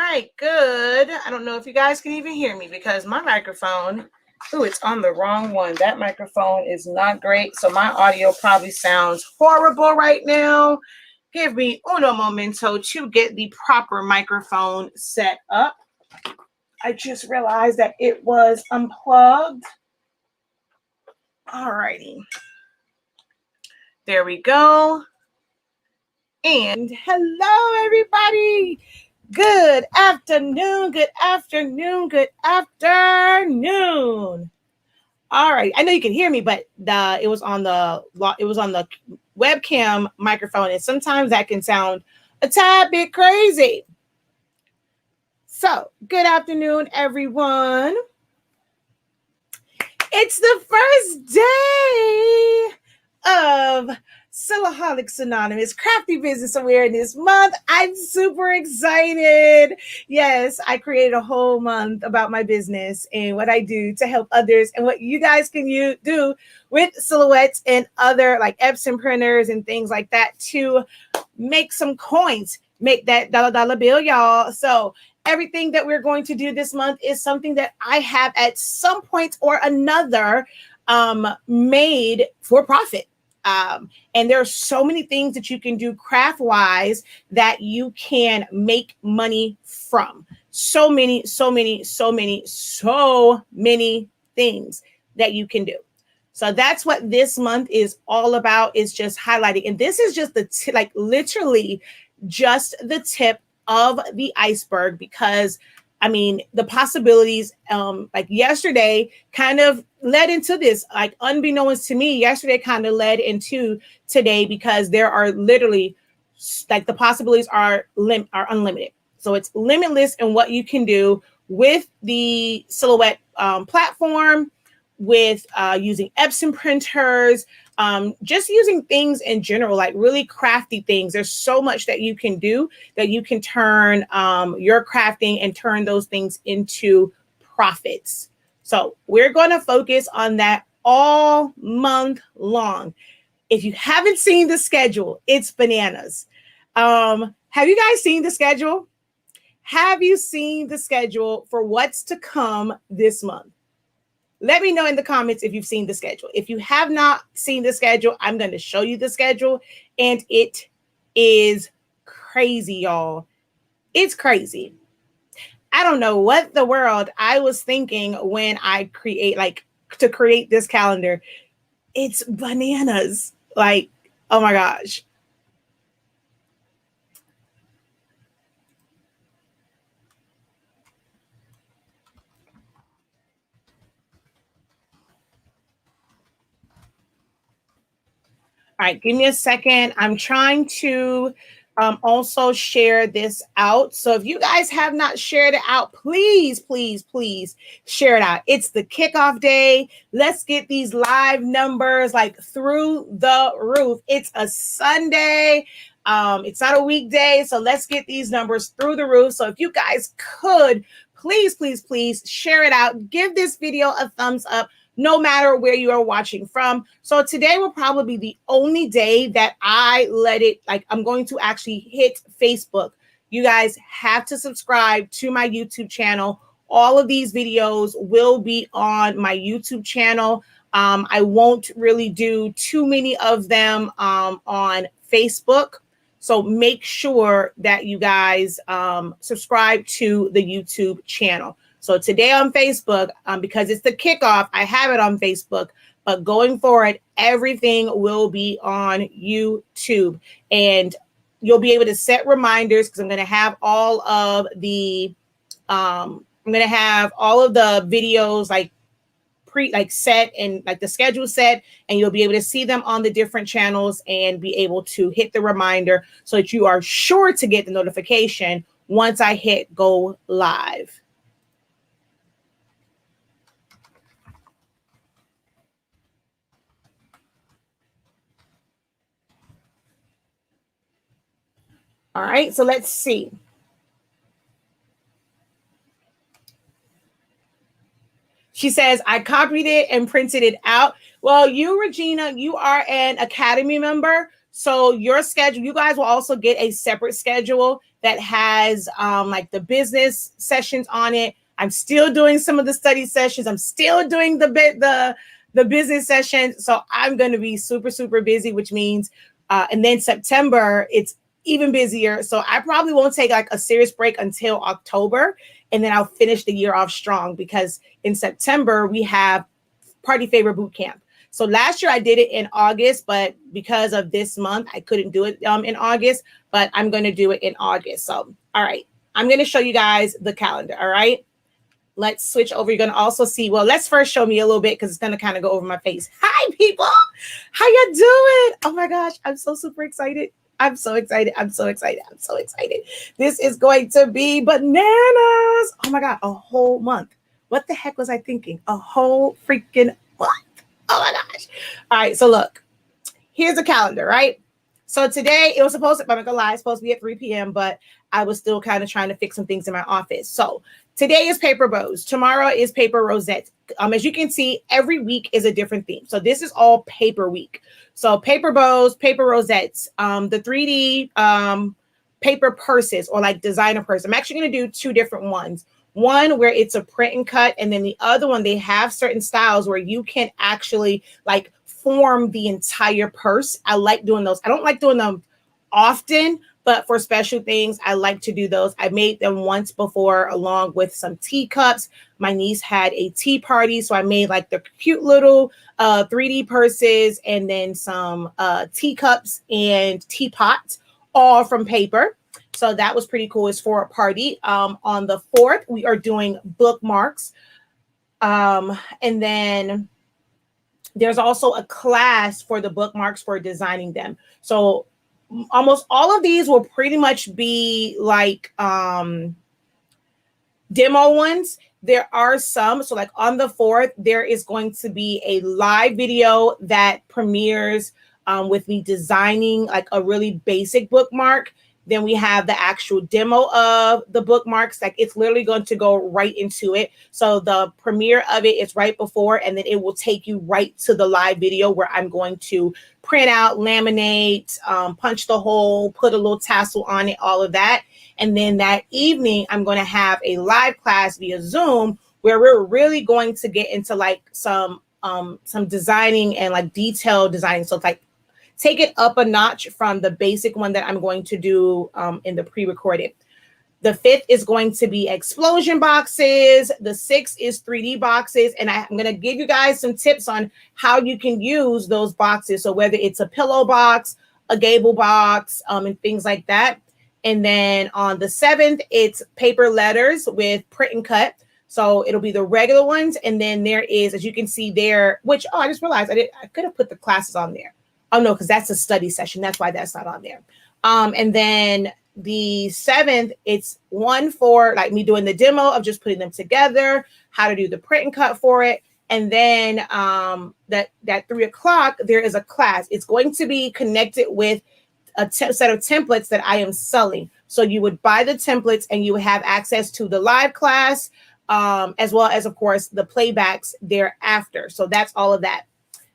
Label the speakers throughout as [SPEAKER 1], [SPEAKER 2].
[SPEAKER 1] right, good. I don't know if you guys can even hear me because my microphone, it's on the wrong one. That microphone is not great, so my audio probably sounds horrible right now. Give me uno momento to get the proper microphone set up. I just realized that it was unplugged. All righty. There we go. And hello, everybody. Good afternoon, good afternoon, good afternoon. All right, I know you can hear me, but it was on the webcam microphone, and sometimes that can sound a tad bit crazy. So, good afternoon, everyone. It's the first day of Silaholics Anonymous Crafty Business Awareness Month. I'm super excited. Yes, I created a whole month about my business and what I do to help others and what you guys can do with silhouettes and other like Epson printers and things like that to make some coins, make that dollar bill, y'all. So everything that we're going to do this month is something that I have at some point or another made for profit. And there are so many things that you can do craft wise that you can make money from. So many things that you can do. So that's what this month is all about, is just highlighting. And this is just literally just the tip of the iceberg, because I mean, the possibilities, like yesterday kind of led into this, like unbeknownst to me, yesterday kind of led into today, because there are literally like the possibilities are unlimited. So it's limitless in what you can do with the Silhouette platform, with using Epson printers, just using things in general, like really crafty things. There's so much that you can do that you can turn your crafting and turn those things into profits. So we're going to focus on that all month long. If you haven't seen the schedule, it's bananas. Have you guys seen the schedule? Have you seen the schedule for what's to come this month? Let me know in the comments if you've seen the schedule. If you have not seen the schedule, I'm going to show you the schedule, and it is crazy, y'all. It's crazy. I don't know what the world I was thinking when I create this calendar. It's bananas. Like, oh my gosh. All right, give me a second. I'm trying to also share this out. So if you guys have not shared it out, please share it out. It's the kickoff day. Let's get these live numbers like through the roof. It's a Sunday. It's not a weekday. So let's get these numbers through the roof. So if you guys could, please share it out. Give this video a thumbs up, no matter where you are watching from. So today will probably be the only day that I let it, like I'm going to actually hit Facebook. You guys have to subscribe to my YouTube channel. All of these videos will be on my YouTube channel. I won't really do too many of them on Facebook. So make sure that you guys subscribe to the YouTube channel. So today on Facebook, because it's the kickoff, I have it on Facebook, but going forward, everything will be on YouTube, and you'll be able to set reminders, because I'm going to have all of the videos set and like the schedule set, and you'll be able to see them on the different channels and be able to hit the reminder so that you are sure to get the notification once I hit go live. All right, so let's see. She says, I copied it and printed it out. Well, you, Regina, you are an Academy member. So your schedule, you guys will also get a separate schedule that has like the business sessions on it. I'm still doing some of the study sessions. I'm still doing the business sessions. So I'm going to be super, super busy, which means, and then September, it's even busier. So I probably won't take like a serious break until October. And then I'll finish the year off strong, because in September we have Party Favor Boot Camp. So last year I did it in August, but because of this month, I couldn't do it in August, but I'm going to do it in August. So, all right, I'm going to show you guys the calendar. All right, let's switch over. You're going to also see, well, let's first show me a little bit, because it's going to kind of go over my face. Hi, people. How you doing? Oh my gosh, I'm so super excited. I'm so excited. I'm so excited. I'm so excited. This is going to be bananas. Oh my God, a whole month. What the heck was I thinking? A whole freaking month. Oh my gosh. All right. So look, here's the calendar, right? So today it was supposed to, I'm not gonna lie, it's supposed to be at 3 p.m., but I was still kind of trying to fix some things in my office. So today is paper bows. Tomorrow is paper rosettes. As you can see, every week is a different theme. So this is all paper week. So paper bows, paper rosettes, the 3D paper purses, or like designer purse. I'm actually going to do two different ones. One where it's a print and cut, and then the other one, they have certain styles where you can actually like form the entire purse. I like doing those. I don't like doing them often, but for special things, I like to do those. I made them once before along with some teacups. My niece had a tea party, so I made like the cute little 3D purses, and then some teacups and teapots, all from paper. So that was pretty cool. It's for a party. On the 4th, we are doing bookmarks. And then there's also a class for the bookmarks for designing them. So almost all of these will pretty much be like demo ones. There are some. So like on the 4th, there is going to be a live video that premieres with me designing like a really basic bookmark. Then we have the actual demo of the bookmarks. Like it's literally going to go right into it. So the premiere of it is right before, and then it will take you right to the live video where I'm going to print out, laminate, punch the hole, put a little tassel on it, all of that. And then that evening, I'm going to have a live class via Zoom where we're really going to get into like some designing and like detailed designing. So it's like take it up a notch from the basic one that I'm going to do in the pre-recorded. The 5th is going to be explosion boxes. The 6th is 3D boxes. And I'm going to give you guys some tips on how you can use those boxes. So whether it's a pillow box, a gable box, and things like that. And then on the 7th, it's paper letters with print and cut. So it'll be the regular ones. And then there is, as you can see there, which, oh, I just realized I could have put the classes on there. Oh, no, because that's a study session. That's why that's not on there. And then the 7th, it's one for like me doing the demo of just putting them together, how to do the print and cut for it. And then that 3 o'clock, there is a class. It's going to be connected with a set of templates that I am selling. So you would buy the templates and you would have access to the live class, as well as, of course, the playbacks thereafter. So that's all of that.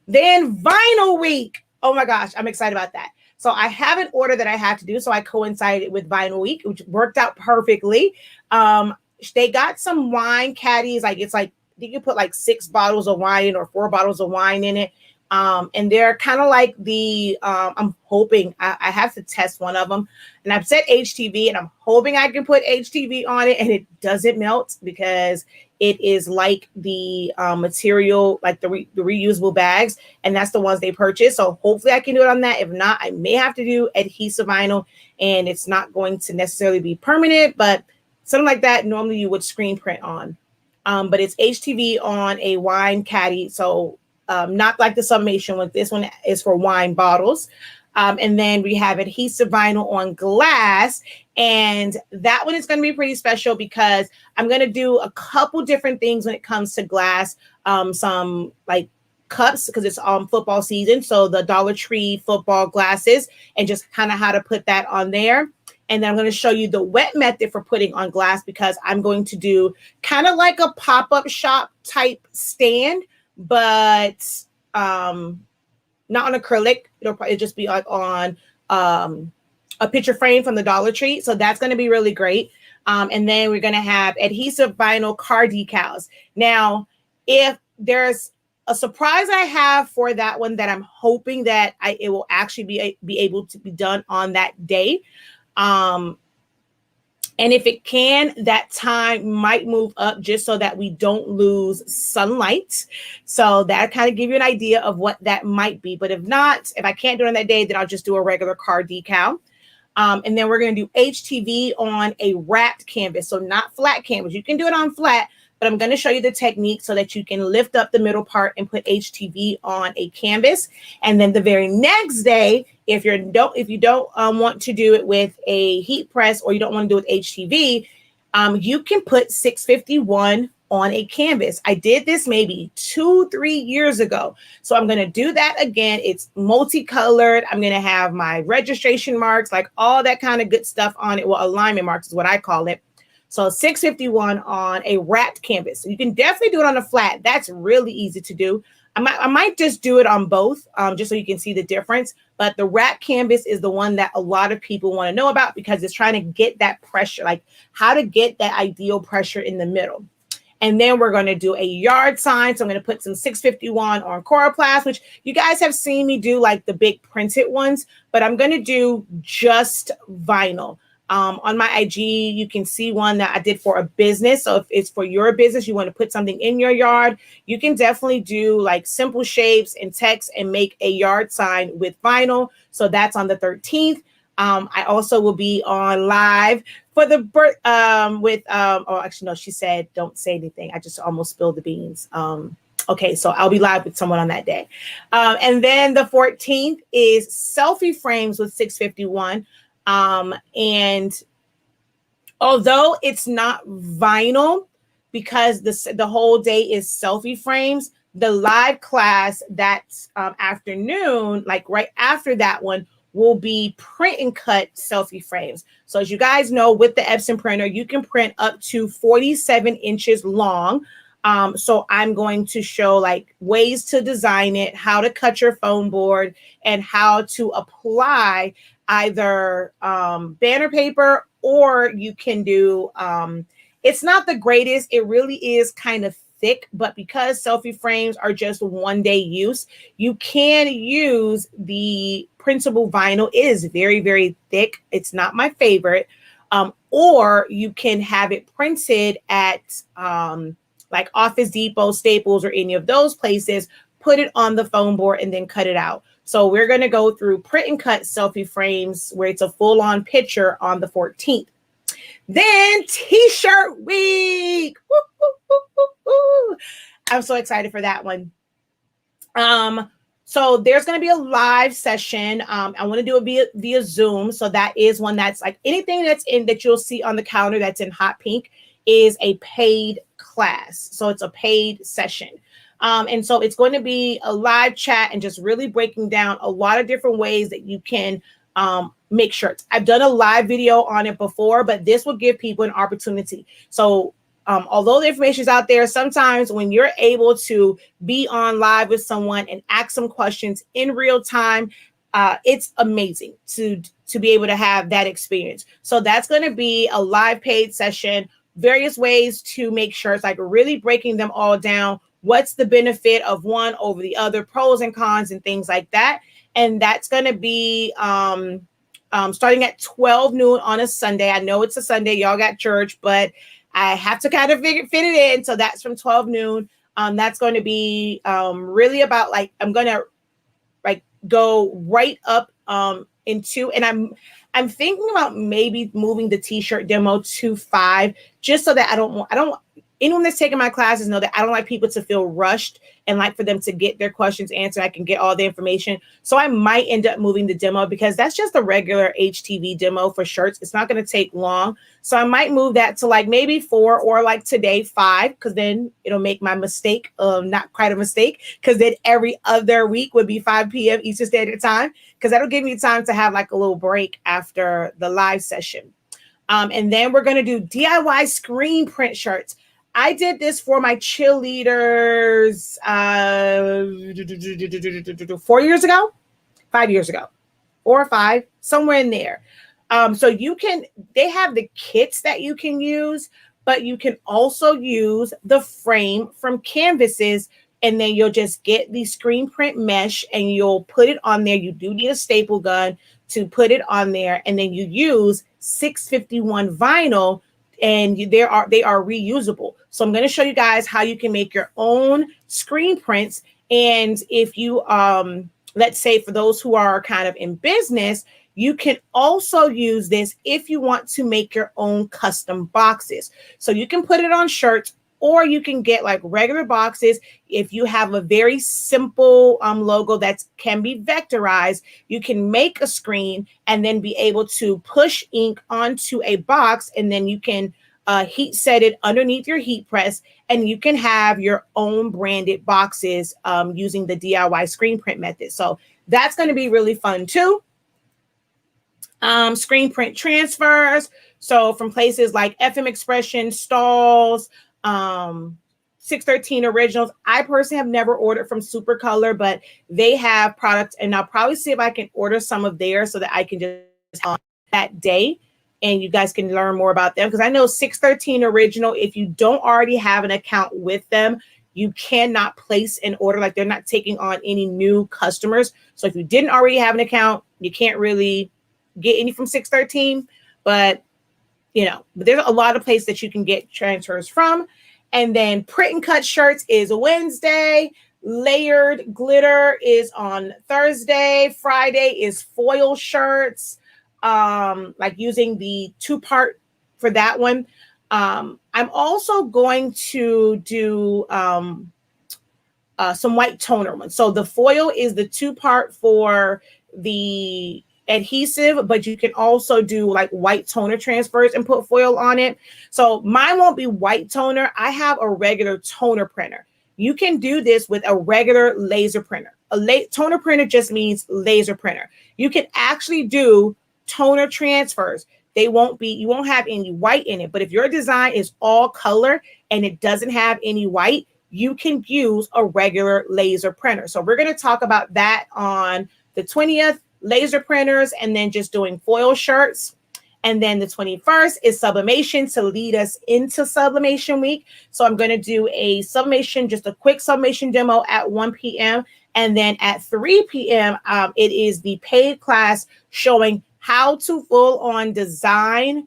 [SPEAKER 1] Then vinyl week. Oh my gosh, I'm excited about that. So I have an order that I have to do. So I coincided with Vinyl Week, which worked out perfectly. They got some wine caddies. Like it's like you can put like 6 bottles of wine in or 4 bottles of wine in it. And they're kind of like the, I'm hoping I have to test one of them. And I've set HTV and I'm hoping I can put HTV on it and it doesn't melt, because it is like the material, like the reusable bags. And that's the ones they purchase. So hopefully I can do it on that. If not, I may have to do adhesive vinyl, and it's not going to necessarily be permanent, but something like that. Normally you would screen print on, but it's HTV on a wine caddy. So not like the Sublimation one. This one is for wine bottles. And then we have adhesive vinyl on glass. And that one is going to be pretty special because I'm going to do a couple different things when it comes to glass. Some like cups, because it's football season. So the Dollar Tree football glasses, and just kind of how to put that on there. And then I'm going to show you the wet method for putting on glass, because I'm going to do kind of like a pop-up shop type stand, but not on acrylic. It'll probably just be like on a a picture frame from the Dollar Tree. So that's going to be really great. And then we're going to have adhesive vinyl car decals. Now, if there's a surprise I have for that one that I'm hoping that it will actually be able to be done on that day. And if it can, that time might move up just so that we don't lose sunlight. So that kind of give you an idea of what that might be. But if not, if I can't do it on that day, then I'll just do a regular card decal. And then we're going to do HTV on a wrapped canvas. So not flat canvas. You can do it on flat, but I'm going to show you the technique so that you can lift up the middle part and put HTV on a canvas. And then the very next day, if you don't want to do it with a heat press, or you don't want to do it with HTV, you can put 651 on a canvas. I did this maybe 2-3 years ago. So I'm going to do that again. It's multicolored. I'm going to have my registration marks, like all that kind of good stuff on it. Well, alignment marks is what I call it. So 651 on a wrapped canvas. So you can definitely do it on a flat. That's really easy to do. I might just do it on both, just so you can see the difference. But the wrap canvas is the one that a lot of people want to know about, because it's trying to get that pressure, like how to get that ideal pressure in the middle. And then we're going to do a yard sign. So I'm going to put some 651 on Coroplast, which you guys have seen me do, like the big printed ones, but I'm going to do just vinyl. On my IG, you can see one that I did for a business. So if it's for your business, you want to put something in your yard, you can definitely do like simple shapes and text and make a yard sign with vinyl. So that's on the 13th. I also will be on live for the oh, actually, no, she said, don't say anything. I just almost spilled the beans. Okay, so I'll be live with someone on that day. And then the 14th is selfie frames with 651. And although it's not vinyl, because the whole day is selfie frames, the live class that afternoon, like right after that one, will be print and cut selfie frames. So as you guys know, with the Epson printer, you can print up to 47 inches long. So I'm going to show like ways to design it, how to cut your foam board, and how to apply either banner paper, or you can do, it's not the greatest. It really is kind of thick, but because selfie frames are just one day use, you can use the printable vinyl. It is very, very thick. It's not my favorite. Or you can have it printed at like Office Depot, Staples, or any of those places, put it on the foam board and then cut it out. So we're going to go through print and cut selfie frames where it's a full-on picture on the 14th. Then t-shirt week. Woo, woo, woo, woo, woo. I'm so excited for that one. So there's going to be a live session. I want to do it via Zoom. So that is one that's like anything that's in that you'll see on the calendar that's in hot pink is a paid class. So it's a paid session. And so it's going to be a live chat and just really breaking down a lot of different ways that you can make shirts. I've done a live video on it before, but this will give people an opportunity. So although the information is out there, sometimes when you're able to be on live with someone and ask some questions in real time, it's amazing to be able to have that experience. So that's going to be a live paid session, various ways to make shirts, like really breaking them all down. What's the benefit of one over the other, pros and cons and things like that. And that's going to be starting at 12 noon on a Sunday. I know it's a Sunday, y'all got church, but I have to kind of fit it in. So that's from 12 noon. That's going to be really about like, I'm going to like go right up into, and I'm thinking about maybe moving the t-shirt demo to 5, just so that I don't anyone that's taking my classes know that I don't like people to feel rushed and like for them to get their questions answered. I can get all the information. So I might end up moving the demo because that's just a regular HTV demo for shirts. It's not going to take long. So I might move that to like maybe 4 or like today 5, because then it'll make my mistake not quite a mistake, because then every other week would be 5 p.m. Eastern Standard Time, because that'll give me time to have like a little break after the live session. And then we're going to do DIY screen print shirts. I did this for my cheerleaders 4 years ago, 5 years ago, 4 or 5, somewhere in there. So they have the kits that you can use, but you can also use the frame from canvases, and then you'll just get the screen print mesh and you'll put it on there. You do need a staple gun to put it on there, and then you use 651 vinyl, and they are reusable. So I'm going to show you guys how you can make your own screen prints. And if you let's say for those who are kind of in business, you can also use this if you want to make your own custom boxes. So you can put it on shirts, or you can get like regular boxes. If you have a very simple logo that can be vectorized, you can make a screen and then be able to push ink onto a box, and then you can heat set it underneath your heat press, and you can have your own branded boxes using the DIY screen print method. So that's going to be really fun too. Screen print transfers. So from places like FM Expression, Stalls, 613 Originals. I personally have never ordered from Supercolor, but they have products, and I'll probably see if I can order some of theirs so that I can just on that day, and you guys can learn more about them. Because I know 613 Original, if you don't already have an account with them, you cannot place an order. Like, they're not taking on any new customers. So if you didn't already have an account, you can't really get any from 613, but there's a lot of places that you can get transfers from. And then print and cut shirts is Wednesday. Layered glitter is on Thursday. Friday is foil shirts, like using the 2-part for that one. I'm also going to do some white toner ones. So the foil is the 2-part for the adhesive, but you can also do like white toner transfers and put foil on it. So mine won't be white toner. I have a regular toner printer. You can do this with a regular laser printer. Toner printer just means laser printer. You can actually do toner transfers. You won't have any white in it, but if your design is all color and it doesn't have any white, you can use a regular laser printer. So we're going to talk about that on the 20th. Laser printers, and then just doing foil shirts. And then the 21st is Sublimation to lead us into Sublimation week. So I'm going to do a sublimation, just a quick sublimation demo at 1 p.m. And then at 3 p.m., it is the paid class showing how to full on design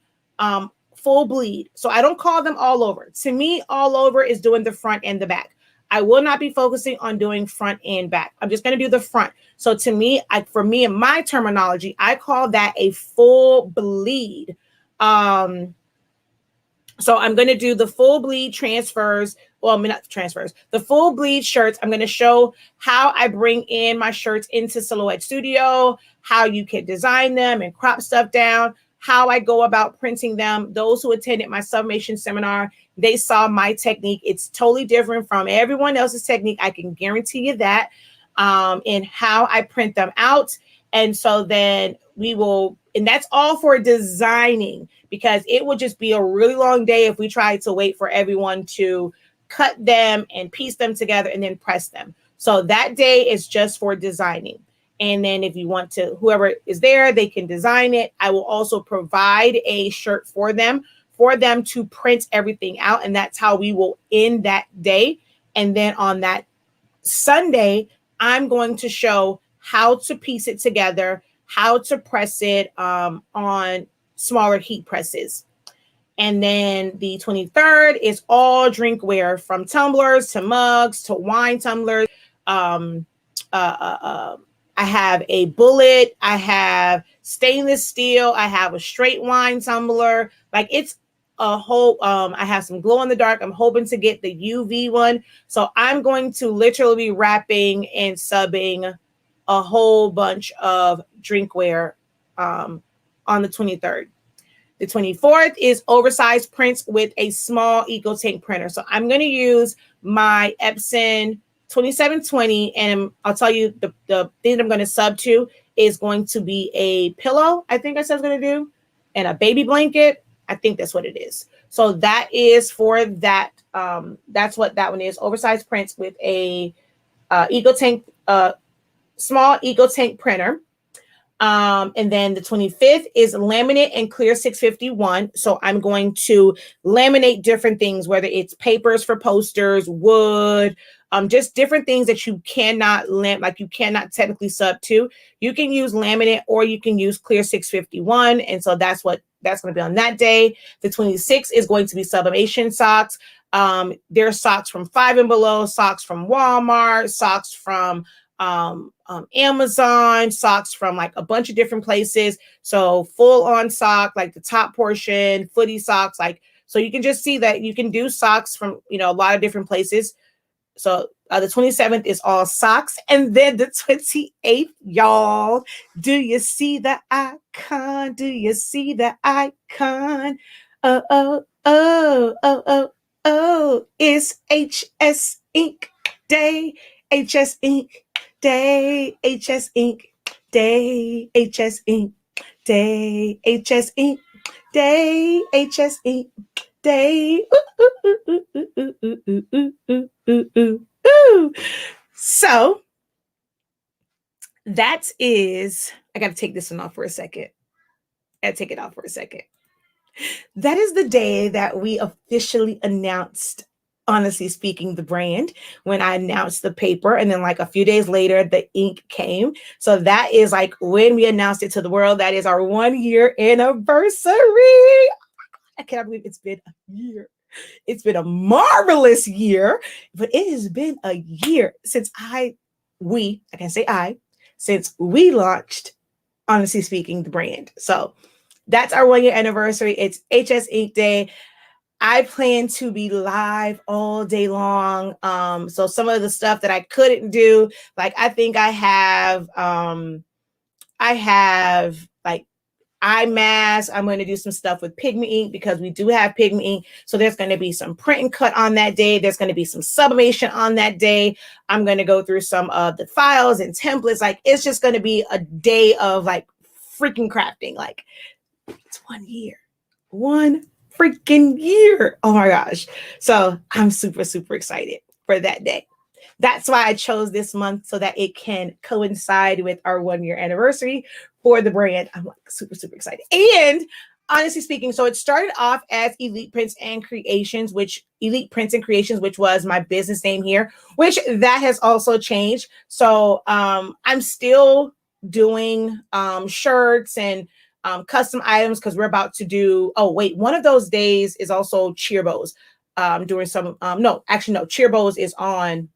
[SPEAKER 1] full bleed. So I don't call them all over. To me, all over is doing the front and the back. I will not be focusing on doing front and back. I'm just going to do the front. So to me, for me and my terminology, I call that a full bleed. So I'm going to do the full bleed transfers. Well, I mean, not transfers, the full bleed shirts. I'm going to show how I bring in my shirts into Silhouette Studio, how you can design them and crop stuff down, how I go about printing them. Those who attended my sublimation seminar, they saw my technique. It's totally different from everyone else's technique. I can guarantee you that, and how I print them out. And so then and that's all for designing, because it would just be a really long day if we tried to wait for everyone to cut them and piece them together and then press them. So that day is just for designing. And then if you want to, whoever is there, they can design it. I will also provide a shirt for them to print everything out. And that's how we will end that day. And then on that Sunday, I'm going to show how to piece it together, how to press it on smaller heat presses. And then the 23rd is all drinkware, from tumblers to mugs to wine tumblers. I have a bullet, I have stainless steel, I have a straight wine tumbler. Like, it's a whole, I have some glow in the dark. I'm hoping to get the UV one. So I'm going to literally be wrapping and subbing a whole bunch of drinkware on the 23rd. The 24th is oversized prints with a small EcoTank printer. So I'm going to use my Epson 2720, and I'll tell you the thing I'm going to sub to is going to be a pillow, I think I said I was going to do, and a baby blanket. I think that's what it is. So that is for that. That's what that one is. Oversized prints with a EcoTank, small EcoTank printer. And then the 25th is laminate and clear 651. So I'm going to laminate different things, whether it's papers for posters, wood, just different things that you cannot like you cannot technically sub to. You can use laminate or you can use clear 651. And so that's going to be on that day. The 26th is going to be sublimation socks. There's socks from Five and Below, socks from Walmart, socks from Amazon, socks from like a bunch of different places. So full on sock, like the top portion, footy socks, like, so you can just see that you can do socks from, a lot of different places. So the 27th is all socks. And then the 28th, y'all, do you see the icon? Do you see the icon? Oh, oh, oh, oh, oh, oh, it's HS Ink Day, HS Ink Day, HS Ink Day, HS Ink Day, HS Ink Day, HS Ink Day. So that is, I got to take this one off for a second. I got to take it off for a second. That is the day that we officially announced, honestly speaking, the brand, when I announced the paper. And then like a few days later, the ink came. So that is like when we announced it to the world. That is our 1 year anniversary. I cannot believe it's been a year. It's been a marvelous year, but it has been a year since since we launched, honestly speaking, the brand. So that's our 1 year anniversary. It's HS Ink Day. I plan to be live all day long. So some of the stuff that I couldn't do, like I think I have like eye mask. I'm going to do some stuff with pigment ink because we do have pigment ink. So there's going to be some print and cut on that day. There's going to be some sublimation on that day. I'm going to go through some of the files and templates. Like it's just going to be a day of like freaking crafting. Like it's 1 year, 1 freaking year. Oh my gosh. So I'm super, super excited for that day. That's why I chose this month, so that it can coincide with our 1 year anniversary for the brand. I'm like super, super excited. And honestly speaking, so it started off as Elite Prints and Creations, which was my business name here, which that has also changed. So I'm still doing shirts and custom items because we're about to do, one of those days is also cheer bows. Doing some, cheer bows is on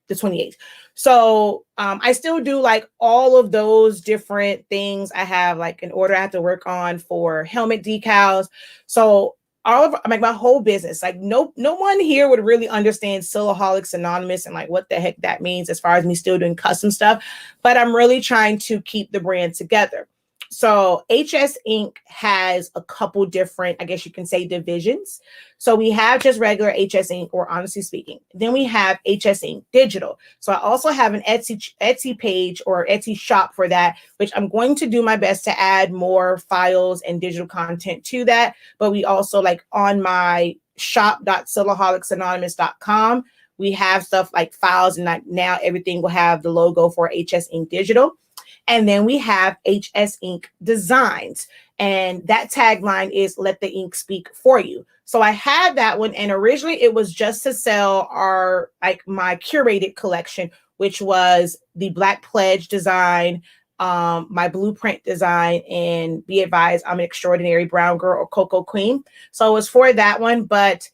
[SPEAKER 1] the 28th. So I still do like all of those different things. I have like an order I have to work on for helmet decals. So my whole business, like no one here would really understand Silaholics Anonymous and like what the heck that means as far as me still doing custom stuff. But I'm really trying to keep the brand together. So HS Ink has a couple different, I guess you can say, divisions. So we have just regular HS Ink, or honestly speaking. Then we have HS Ink Digital. So I also have an Etsy page or Etsy shop for that, which I'm going to do my best to add more files and digital content to that. But we also, like on my shop.silaholicsAnonymous.com, we have stuff like files, and like now everything will have the logo for HS Ink Digital. And then we have HS Ink Designs. And that tagline is "Let the ink speak for you." So I had that one. And originally it was just to sell my curated collection, which was the Black Pledge design, my blueprint design, and Be Advised, I'm an Extraordinary Brown Girl or Cocoa Queen. So it was for that one. But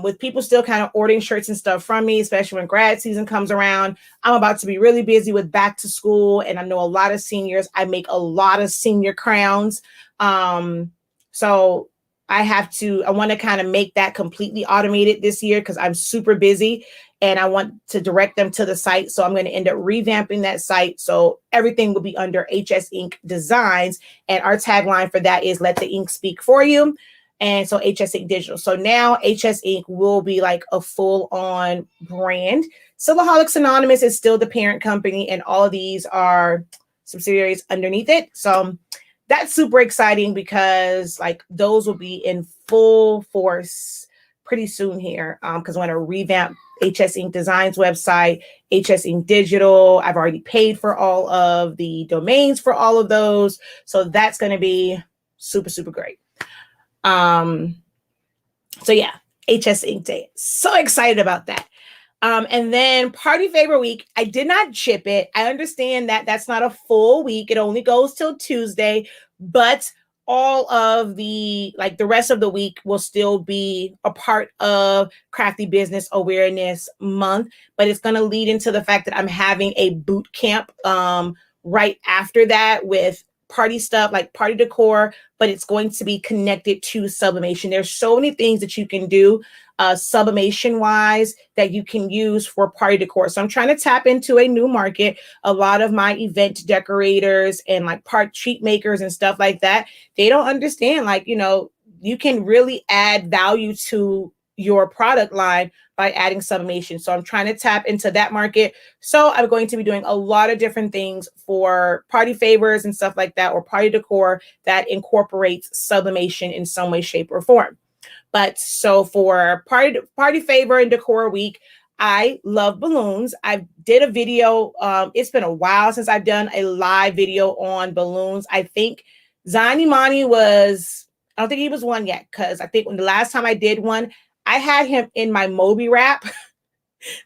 [SPEAKER 1] with people still kind of ordering shirts and stuff from me, especially when grad season comes around, I'm about to be really busy with back to school. And I know a lot of seniors, I make a lot of senior crowns. So I want to kind of make that completely automated this year because I'm super busy and I want to direct them to the site. So I'm going to end up revamping that site. So everything will be under HS Ink Designs. And our tagline for that is "Let the ink speak for you." And so HS Ink Digital. So now HS Ink will be like a full-on brand. Silaholics Anonymous is still the parent company, and all of these are subsidiaries underneath it. So that's super exciting because like those will be in full force pretty soon here, because I want to revamp HS Ink Designs website, HS Ink Digital. I've already paid for all of the domains for all of those. So that's going to be super, super great. So yeah, HS Ink Day. So excited about that. And then Party Favor Week, I did not ship it. I understand that that's not a full week. It only goes till Tuesday, but all of the rest of the week will still be a part of Crafty Business Awareness Month, but it's going to lead into the fact that I'm having a boot camp right after that with party stuff like party decor, but it's going to be connected to sublimation. There's so many things that you can do sublimation wise that you can use for party decor. So I'm trying to tap into a new market. A lot of my event decorators and like treat makers and stuff like that, they don't understand, like, you know, you can really add value to your product line by adding sublimation. So I'm trying to tap into that market. So I'm going to be doing a lot of different things for party favors and stuff like that, or party decor that incorporates sublimation in some way, shape, or form. But so for party favor and decor week, I love balloons. I did a video. It's been a while since I've done a live video on balloons. I think Zani Mani was, I don't think he was one yet, because I think when the last time I did one, I had him in my Moby wrap.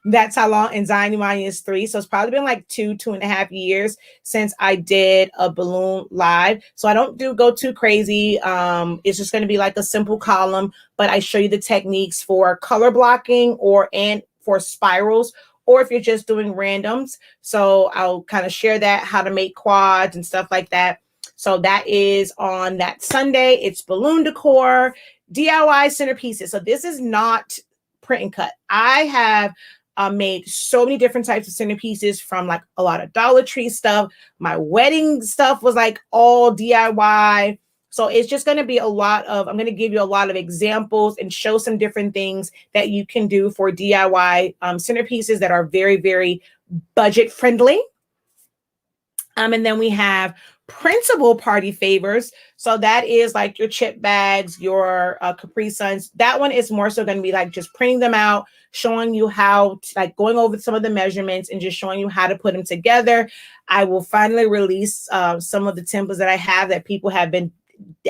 [SPEAKER 1] That's how long, and Zani Mani is 3. So it's probably been like 2.5 years since I did a balloon live. So I don't go too crazy. It's just going to be like a simple column, but I show you the techniques for color blocking and for spirals, or if you're just doing randoms. So I'll kind of share that, how to make quads and stuff like that. So that is on that Sunday. It's balloon decor, DIY centerpieces. So this is not print and cut. I have made so many different types of centerpieces, from like a lot of Dollar Tree stuff. My wedding stuff was like all DIY. So it's just going to be a lot of, I'm going to give you a lot of examples and show some different things that you can do for DIY centerpieces that are very, very budget friendly. And then we have printable party favors. So that is like your chip bags, your Capri Suns. That one is more so going to be like just printing them out, showing you how to, like going over some of the measurements and just showing you how to put them together. I will finally release some of the templates that I have that people have been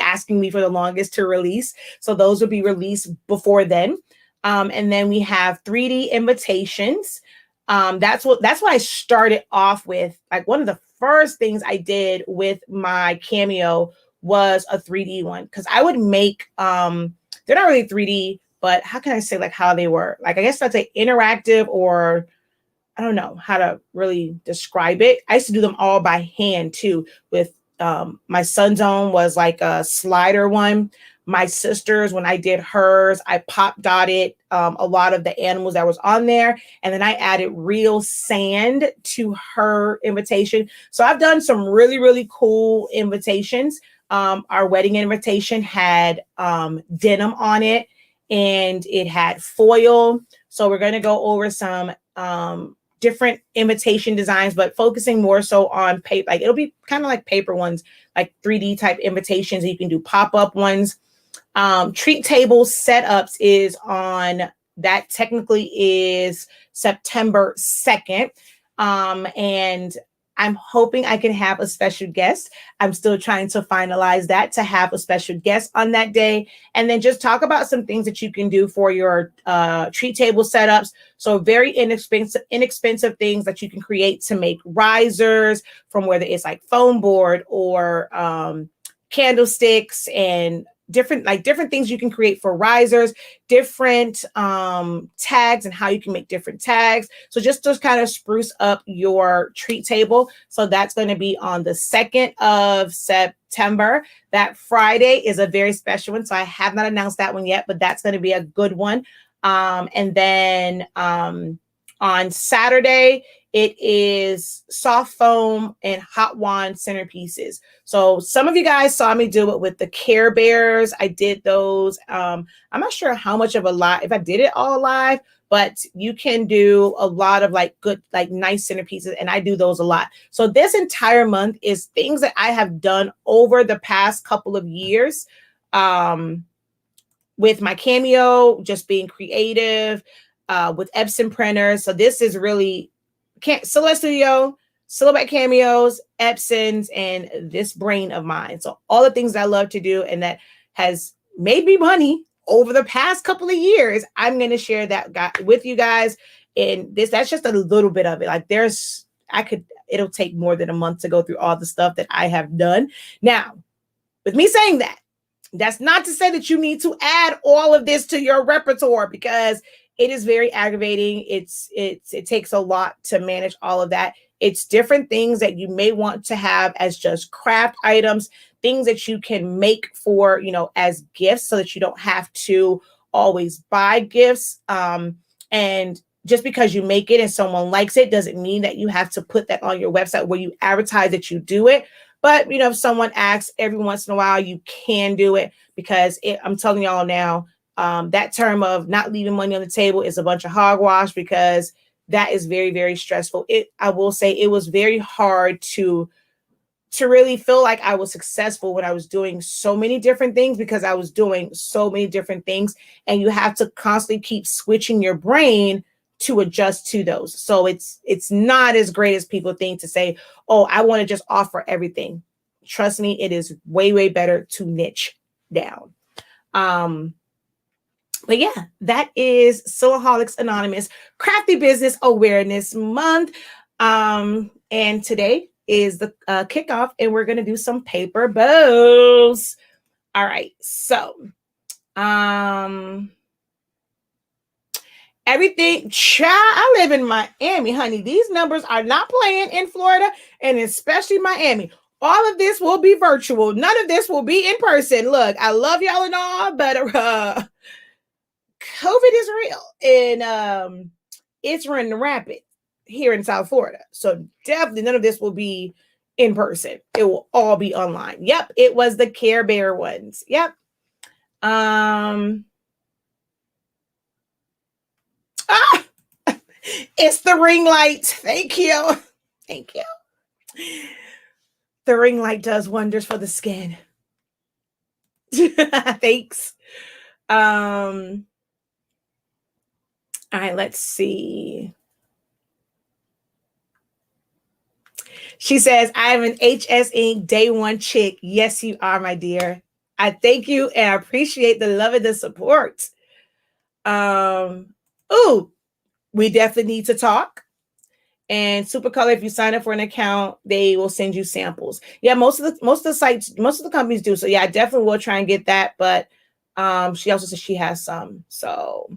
[SPEAKER 1] asking me for the longest to release. So those will be released before then. And then we have 3D invitations. That's what I started off with. Like one of the first things I did with my Cameo was a 3D one, because I would make they're not really 3D, but how can I say like how they were? Like, I guess that's a interactive, or I don't know how to really describe it. I used to do them all by hand too. With my son's own was like a slider one. My sister's, when I did hers, I pop dotted a lot of the animals that was on there. And then I added real sand to her invitation. So I've done some really, really cool invitations. Our wedding invitation had denim on it, and it had foil. So we're going to go over some different invitation designs, but focusing more so on paper. Like it'll be kind of like paper ones, like 3D type invitations. You can do pop-up ones. Treat table setups is on, that technically is September 2nd. And I'm hoping I can have a special guest. I'm still trying to finalize that, to have a special guest on that day. And then just talk about some things that you can do for your treat table setups. So very inexpensive things that you can create to make risers, from whether it's like foam board or candlesticks, and different things you can create for risers, different tags, and how you can make different tags. So just to kind of spruce up your treat table. So that's going to be on the 2nd of September. That Friday is a very special one. So I have not announced that one yet, but that's going to be a good one. And then on Saturday, it is soft foam and hot wand centerpieces. So some of you guys saw me do it with the Care Bears. I did those. I'm not sure how much of a live, if I did it all live, but you can do a lot of like good, like nice centerpieces. And I do those a lot. So this entire month is things that I have done over the past couple of years with my Cameo, just being creative. with Epson printers. So this is really Silhouette Studio, Silhouette Cameos, Epson's, and this brain of mine. So all the things that I love to do and that has made me money over the past couple of years, I'm going to share that with you guys. And that's just a little bit of it. Like it'll take more than a month to go through all the stuff that I have done. Now, with me saying that, that's not to say that you need to add all of this to your repertoire, because it is very aggravating. It takes a lot to manage all of that. It's different things that you may want to have as just craft items, things that you can make for, as gifts, so that you don't have to always buy gifts. And just because you make it and someone likes it doesn't mean that you have to put that on your website where you advertise that you do it. But, if someone asks every once in a while, you can do it, because I'm telling y'all now, that term of not leaving money on the table is a bunch of hogwash, because that is very, very stressful. I will say it was very hard to really feel like I was successful when I was doing so many different things, because I was doing so many different things, and you have to constantly keep switching your brain to adjust to those. So it's not as great as people think to say, oh, I want to just offer everything. Trust me, it is way, way better to niche down. But yeah, that is Silaholics Anonymous Crafty Business Awareness Month. And today is the kickoff, and we're going to do some paper bows. All right. So, everything, child, I live in Miami, honey. These numbers are not playing in Florida, and especially Miami. All of this will be virtual. None of this will be in person. Look, I love y'all and all, but COVID is real, and it's running rapid here in South Florida. So definitely none of this will be in person. It will all be online. Yep, it was the Care Bear ones. Yep. It's the ring light. Thank you. Thank you. The ring light does wonders for the skin. Thanks. All right, let's see. She says, I am an HS Inc. day one chick. Yes, you are, my dear. I thank you and I appreciate the love and the support. Ooh, we definitely need to talk. And Supercolor, if you sign up for an account, they will send you samples. Yeah, most of the sites, most of the companies do. So yeah, I definitely will try and get that. But she also says she has some. So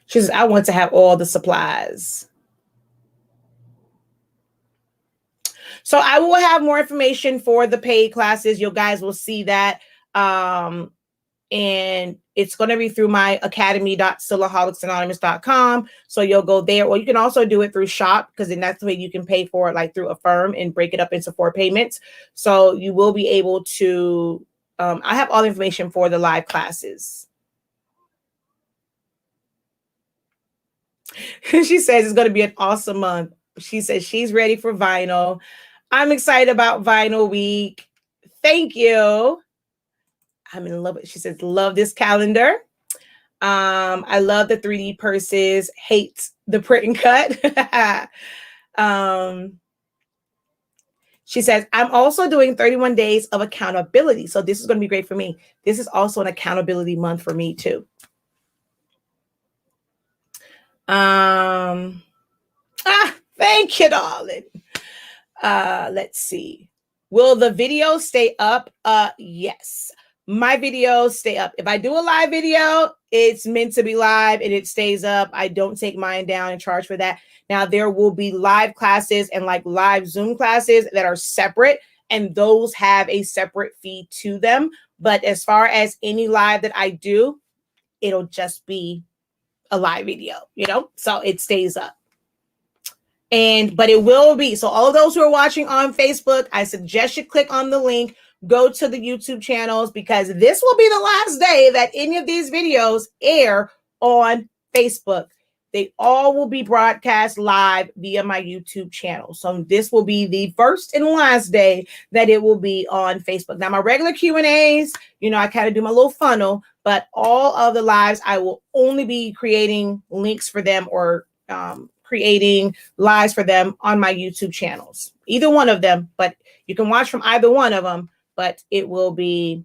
[SPEAKER 1] she says, I want to have all the supplies. So I will have more information for the paid classes. You guys will see that. And it's going to be through my academy.silaholicsAnonymous.com. So you'll go there, or you can also do it through Shop, because then that's the way you can pay for it, like through Affirm, and break it up into 4 payments. So you will be able to, I have all the information for the live classes. She says it's going to be an awesome month. She says she's ready for vinyl. I'm excited about Vinyl Week. Thank you. I'm in love with it. She says, love this calendar. I love the 3D purses. Hate the print and cut. She says, I'm also doing 31 days of accountability. So this is going to be great for me. This is also an accountability month for me too. Thank you, darling. Let's see. Will the video stay up? Yes. My videos stay up. If I do a live video, it's meant to be live and it stays up. I don't take mine down and charge for that. Now, there will be live classes and like live Zoom classes that are separate, and those have a separate fee to them. But as far as any live that I do, it'll just be a live video, so it stays up. But it will be, so all those who are watching on Facebook, I suggest you click on the link, go to the YouTube channels, because this will be the last day that any of these videos air on Facebook. They all will be broadcast live via my YouTube channel. So this will be the first and last day that it will be on Facebook. Now, my regular Q&As, you know, I kind of do my little funnel, but all of the lives, I will only be creating links for them or creating lives for them on my YouTube channels. Either one of them, but you can watch from either one of them, but it will be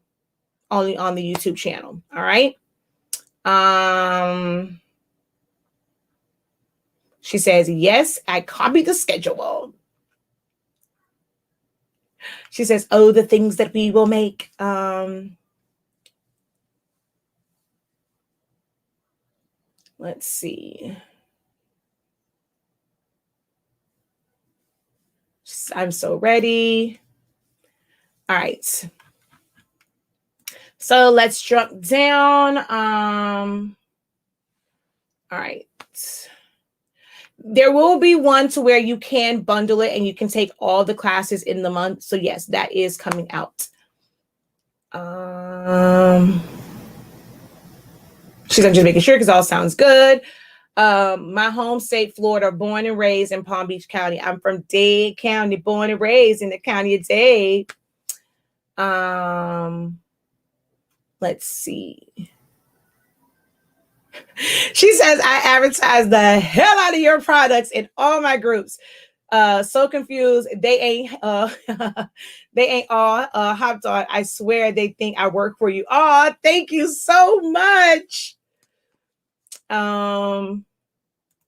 [SPEAKER 1] only on the YouTube channel. All right. She says, yes, I copied the schedule. She says, oh, the things that we will make. Let's see. I'm so ready. All right. So let's jump down. All right. There will be one to where you can bundle it and you can take all the classes in the month. So yes, that is coming out. She's just making sure because all sounds good. My home state, Florida, born and raised in Palm Beach County. I'm from Dade County, born and raised in the county of Dade. Let's see. She says, I advertise the hell out of your products in all my groups. So confused. They ain't they ain't all hopped on. I swear they think I work for you. Oh, thank you so much.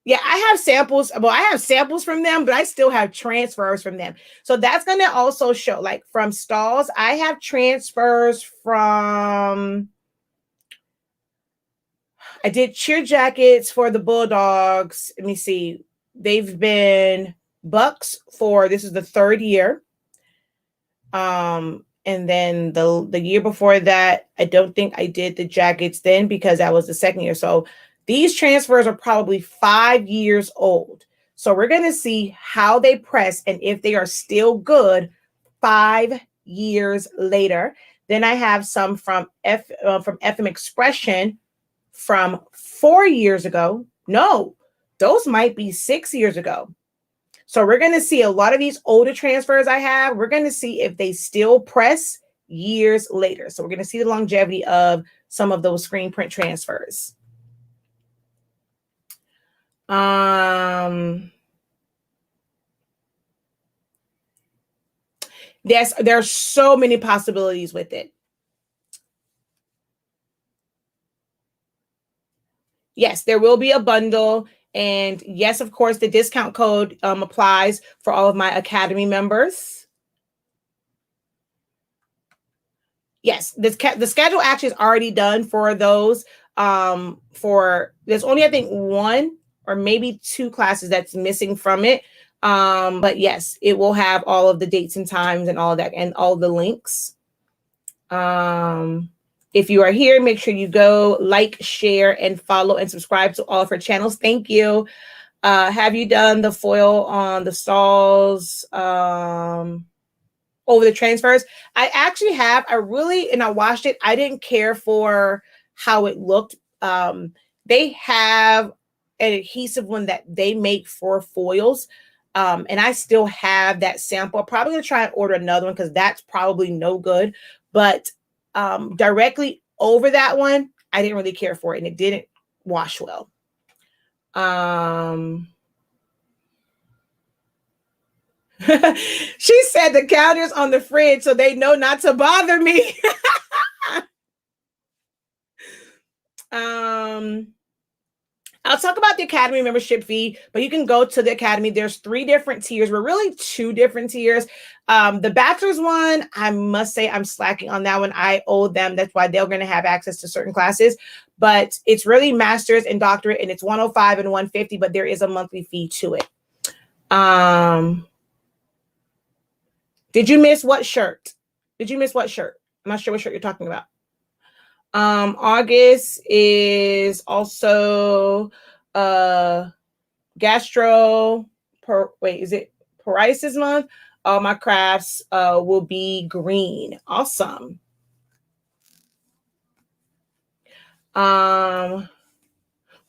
[SPEAKER 1] Yeah, I have samples. Well, I have samples from them, but I still have transfers from them. So that's going to also show, like, from stalls. I have transfers from, I did cheer jackets for the Bulldogs. Let me see. They've been Bucks for, this is the 3rd year. And then the year before that, I don't think I did the jackets then because that was the 2nd year. So these transfers are probably 5 years old. So we're going to see how they press and if they are still good 5 years later. Then I have some from FM Expression from 4 years ago. No, those might be 6 years ago. So we're going to see a lot of these older transfers I have. We're going to see if they still press years later. So we're going to see the longevity of some of those screen print transfers. There's so many possibilities with it. Yes, there will be a bundle. And yes, of course, the discount code applies for all of my Academy members. Yes, the schedule actually is already done for those. There's only, I think, 1 or maybe 2 classes that's missing from it. But yes, it will have all of the dates and times and all of that and all the links. If you are here, make sure you go like, share, and follow and subscribe to all of her channels. Thank you. Have you done the foil on the stalls over the transfers? I actually have. And I watched it. I didn't care for how it looked. They have an adhesive one that they make for foils. And I still have that sample. I'm probably going to try and order another one because that's probably no good. But directly over that one, I didn't really care for it and it didn't wash well. She said the counter's on the fridge so they know not to bother me. I'll talk about the Academy membership fee, but you can go to the Academy. There's 3 different tiers. We're really 2 different tiers. The bachelor's one, I must say I'm slacking on that one. I owe them. That's why they're going to have access to certain classes. But it's really master's and doctorate, and it's $105 and $150, but there is a monthly fee to it. Did you miss what shirt? Did you miss what shirt? I'm not sure what shirt you're talking about. August is also is it psoriasis month? All my crafts will be green. Awesome.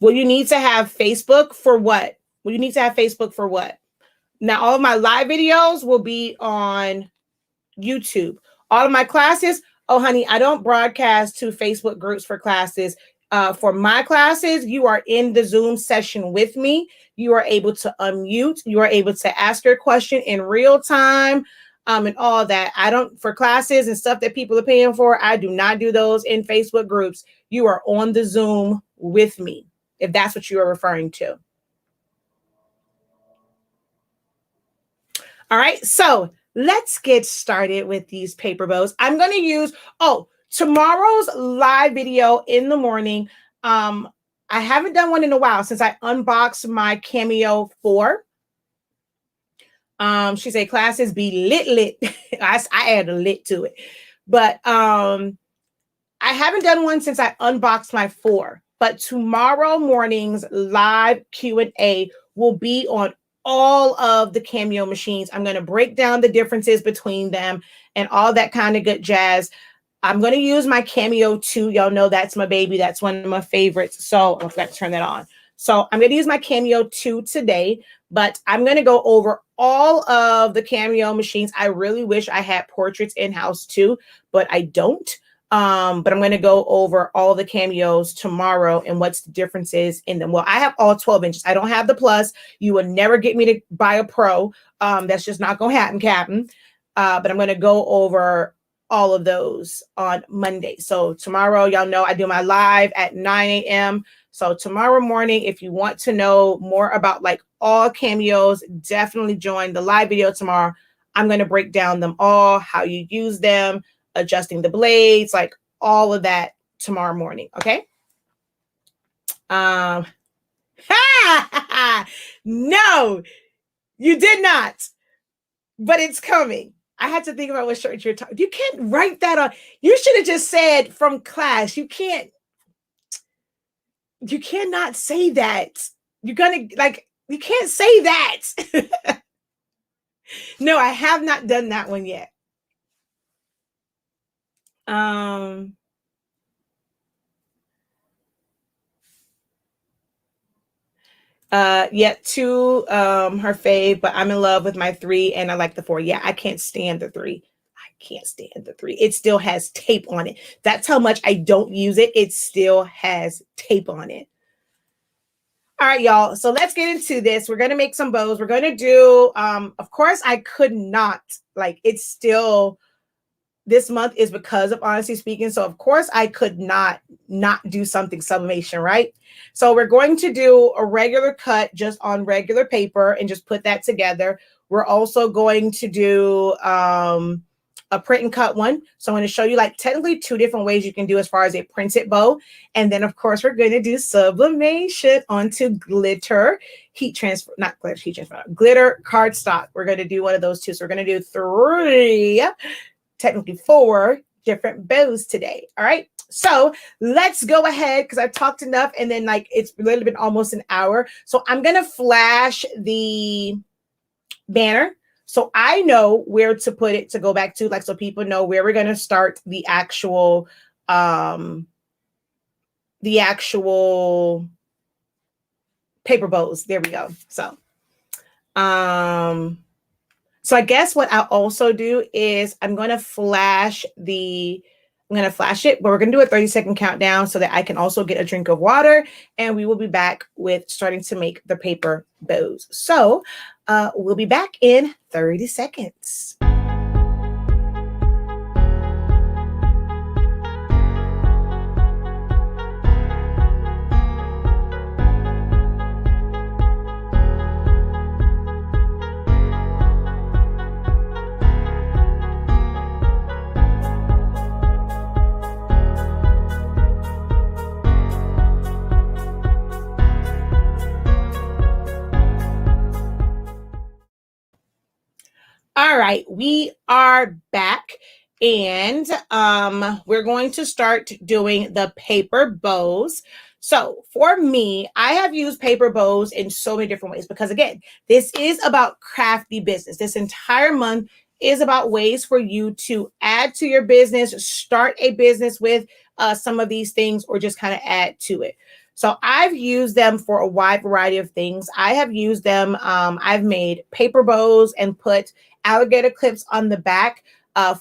[SPEAKER 1] Will you need to have Facebook for what? Will you need to have Facebook for what? Now, all of my live videos will be on YouTube. All of my classes, oh, honey, I don't broadcast to Facebook groups for classes. For my classes, you are in the Zoom session with me. You are able to unmute. You are able to ask your question in real time, and all that. I don't, for classes and stuff that people are paying for, I do not do those in Facebook groups. You are on the Zoom with me, if that's what you are referring to. All right, so let's get started with these paper bows. I'm going to use, tomorrow's live video in the morning. I haven't done one in a while since I unboxed my Cameo 4. She said classes be lit. I add a lit to it. But I haven't done one since I unboxed my 4. But tomorrow morning's live Q&A will be on all of the Cameo machines. I'm going to break down the differences between them and all that kind of good jazz. I'm going to use my Cameo 2. Y'all know that's my baby. That's one of my favorites. So I forgot to turn that on. So I'm going to use my Cameo 2 today, but I'm going to go over all of the Cameo machines. I really wish I had portraits in-house too, but I don't. But I'm going to go over all the Cameos tomorrow and what's the differences in them. Well, I have all 12 inches. I don't have the plus. You will never get me to buy a pro. That's just not going to happen, Captain. But I'm going to go over all of those on Monday. So tomorrow, y'all know I do my live at 9 a.m. So tomorrow morning, if you want to know more about like all Cameos, definitely join the live video tomorrow. I'm going to break down them all, how you use them, adjusting the blades, like all of that tomorrow morning. Okay. No, you did not, but it's coming. I had to think about what shirt you're talking. You can't write that on. You should have just said from class. You cannot say that. You're gonna you can't say that. No, I have not done that one yet. Yeah, 2, her fave, but I'm in love with my 3 and I like the 4. Yeah, I can't stand the 3. I can't stand the 3. It still has tape on it. That's how much I don't use it. It still has tape on it. All right, y'all. So let's get into this. We're going to make some bows. We're going to do, of course, I could not, it's still, this month is because of Honesty Speaking. So of course I could not do something sublimation, right? So we're going to do a regular cut just on regular paper and just put that together. We're also going to do a print and cut one. So I'm going to show you technically 2 different ways you can do as far as a printed bow. And then of course we're going to do sublimation onto glitter, glitter cardstock. We're going to do one of those 2. So we're going to do 3, technically 4 different bows today. All right. So let's go ahead because I've talked enough and then it's really been almost an hour. So I'm going to flash the banner so I know where to put it to go back to, so people know where we're going to start the actual paper bows. There we go. So so I guess what I'll also do is I'm going to flash it, but we're going to do a 30-second countdown so that I can also get a drink of water, and we will be back with starting to make the paper bows. So we'll be back in 30 seconds. All right, we are back and we're going to start doing the paper bows. So for me, I have used paper bows in so many different ways because again, this is about crafty business. This entire month is about ways for you to add to your business, start a business with some of these things, or just kind of add to it. So I've used them for a wide variety of things. I have used them. I've made paper bows and put alligator clips on the back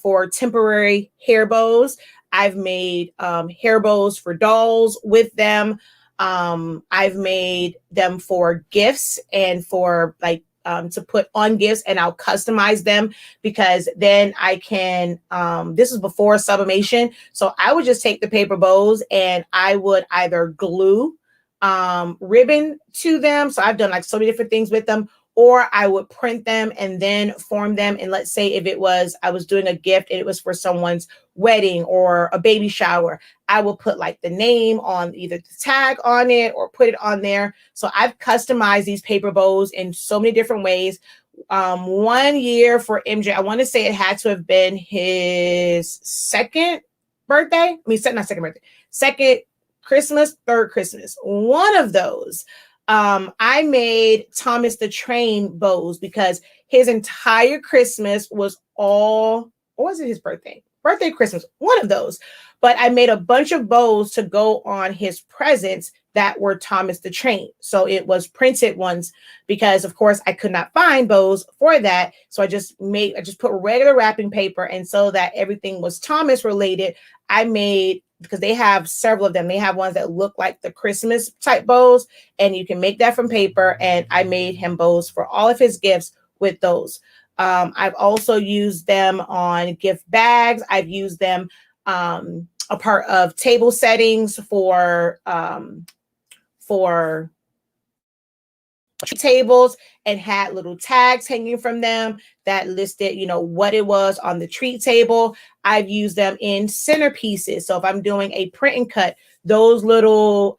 [SPEAKER 1] for temporary hair bows. I've made hair bows for dolls with them. I've made them for gifts and for like to put on gifts, and I'll customize them because then I can, this is before sublimation. So I would just take the paper bows and I would either glue ribbon to them. So I've done like so many different things with them, or I would print them and then form them. And let's say if it was, I was doing a gift and it was for someone's wedding or a baby shower, I will put like the name on either the tag on it or put it on there. So I've customized these paper bows in so many different ways. 1 year for MJ, I want to say it had to have been his second birthday. I mean, not second birthday, second Christmas, third Christmas. One of those, I made Thomas the Train bows because his entire Christmas was all, or was it his birthday? Birthday, Christmas, one of those. But I made a bunch of bows to go on his presents that were Thomas the Train. So it was printed ones because, of course, I could not find bows for that. So I just put regular wrapping paper, and so that everything was Thomas related, I made, because they have several of them. They have ones that look like the Christmas type bows, and you can make that from paper. And I made him bows for all of his gifts with those. I've also used them on gift bags. I've used them a part of table settings for tables, and had little tags hanging from them that listed, you know, what it was on the treat table. I've used them in centerpieces. So if I'm doing a print and cut, those little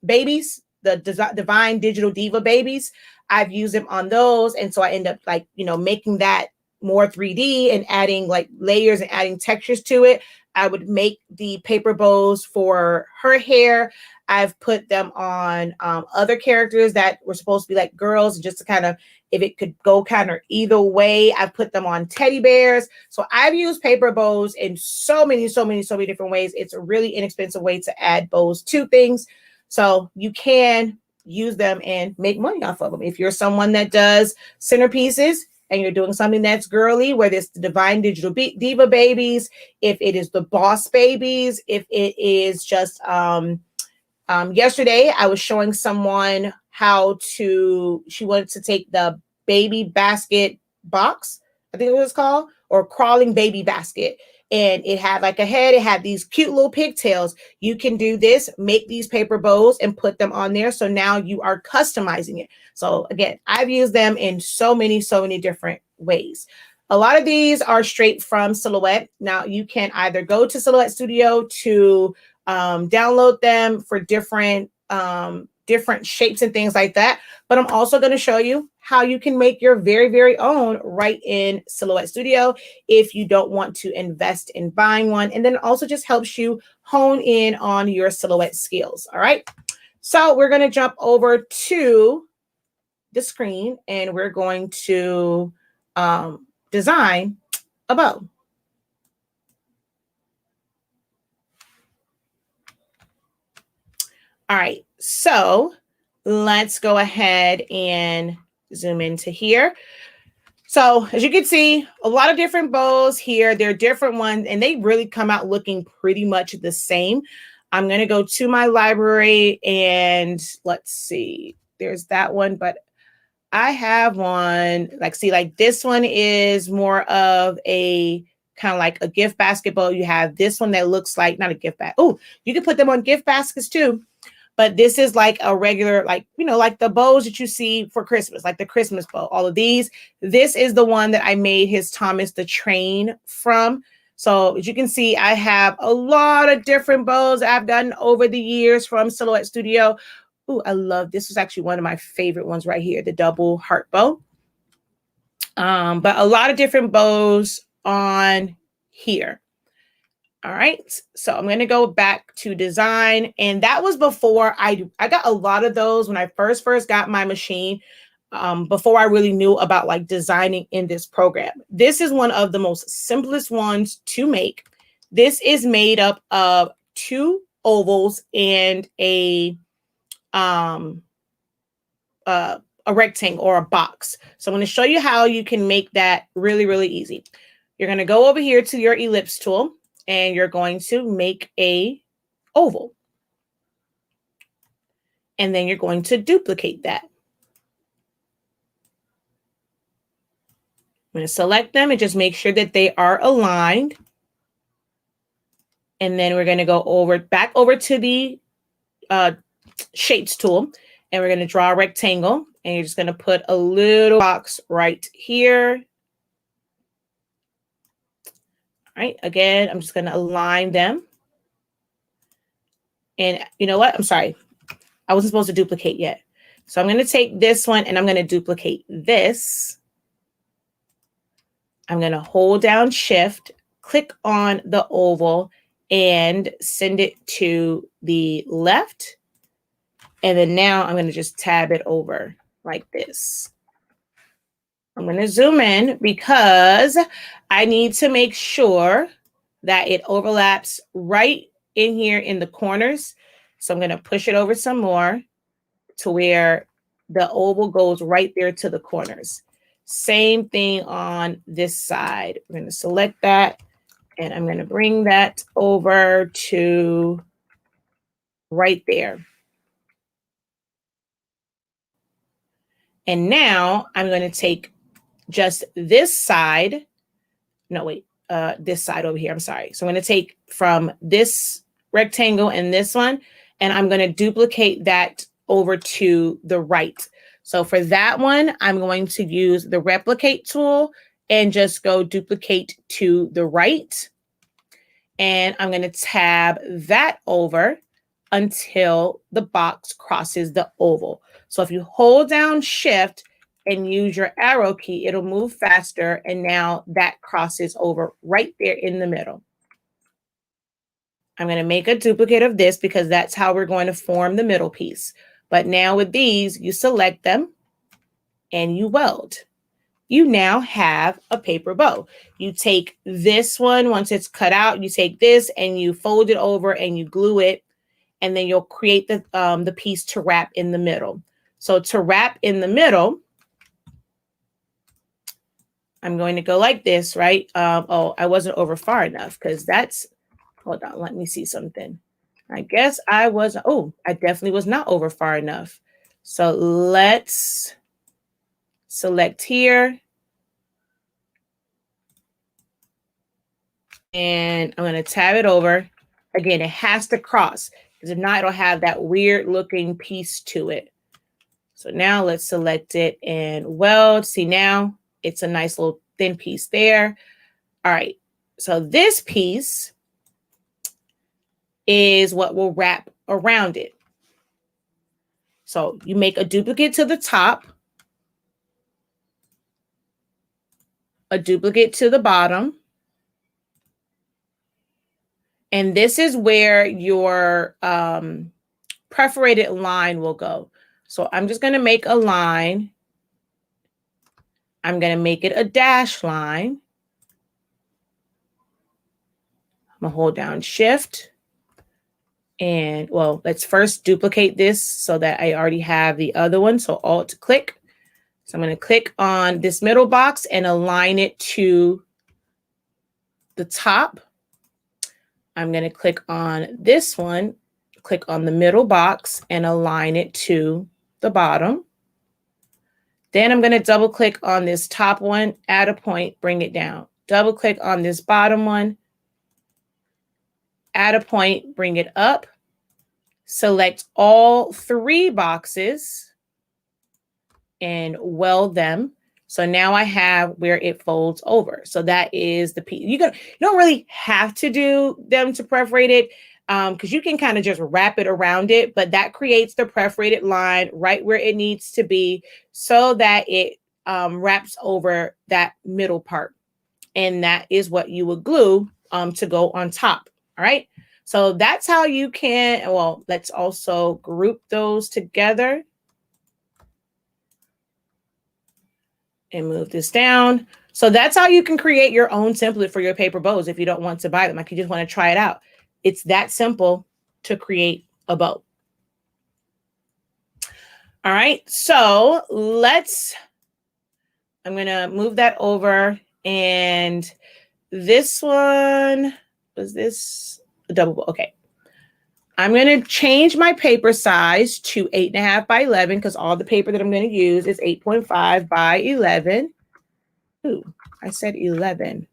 [SPEAKER 1] babies, the Divine Digital Diva babies, I've used them on those. And so I end up like, you know, making that more 3D and adding like layers and adding textures to it. I would make the paper bows for her hair. I've put them on other characters that were supposed to be like girls, just to kind of, if it could go kind of either way. I've put them on teddy bears. So I've used paper bows in so many different ways. It's a really inexpensive way to add bows to things. So you can use them and make money off of them. If you're someone that does centerpieces and you're doing something that's girly, whether it's the Divine Digital Diva babies, if it is the Boss babies, if it is just, yesterday I was showing someone how to, she wanted to take the baby basket box, I think it was called, or crawling baby basket. And it had like a head, it had these cute little pigtails. You can do this, make these paper bows and put them on there. So now you are customizing it. So again, I've used them in so many different ways. A lot of these are straight from Silhouette. Now you can either go to Silhouette Studio to download them for different shapes and things like that. But I'm also going to show you how you can make your very own right in Silhouette Studio if you don't want to invest in buying one. And then it also just helps you hone in on your Silhouette skills. All right. So we're going to jump over to the screen and we're going to design a bow. All right, so let's go ahead and zoom into here. So as you can see, a lot of different bows here. They're different ones, and they really come out looking pretty much the same. I'm going to go to my library and let's see. There's that one, but I have one, like, see, like this one is more of a kind of like a gift basket bow. You have this one that looks like, not a gift bag. Oh, you can put them on gift baskets too. But this is like a regular, like, you know, like the bows that you see for Christmas, like the Christmas bow, all of these. This is the one that I made his Thomas the Train from. So as you can see, I have a lot of different bows I've gotten over the years from Silhouette Studio. Oh, I love this. Was actually one of my favorite ones right here, the double heart bow. But a lot of different bows on here. All right, so I'm going to go back to design, and that was before I got a lot of those when I first got my machine, before I really knew about like designing in this program. This is one of the most simplest ones to make. This is made up of 2 ovals and a rectangle or a box. So I'm going to show you how you can make that really, really easy. You're going to go over here to your ellipse tool and you're going to make a oval. And then you're going to duplicate that. I'm going to select them and just make sure that they are aligned. And then we're going to go back over to the shapes tool, and we're going to draw a rectangle, and you're just going to put a little box right here. All right, again, I'm just going to align them. And you know what? I'm sorry. I wasn't supposed to duplicate yet. So I'm going to take this one and I'm going to duplicate this. I'm going to hold down Shift, click on the oval, and send it to the left. And then now I'm going to just tab it over like this. I'm going to zoom in because I need to make sure that it overlaps right in here in the corners. So I'm going to push it over some more to where the oval goes right there to the corners. Same thing on this side. We're going to select that and I'm going to bring that over to right there. And now I'm going to take just this side. No, wait, this side over here. I'm sorry. So I'm going to take from this rectangle and this one, and I'm going to duplicate that over to the right. So for that one, I'm going to use the replicate tool and just go duplicate to the right. And I'm going to tab that over until the box crosses the oval. So if you hold down Shift and use your arrow key, it'll move faster. And now that crosses over right there in the middle. I'm going to make a duplicate of this because that's how we're going to form the middle piece. But now with these, you select them and you weld. You now have a paper bow. You take this one, once it's cut out, you take this and you fold it over and you glue it. And then you'll create the piece to wrap in the middle. So to wrap in the middle, I'm going to go like this, right? Oh, I wasn't over far enough because that's, hold on, let me see something. I guess I was, oh, I definitely was not over far enough. So let's select here. And I'm going to tab it over. Again, it has to cross because if not, it'll have that weird looking piece to it. So now let's select it and weld. See, now it's a nice little thin piece there. All right. So this piece is what will wrap around it. So you make a duplicate to the top, a duplicate to the bottom. And this is where your perforated line will go. So I'm just going to make a line. I'm going to make it a dash line. I'm going to hold down Shift. And well, let's first duplicate this so that I already have the other one. So Alt click. So I'm going to click on this middle box and align it to the top. I'm going to click on this one, click on the middle box and align it to the bottom. Then I'm going to double click on this top one, add a point, bring it down. Double click on this bottom one, add a point, bring it up. Select all three boxes and weld them. So now I have where it folds over. So that is the piece. You don't really have to do them to perforate it because you can kind of just wrap it around it, but that creates the perforated line right where it needs to be so that it wraps over that middle part. And that is what you would glue to go on top. All right. So that's how you can, well, let's also group those together. And move this down. So that's how you can create your own template for your paper bows if you don't want to buy them. Like you just want to try it out. It's that simple. to create a bow. All right, so I'm gonna move that over, and this one, was this a double bow? Okay. I'm gonna change my paper size to 8.5 by 11 because all the paper that I'm gonna use is 8.5 by 11. Ooh, I said 11.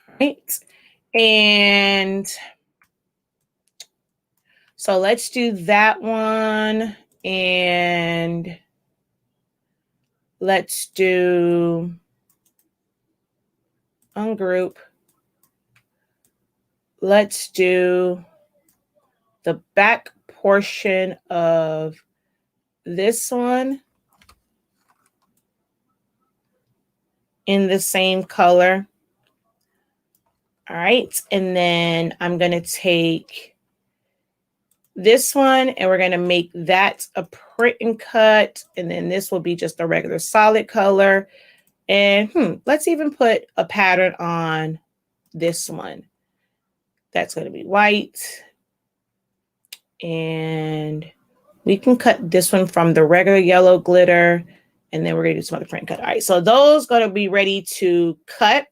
[SPEAKER 1] All right, and so let's do that one, and let's do ungroup. Let's do the back portion of this one in the same color. All right, and then I'm going to take this one and we're going to make that a print and cut, and then this will be just a regular solid color. And let's even put a pattern on this one. That's going to be white. And we can cut this one from the regular yellow glitter, and then we're going to do some other print cut. All right, so those going to be ready to cut.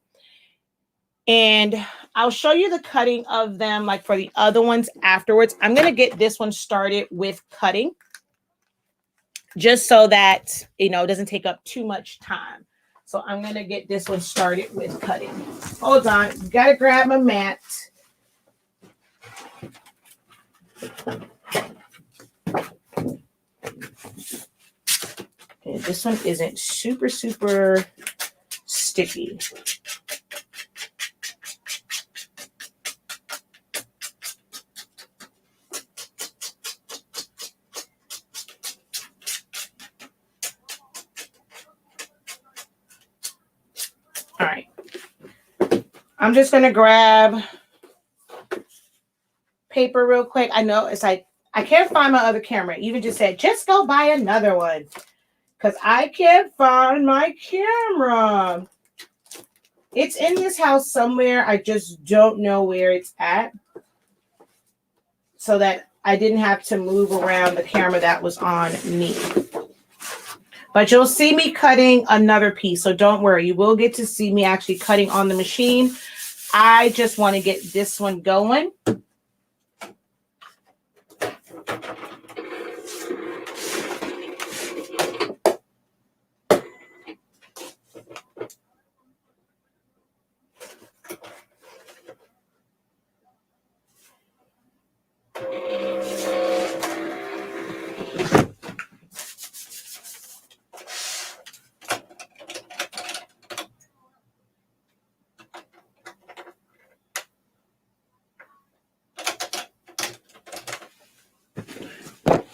[SPEAKER 1] And I'll show you the cutting of them like for the other ones afterwards. I'm going to get this one started with cutting just so that, it doesn't take up too much time. So I'm going to get this one started with cutting. Hold on. Got to grab my mat. And this one isn't super sticky. All right. I'm just going to grab paper real quick. I know it's like, I can't find my other camera. Even just said, just go buy another one. Because I can't find my camera. It's in this house somewhere. I just don't know where it's at. So that I didn't have to move around the camera that was on me. But you'll see me cutting another piece. So don't worry. You will get to see me actually cutting on the machine. I just want to get this one going.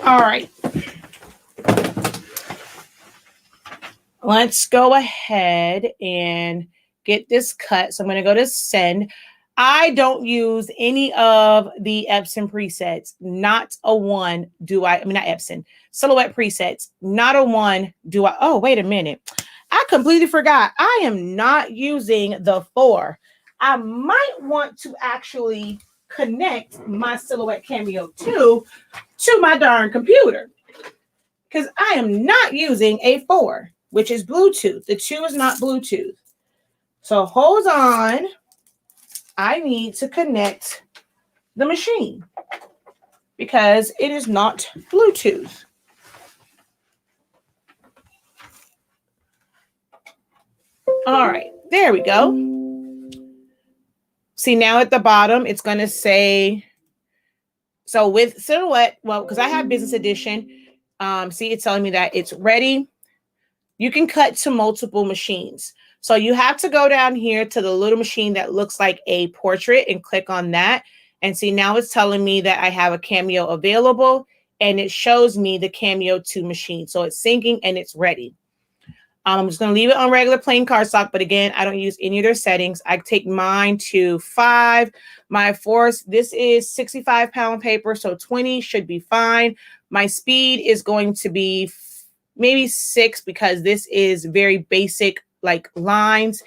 [SPEAKER 1] All right. Let's go ahead and get this cut. So I'm going to go to send. I don't use any of the Epson presets. Not a one do I. I mean, not Epson. Silhouette presets. Not a one do I. Oh, wait a minute. I completely forgot. I am not using the 4. I might want to actually connect my Silhouette Cameo 2 to my darn computer, because I am not using a 4, which is Bluetooth. The 2 is not Bluetooth. So hold on. I need to connect the machine because it is not Bluetooth. All right, there we go. See, now at the bottom, it's going to say, so with Silhouette, well, because I have Business Edition, see, it's telling me that it's ready. You can cut to multiple machines. So you have to go down here to the little machine that looks like a portrait and click on that. And see, now it's telling me that I have a Cameo available, and it shows me the Cameo 2 machine. So it's syncing and it's ready. I'm just going to leave it on regular plain cardstock. But again, I don't use any of their settings. I take mine to 5. My force, this is 65-pound paper, so 20 should be fine. My speed is going to be maybe 6 because this is very basic like lines.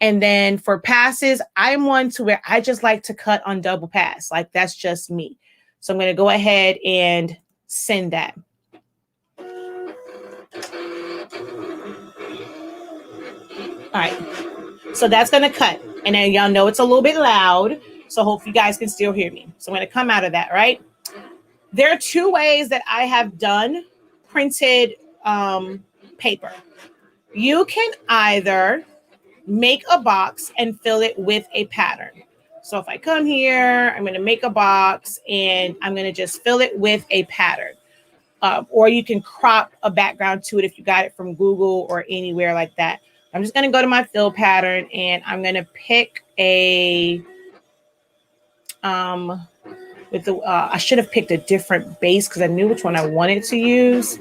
[SPEAKER 1] And then for passes, I'm one to where I just like to cut on double pass. Like that's just me. So I'm going to go ahead and send that. All right. So that's going to cut. And then y'all know it's a little bit loud. So hopefully you guys can still hear me. So I'm going to come out of that, right? There are two ways that I have done printed paper. You can either make a box and fill it with a pattern. So if I come here, I'm going to make a box and I'm going to just fill it with a pattern. Or you can crop a background to it if you got it from Google or anywhere like that. I'm just going to go to my fill pattern and I'm going to pick a, with the, I should have picked a different base because I knew which one I wanted to use.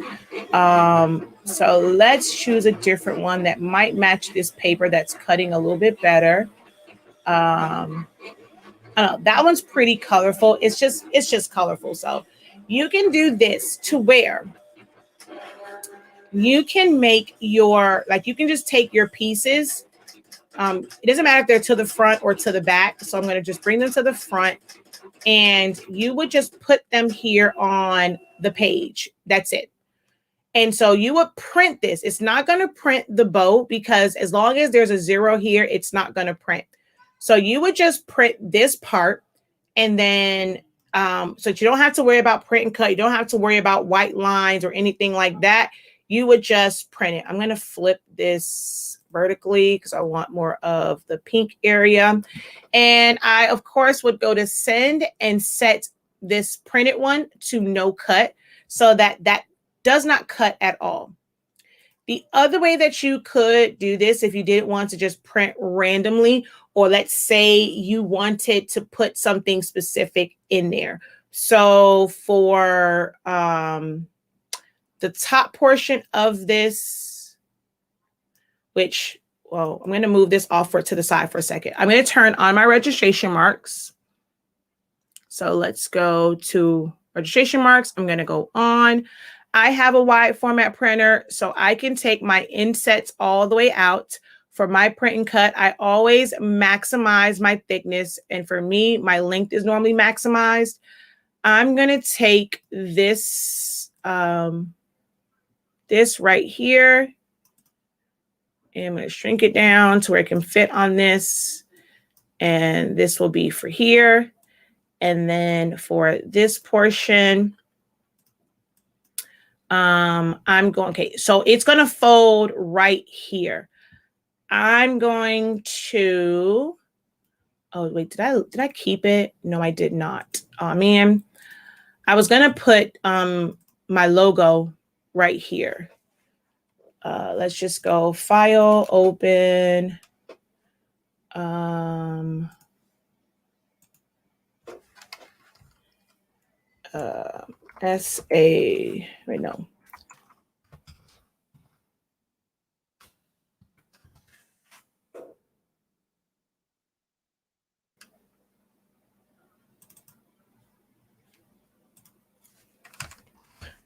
[SPEAKER 1] So let's choose a different one that might match this paper that's cutting a little bit better. I don't know, that one's pretty colorful. It's just colorful. So you can do this to where you can make your, like you can just take your pieces. It doesn't matter if they're to the front or to the back. So I'm going to just bring them to the front and you would just put them here on the page. That's it. And so you would print this. It's not going to print the bow because as long as there's a 0 here, it's not going to print. So you would just print this part and then so that you don't have to worry about print and cut. You don't have to worry about white lines or anything like that. You would just print it. I'm going to flip this vertically because I want more of the pink area. And I, of course, would go to send and set this printed one to no cut so that that does not cut at all. The other way that you could do this, if you didn't want to just print randomly, or let's say you wanted to put something specific in there. So for the top portion of this, which, well, I'm going to move this off to the side for a second. I'm going to turn on my registration marks. So let's go to registration marks. I'm going to go on. I have a wide format printer, so I can take my insets all the way out. For my print and cut, I always maximize my thickness. And for me, my length is normally maximized. I'm going to take this, this right here. And I'm going to shrink it down to where it can fit on this. And this will be for here. And then for this portion, I'm going, okay, so it's going to fold right here. I'm going to, oh, wait, did I keep it? No, I did not. Oh, man. I was going to put my logo right here. Let's just go file, open. S-A, wait, no.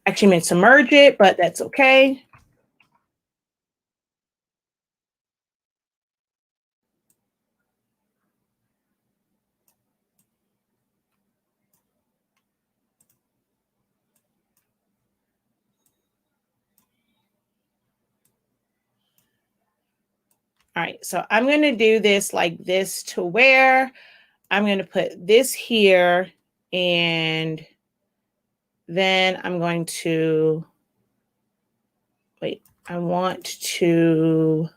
[SPEAKER 1] Actually meant to merge it, but that's okay. All right, so I'm going to do this like this to where I'm going to put this here and then I'm going to, wait, I want to,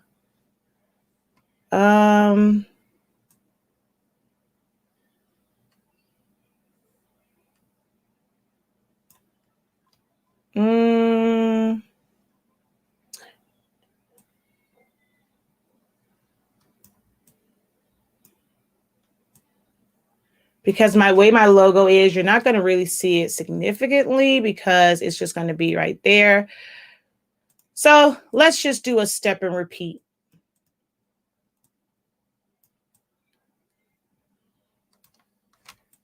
[SPEAKER 1] because my way my logo is, you're not going to really see it significantly because it's just going to be right there. So let's just do a step and repeat.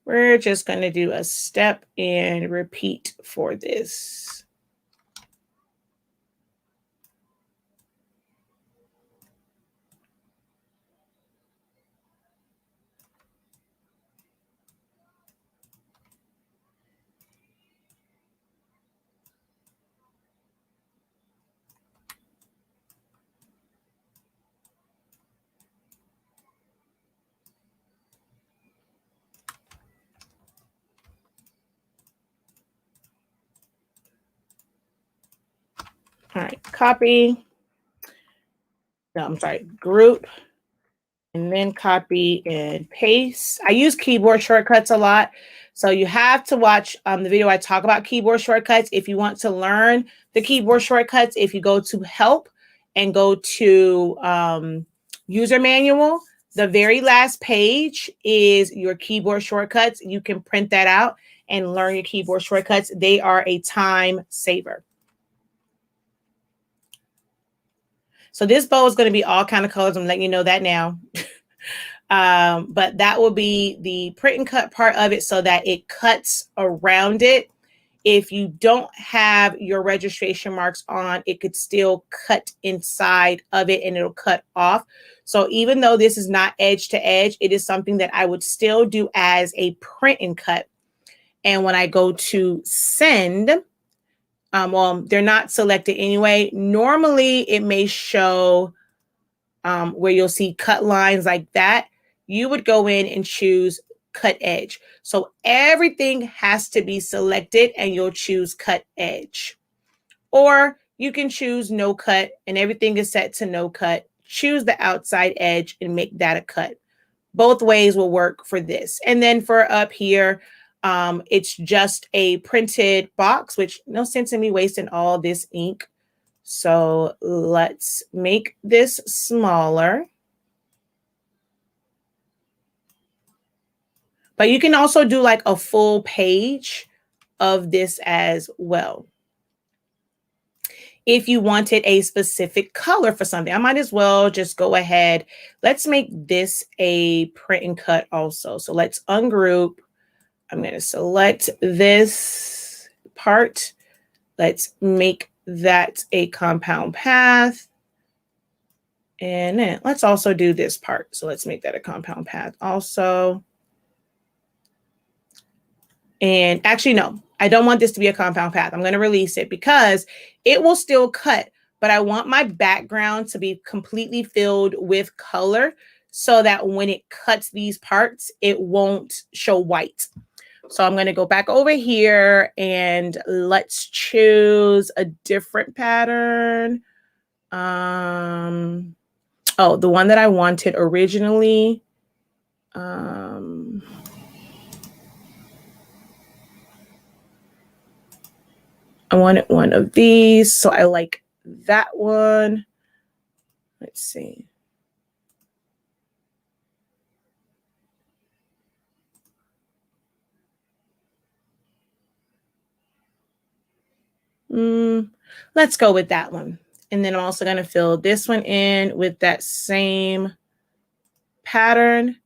[SPEAKER 1] We're just going to do a step and repeat for this. All right, copy. No, I'm sorry, group. And then copy and paste. I use keyboard shortcuts a lot. So you have to watch the video I talk about keyboard shortcuts. If you want to learn the keyboard shortcuts, if you go to help and go to user manual, the very last page is your keyboard shortcuts. You can print that out and learn your keyboard shortcuts. They are a time saver. So this bow is going to be all kind of colors. I'm letting you know that now. But that will be the print and cut part of it so that it cuts around it. If you don't have your registration marks on, it could still cut inside of it and it'll cut off. So even though this is not edge to edge, it is something that I would still do as a print and cut. And when I go to send, well, they're not selected anyway. Normally it may show where you'll see cut lines like that. You would go in and choose cut edge. So everything has to be selected and you'll choose cut edge. Or you can choose no cut and everything is set to no cut. Choose the outside edge and make that a cut. Both ways will work for this. And then for up here, it's just a printed box, which no sense in me wasting all this ink. So let's make this smaller. But you can also do like a full page of this as well. If you wanted a specific color for something, I might as well just go ahead. Let's make this a print and cut also. So let's ungroup. I'm going to select this part. Let's make that a compound path. And then let's also do this part. So let's make that a compound path also. And actually, no, I don't want this to be a compound path. I'm going to release it because it will still cut, but I want my background to be completely filled with color so that when it cuts these parts, it won't show white. So I'm going to go back over here and let's choose a different pattern. Oh, the one that I wanted originally. I wanted one of these, so I like that one. Let's see. Let's go with that one. And then I'm also going to fill this one in with that same pattern.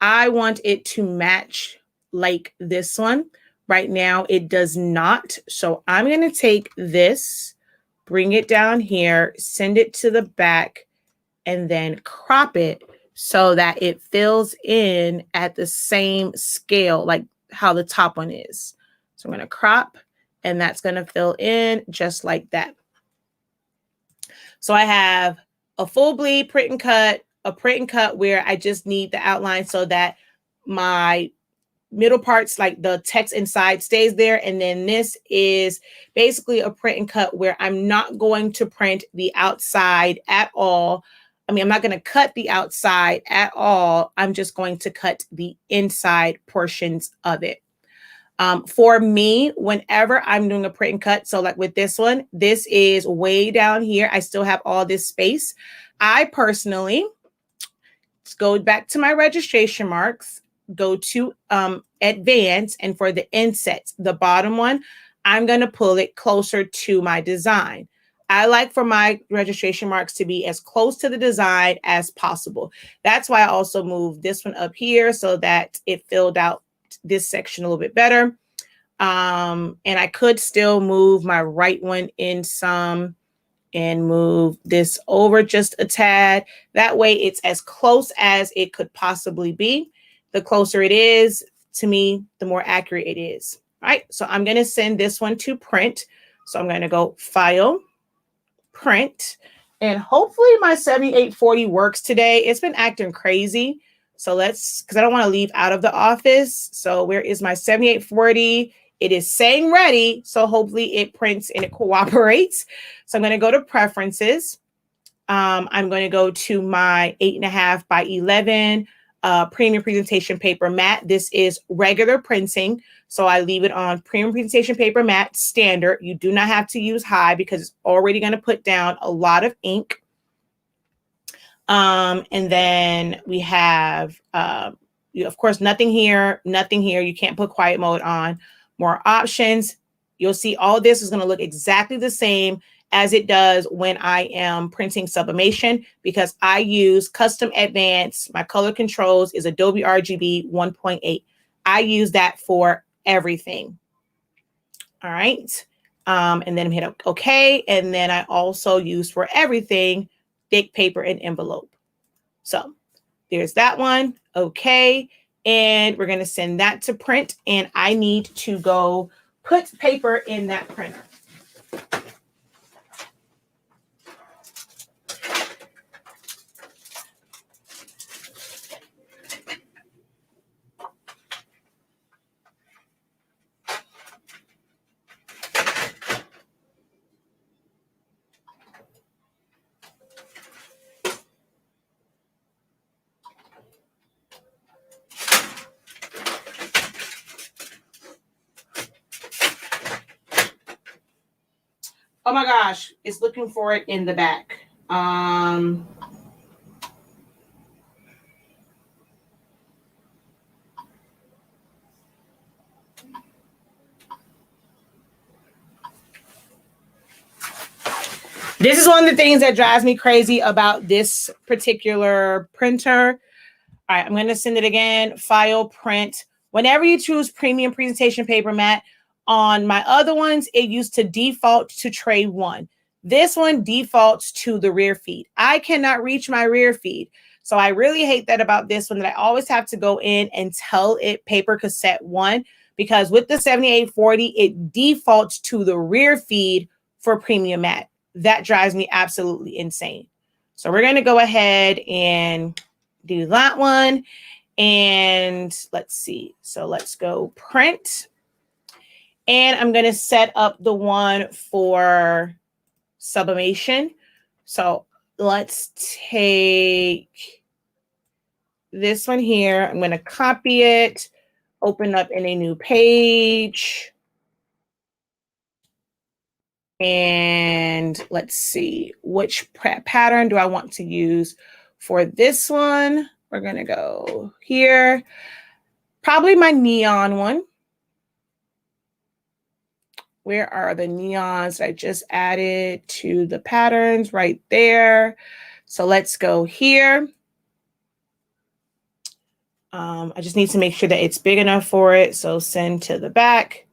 [SPEAKER 1] I want it to match like this one. Right now, it does not. So I'm going to take this, bring it down here, send it to the back, and then crop it so that it fills in at the same scale, like how the top one is. So I'm going to crop, and that's going to fill in just like that. So I have a full bleed print and cut, a print and cut where I just need the outline so that my middle parts, like the text inside, stays there. And then this is basically a print and cut where I'm not going to print the outside at all. I mean, I'm not going to cut the outside at all. I'm just going to cut the inside portions of it. For me, whenever I'm doing a print and cut, so like with this one, this is way down here. I still have all this space. I personally, let's go back to my registration marks, go to advance, and for the insets, the bottom one, I'm going to pull it closer to my design. I like for my registration marks to be as close to the design as possible. That's why I also moved this one up here so that it filled out this section a little bit better. And I could still move my right one in some and move this over just a tad. That way it's as close as it could possibly be. The closer it is, to me, the more accurate it is. All right, so I'm going to send this one to print. So I'm going to go File, Print, and hopefully my 7840 works today. It's been acting crazy. So let's, because I don't want to leave out of the office. So where is my 7840? It is saying ready, so hopefully it prints and it cooperates. So I'm going to go to preferences. I'm going to go to my 8.5 by 11 premium presentation paper matte. This is regular printing, so I leave it on premium presentation paper matte standard. You do not have to use high because it's already going to put down a lot of ink. And then we have, of course, nothing here, nothing here. You can't put quiet mode on. More options. You'll see all this is going to look exactly the same as it does when I am printing sublimation, because I use custom advanced. My color controls is Adobe RGB 1.8. I use that for everything. All right. And then hit OK. And then I also use for everything thick paper and envelope. So there's that one. OK. And we're going to send that to print. And I need to go put paper in that printer. Oh my gosh, it's looking for it in the back. This is one of the things that drives me crazy about this particular printer. All right, I'm going to send it again. File, print. Whenever you choose premium presentation paper matte, on my other ones, it used to default to tray 1. This one defaults to the rear feed. I cannot reach my rear feed. So I really hate that about this one, that I always have to go in and tell it paper cassette 1, because with the 7840, it defaults to the rear feed for premium matte. That drives me absolutely insane. So we're going to go ahead and do that one. And let's see. So let's go print. And I'm going to set up the one for sublimation. So let's take this one here. I'm going to copy it, open up in a new page. And let's see, which pattern do I want to use for this one? We're going to go here. Probably my neon one. Where are the neons I just added to the patterns? Right there. So let's go here. I just need to make sure that it's big enough for it. So send to the back.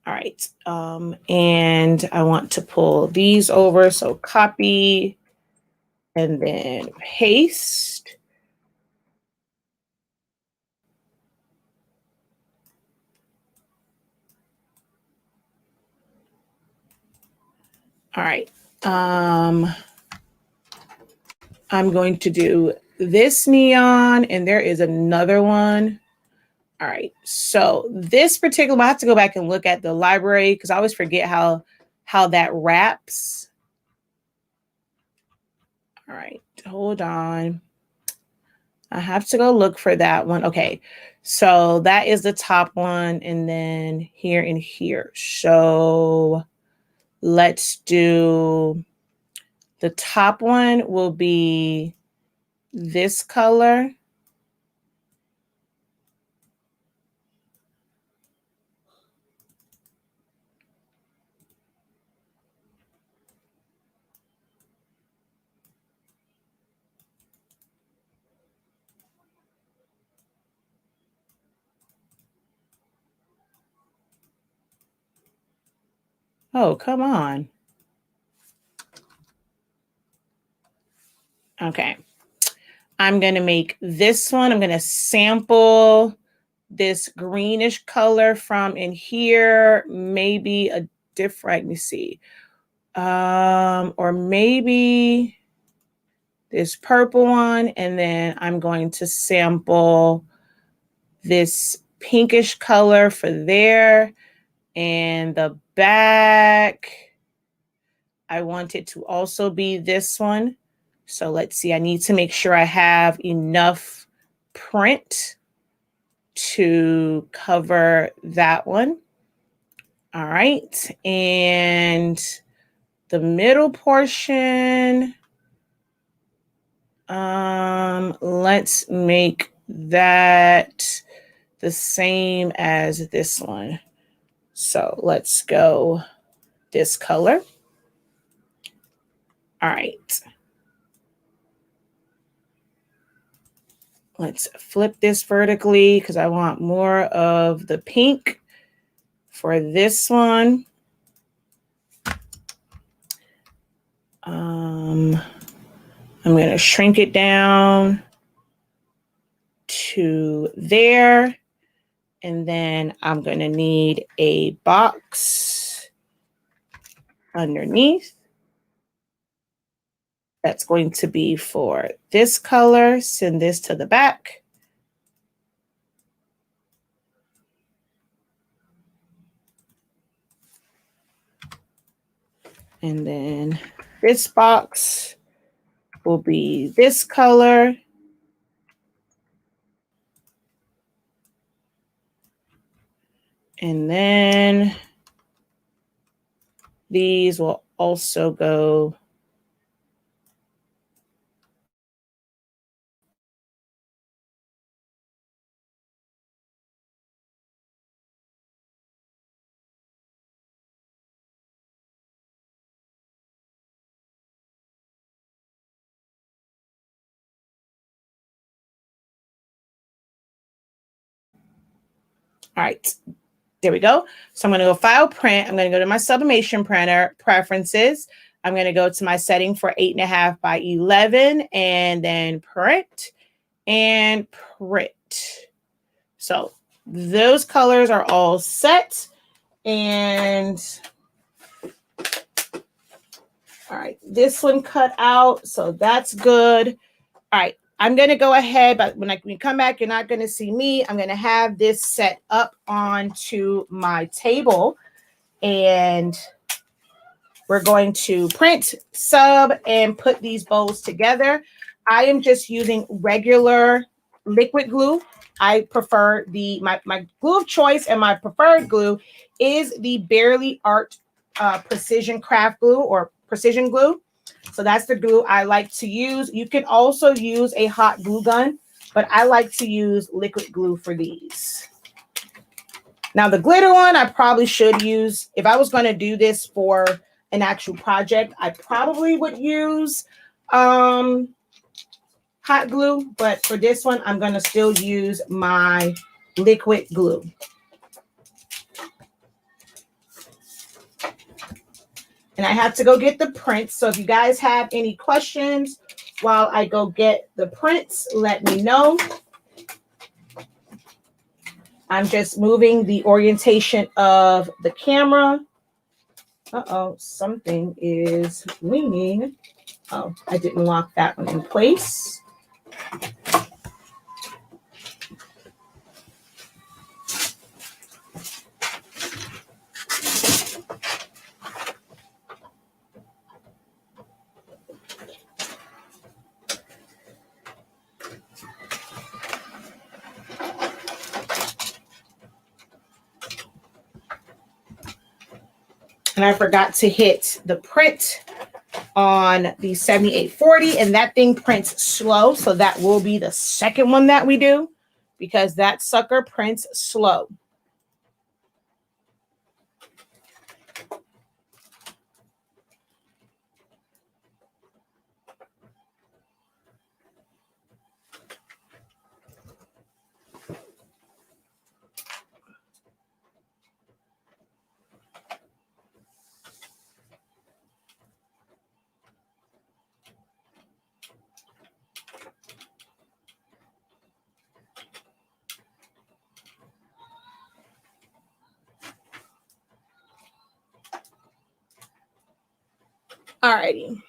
[SPEAKER 1] All right. And I want to pull these over. So copy and then paste. All right. I'm going to do this neon, and there is another one. All right. So this particular, I have to go back and look at the library because I always forget how that wraps. All right. Hold on. I have to go look for that one. Okay. So that is the top one, and then here and here. So let's do the top one will be this color. Oh, come on. Okay. I'm going to make this one. I'm going to sample this greenish color from in here. Maybe a different, let me see. Or maybe this purple one. And then I'm going to sample this pinkish color for there. And the back, I want it to also be this one. So let's see, I need to make sure I have enough print to cover that one. All right, and the middle portion, let's make that the same as this one. So let's go this color. All right. Let's flip this vertically because I want more of the pink for this one. I'm going to shrink it down to there. And then I'm going to need a box underneath. That's going to be for this color. Send this to the back. And then this box will be this color. And then these will also go all right, there we go. So I'm going to go File, Print. I'm going to go to my Sublimation printer, Preferences. I'm going to go to my setting for 8.5 by 11 and then Print and Print. So those colors are all set. And all right, this one cut out. So that's good. All right. I'm going to go ahead, but when we come back, you're not going to see me. I'm going to have this set up onto my table, and we're going to print, sub, and put these bowls together. I am just using regular liquid glue. I prefer my glue of choice, and my preferred glue is the Barely Art Precision Craft Glue or Precision Glue. So that's the glue I like to use. You can also use a hot glue gun, but I like to use liquid glue for these. Now the glitter one, I probably should use, if I was going to do this for an actual project, I probably would use hot glue, but for this one, I'm going to still use my liquid glue. And I have to go get the prints. So if you guys have any questions while I go get the prints, let me know. I'm just moving the orientation of the camera. Uh-oh, something is leaning. Oh, I didn't lock that one in place. And I forgot to hit the print on the 7840, and that thing prints slow. So that will be the second one that we do because that sucker prints slow. Alrighty.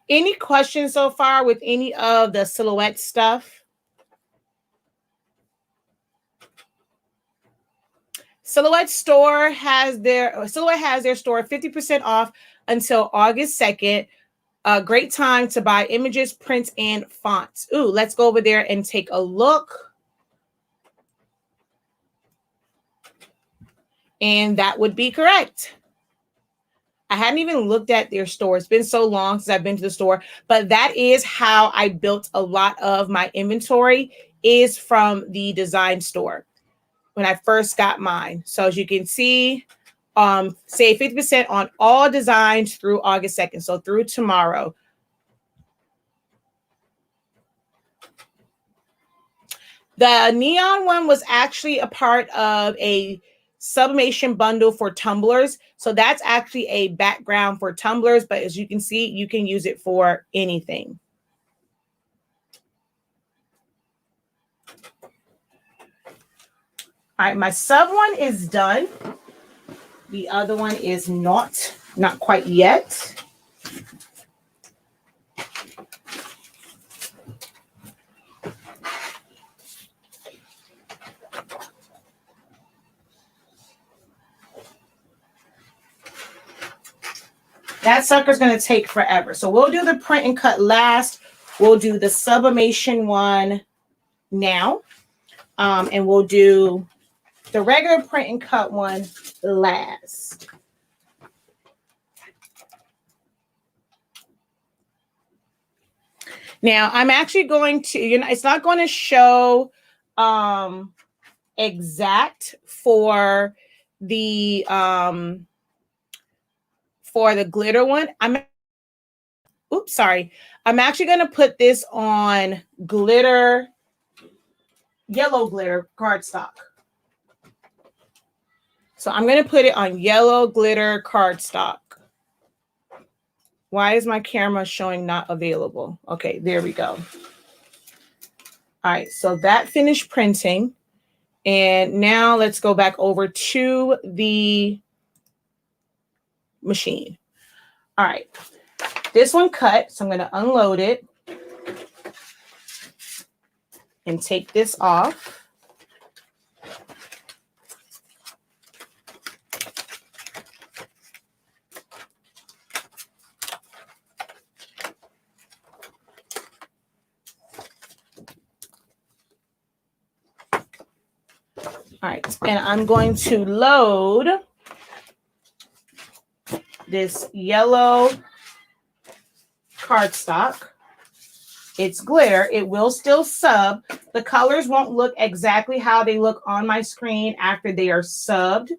[SPEAKER 1] Any questions so far with any of the silhouette stuff? Silhouette has their store 50% off until August 2nd. A great time to buy images, prints, and fonts. Ooh, let's go over there and take a look. And that would be correct. I hadn't even looked at their store. It's been so long since I've been to the store, but that is how I built a lot of my inventory, is from the design store when I first got mine. So as you can see, save 50% on all designs through August 2nd. So through tomorrow. The neon one was actually a part of a sublimation bundle for tumblers. So that's actually a background for tumblers, but as you can see, you can use it for anything. All right, my sub one is done. The other one is not quite yet. That sucker's going to take forever. So we'll do the print and cut last. We'll do the sublimation one now. And we'll do the regular print and cut one last. Now, I'm actually going to, it's not going to show exact for the glitter one. I'm actually going to put this on glitter, yellow glitter cardstock. So I'm going to put it on yellow glitter cardstock. Why is my camera showing not available? Okay, there we go. All right, so that finished printing. And now let's go back over to the machine. All right, this one cut, so I'm going to unload it and take this off. All right, and I'm going to load this yellow cardstock. It's glitter. It will still sub. The colors won't look exactly how they look on my screen after they are subbed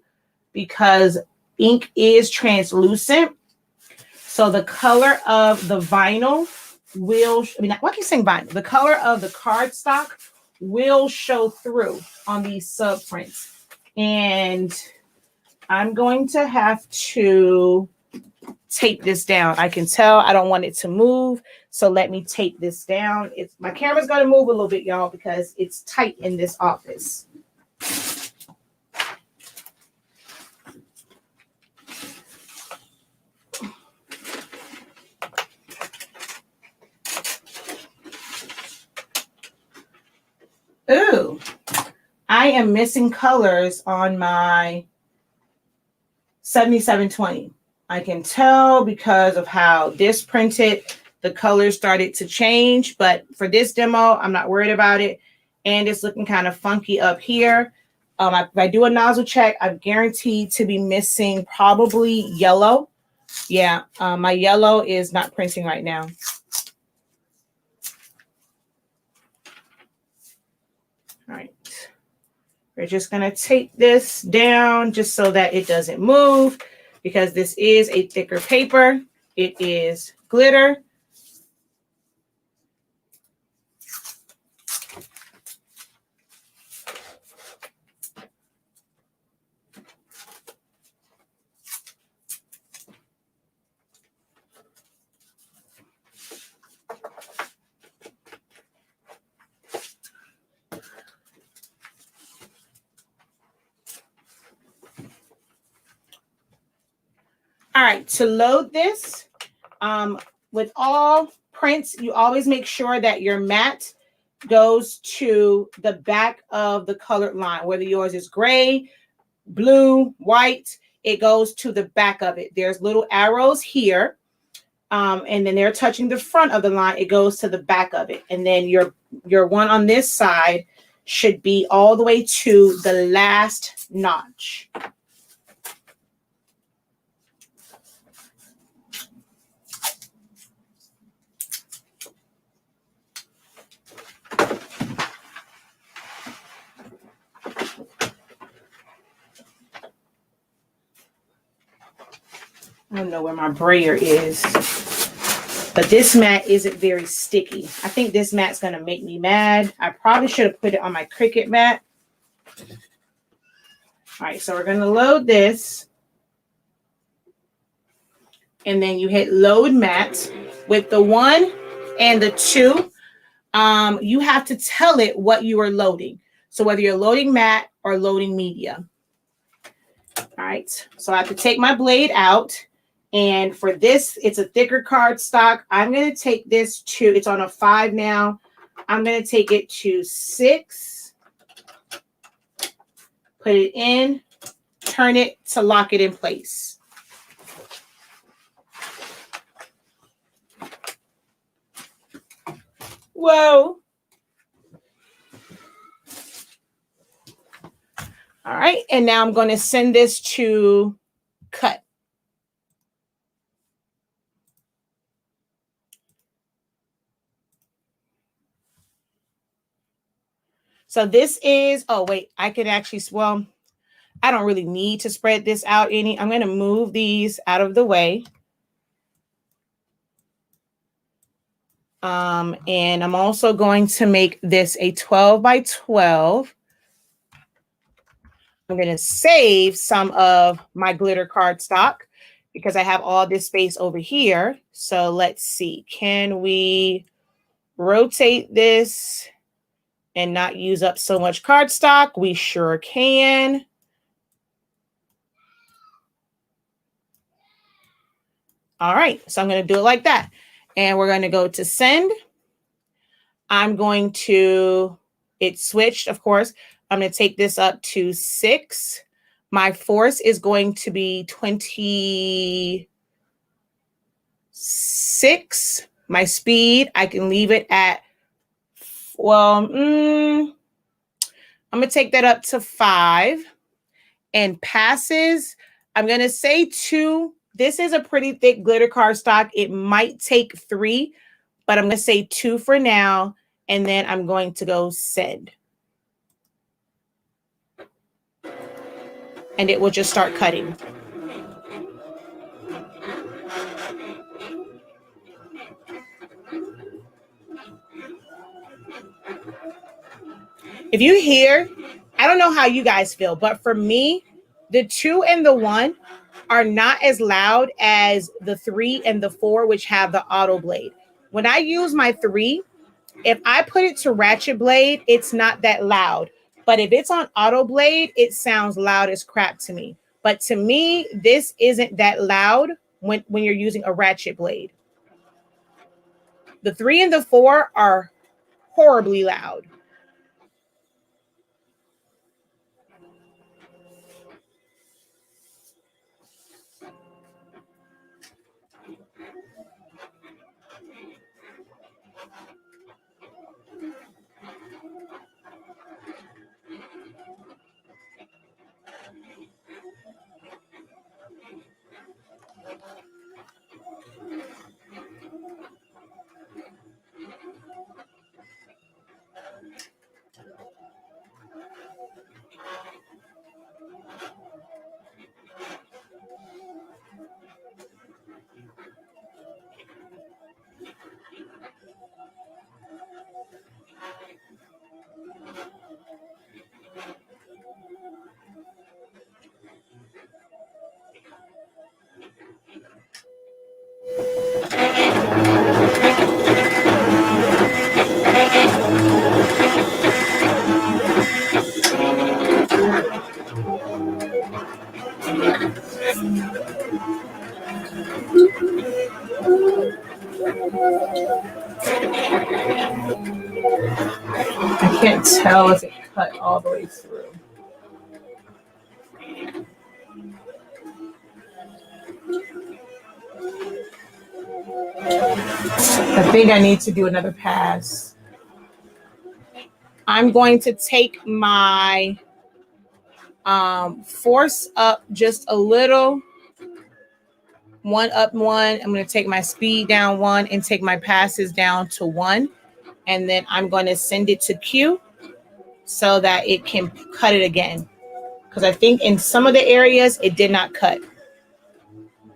[SPEAKER 1] because ink is translucent. So the color of the vinyl will, why keep saying vinyl? The color of the cardstock will show through on these sub prints. And I'm going to have to tape this down. I can tell I don't want it to move. So let me tape this down. My camera's going to move a little bit, y'all, because it's tight in this office. Ooh, I am missing colors on my 7720. I can tell because of how this printed, the colors started to change. But for this demo, I'm not worried about it. And it's looking kind of funky up here. If I do a nozzle check, I'm guaranteed to be missing probably yellow. Yeah, my yellow is not printing right now. All right, we're just going to tape this down just so that it doesn't move because this is a thicker paper. It is glitter. All right, to load this, with all prints, you always make sure that your mat goes to the back of the colored line, whether yours is gray, blue, white, it goes to the back of it. There's little arrows here. And then they're touching the front of the line. It goes to the back of it. And then your one on this side should be all the way to the last notch. I don't know where my brayer is, but this mat isn't very sticky. I think this mat's going to make me mad. I probably should have put it on my Cricut mat. All right, so we're going to load this. And then you hit load mat. With the 1 and the 2, you have to tell it what you are loading. So whether you're loading matte or loading media. All right, so I have to take my blade out. And for this, it's a thicker cardstock. I'm going to take this to, it's on a 5 now. I'm going to take it to 6. Put it in, turn it to lock it in place. Whoa. All right, and now I'm going to send this to cut. So this is, oh, wait, I can actually, well, I don't really need to spread this out any. I'm going to move these out of the way. And I'm also going to make this a 12 by 12. I'm going to save some of my glitter cardstock because I have all this space over here. So let's see, can we rotate this and not use up so much cardstock? We sure can. All right, so I'm going to do it like that. And we're going to go to send. I'm going to, it switched, of course. I'm going to take this up to 6. My force is going to be 26. My speed, I can leave it at, well, I'm going to take that up to 5. And passes, I'm going to say 2. This is a pretty thick glitter cardstock. It might take 3, but I'm going to say 2 for now. And then I'm going to go send. And it will just start cutting. If you hear, I don't know how you guys feel, but for me, the 2 and the 1 are not as loud as the 3 and the 4, which have the auto blade. When I use my 3, if I put it to ratchet blade, it's not that loud. But if it's on auto blade, it sounds loud as crap to me. But to me, this isn't that loud when you're using a ratchet blade. The 3 and the 4 are horribly loud. I can't tell if it cut all the way through. I think I need to do another pass. I'm going to take my force up just a little. 1 up 1. I'm going to take my speed down 1 and take my passes down to 1. And then I'm going to send it to Q so that it can cut it again. Because I think in some of the areas it did not cut.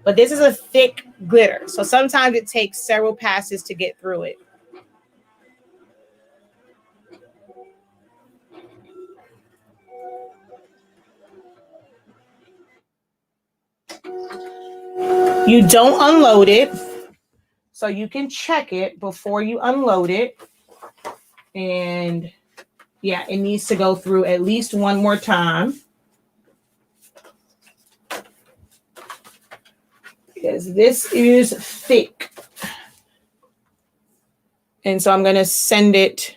[SPEAKER 1] But this is a thick glitter. So sometimes it takes several passes to get through it. You don't unload it. So you can check it before you unload it. And yeah, it needs to go through at least one more time. Because this is thick. And so I'm going to send it.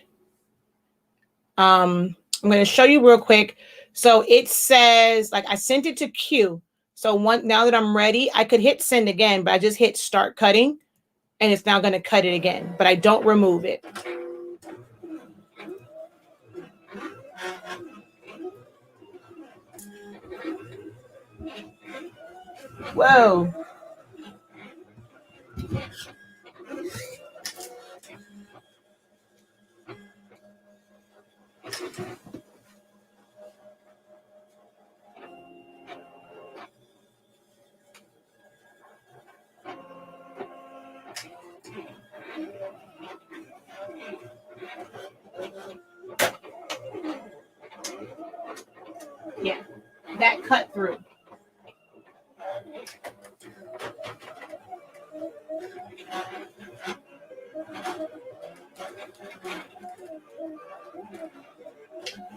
[SPEAKER 1] I'm going to show you real quick. So it says, like, I sent it to Q. So now that I'm ready, I could hit send again, but I just hit start cutting and it's now going to cut it again, but I don't remove it. Whoa. Yeah, that cut through.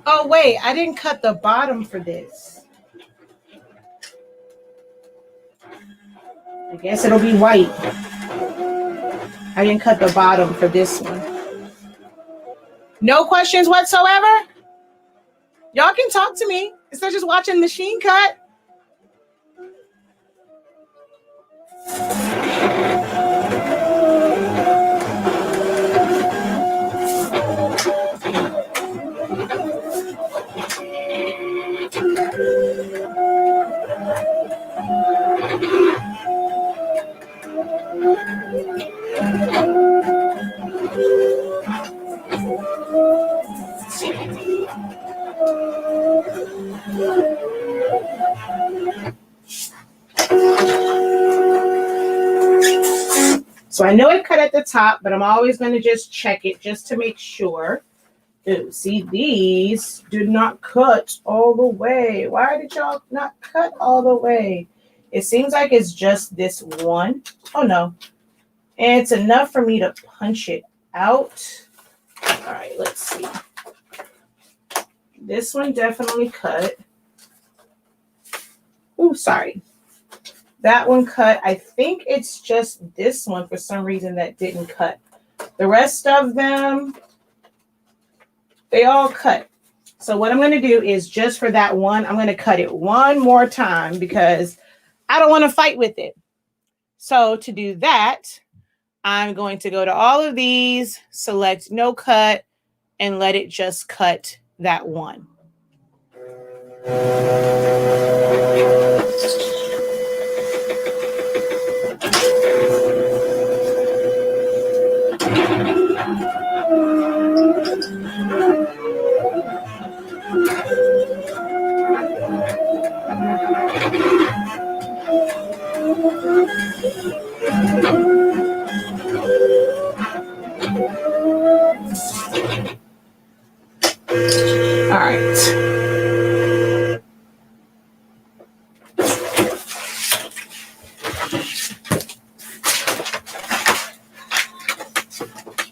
[SPEAKER 1] Oh, wait, I didn't cut the bottom for this. I guess it'll be white. I didn't cut the bottom for this one. No questions whatsoever? Y'all can talk to me instead of just watching machine cut. So I know it cut at the top, but I'm always going to just check it just to make sure. Ooh, see, these did not cut all the way. Why did y'all not cut all the way? It seems like it's just this one. Oh, no. And it's enough for me to punch it out. All right, let's see. This one definitely cut. Ooh, sorry. That one cut. I think it's just this one for some reason that didn't cut. The rest of them, they all cut. So what I'm going to do is just for that one, I'm going to cut it one more time because I don't want to fight with it. So to do that, I'm going to go to all of these, select no cut, and let it just cut that one. All right.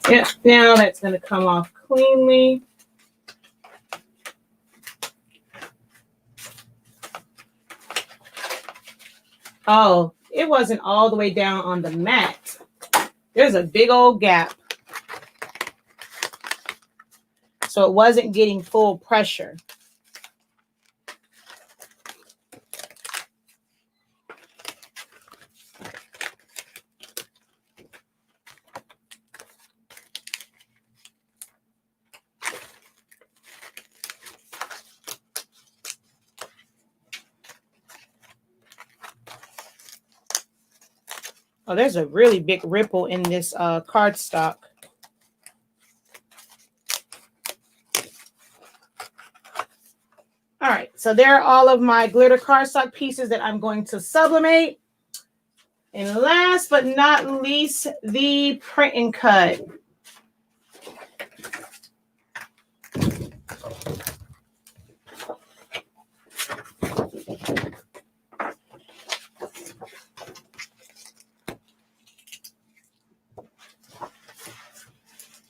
[SPEAKER 1] Yeah, now that's going to come off cleanly. Oh, it wasn't all the way down on the mat. There's a big old gap. So it wasn't getting full pressure. Oh, there's a really big ripple in this cardstock. All right, so there are all of my glitter cardstock pieces that I'm going to sublimate. And last but not least, the print and cut.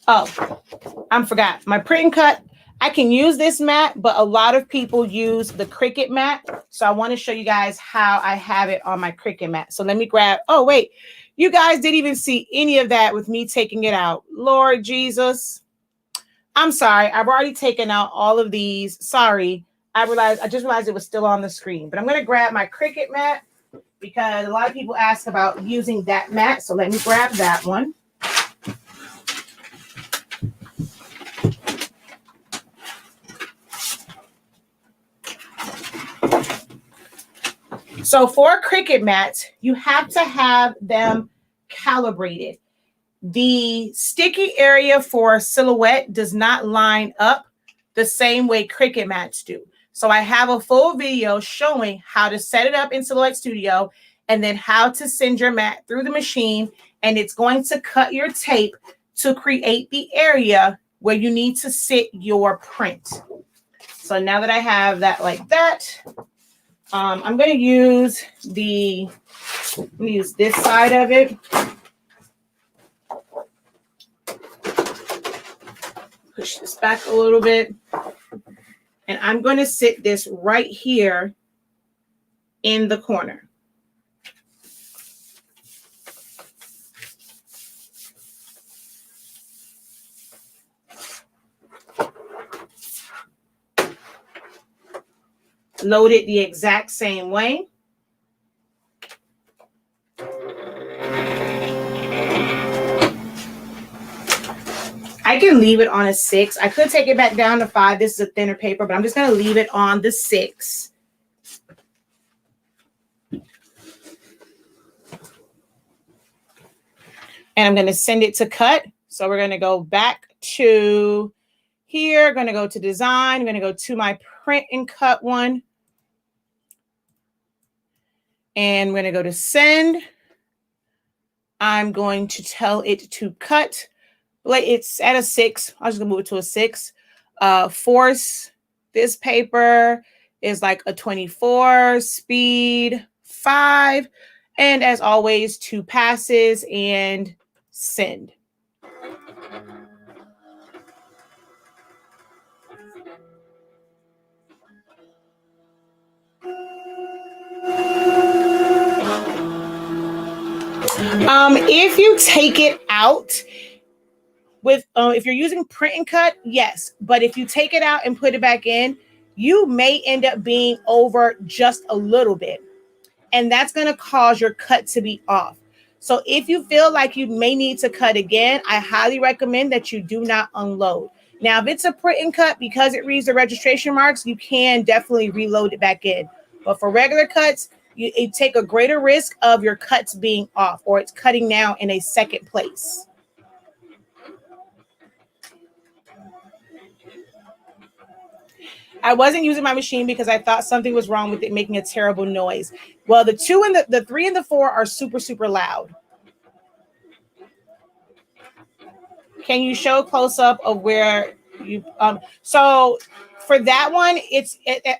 [SPEAKER 1] Oh, I forgot. My print and cut, I can use this mat, but a lot of people use the Cricut mat. So I want to show you guys how I have it on my Cricut mat. So let me grab, oh, wait. You guys didn't even see any of that with me taking it out. Lord Jesus. I'm sorry. I've already taken out all of these. Sorry. I just realized it was still on the screen. But I'm going to grab my Cricut mat because a lot of people ask about using that mat. So let me grab that one. So for Cricut mats, you have to have them calibrated. The sticky area for Silhouette does not line up the same way Cricut mats do. So I have a full video showing how to set it up in Silhouette Studio and then how to send your mat through the machine. And it's going to cut your tape to create the area where you need to sit your print. So now that I have that like that, I'm going to use this side of it. Push this back a little bit. And I'm going to sit this right here in the corner. Load it the exact same way. I can leave it on a 6. I could take it back down to 5. This is a thinner paper, but I'm just going to leave it on the 6. And I'm going to send it to cut. So we're going to go back to here. Going to go to design. I'm going to go to my print and cut one. And I'm going to go to send. I'm going to tell it to cut. Like it's at a 6. I'm just gonna move it to a 6. Force, this paper is like a 24, speed 5, and as always, 2 passes and send. If you take it out with, if you're using print and cut, yes. But if you take it out and put it back in, you may end up being over just a little bit. And that's going to cause your cut to be off. So if you feel like you may need to cut again, I highly recommend that you do not unload. Now, if it's a print and cut, because it reads the registration marks, you can definitely reload it back in. But for regular cuts, you take a greater risk of your cuts being off or it's cutting now in a second place. I wasn't using my machine because I thought something was wrong with it making a terrible noise. Well, the 2 and the 3 and the 4 are super, super loud. Can you show a close up of where you, so for that one,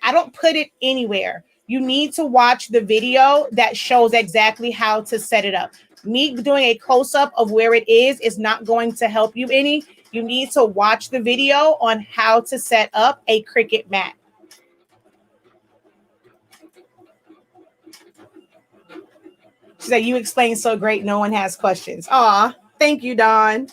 [SPEAKER 1] I don't put it anywhere. You need to watch the video that shows exactly how to set it up. Me doing a close up of where it is not going to help you any. You need to watch the video on how to set up a Cricut mat. She said, you explained so great, no one has questions. Aw, thank you, Dawn.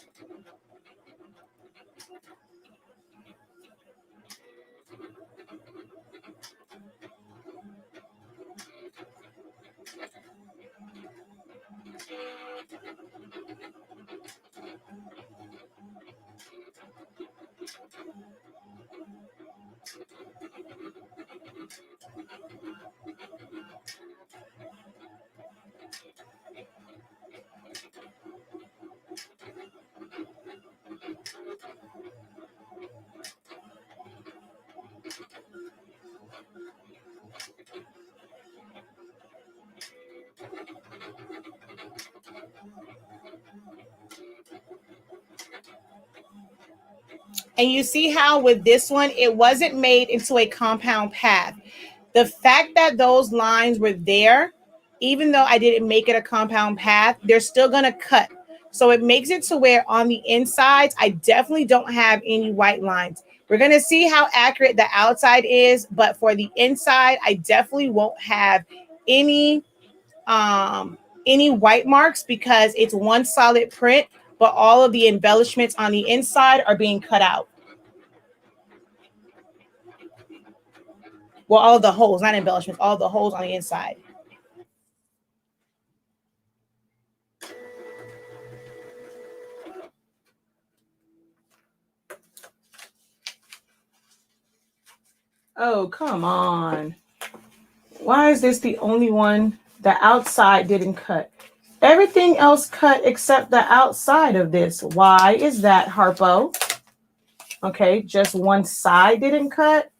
[SPEAKER 1] And you see how with this one, it wasn't made into a compound path. The fact that those lines were there, even though I didn't make it a compound path, they're still going to cut. So it makes it to where on the insides, I definitely don't have any white lines. We're going to see how accurate the outside is, but for the inside, I definitely won't have any white marks because it's one solid print, but all of the embellishments on the inside are being cut out. Well, all the holes, not embellishments, all the holes on the inside. Oh, come on. Why is this the only one? The outside didn't cut. Everything else cut except the outside of this. Why is that, Harpo? Okay, just one side didn't cut.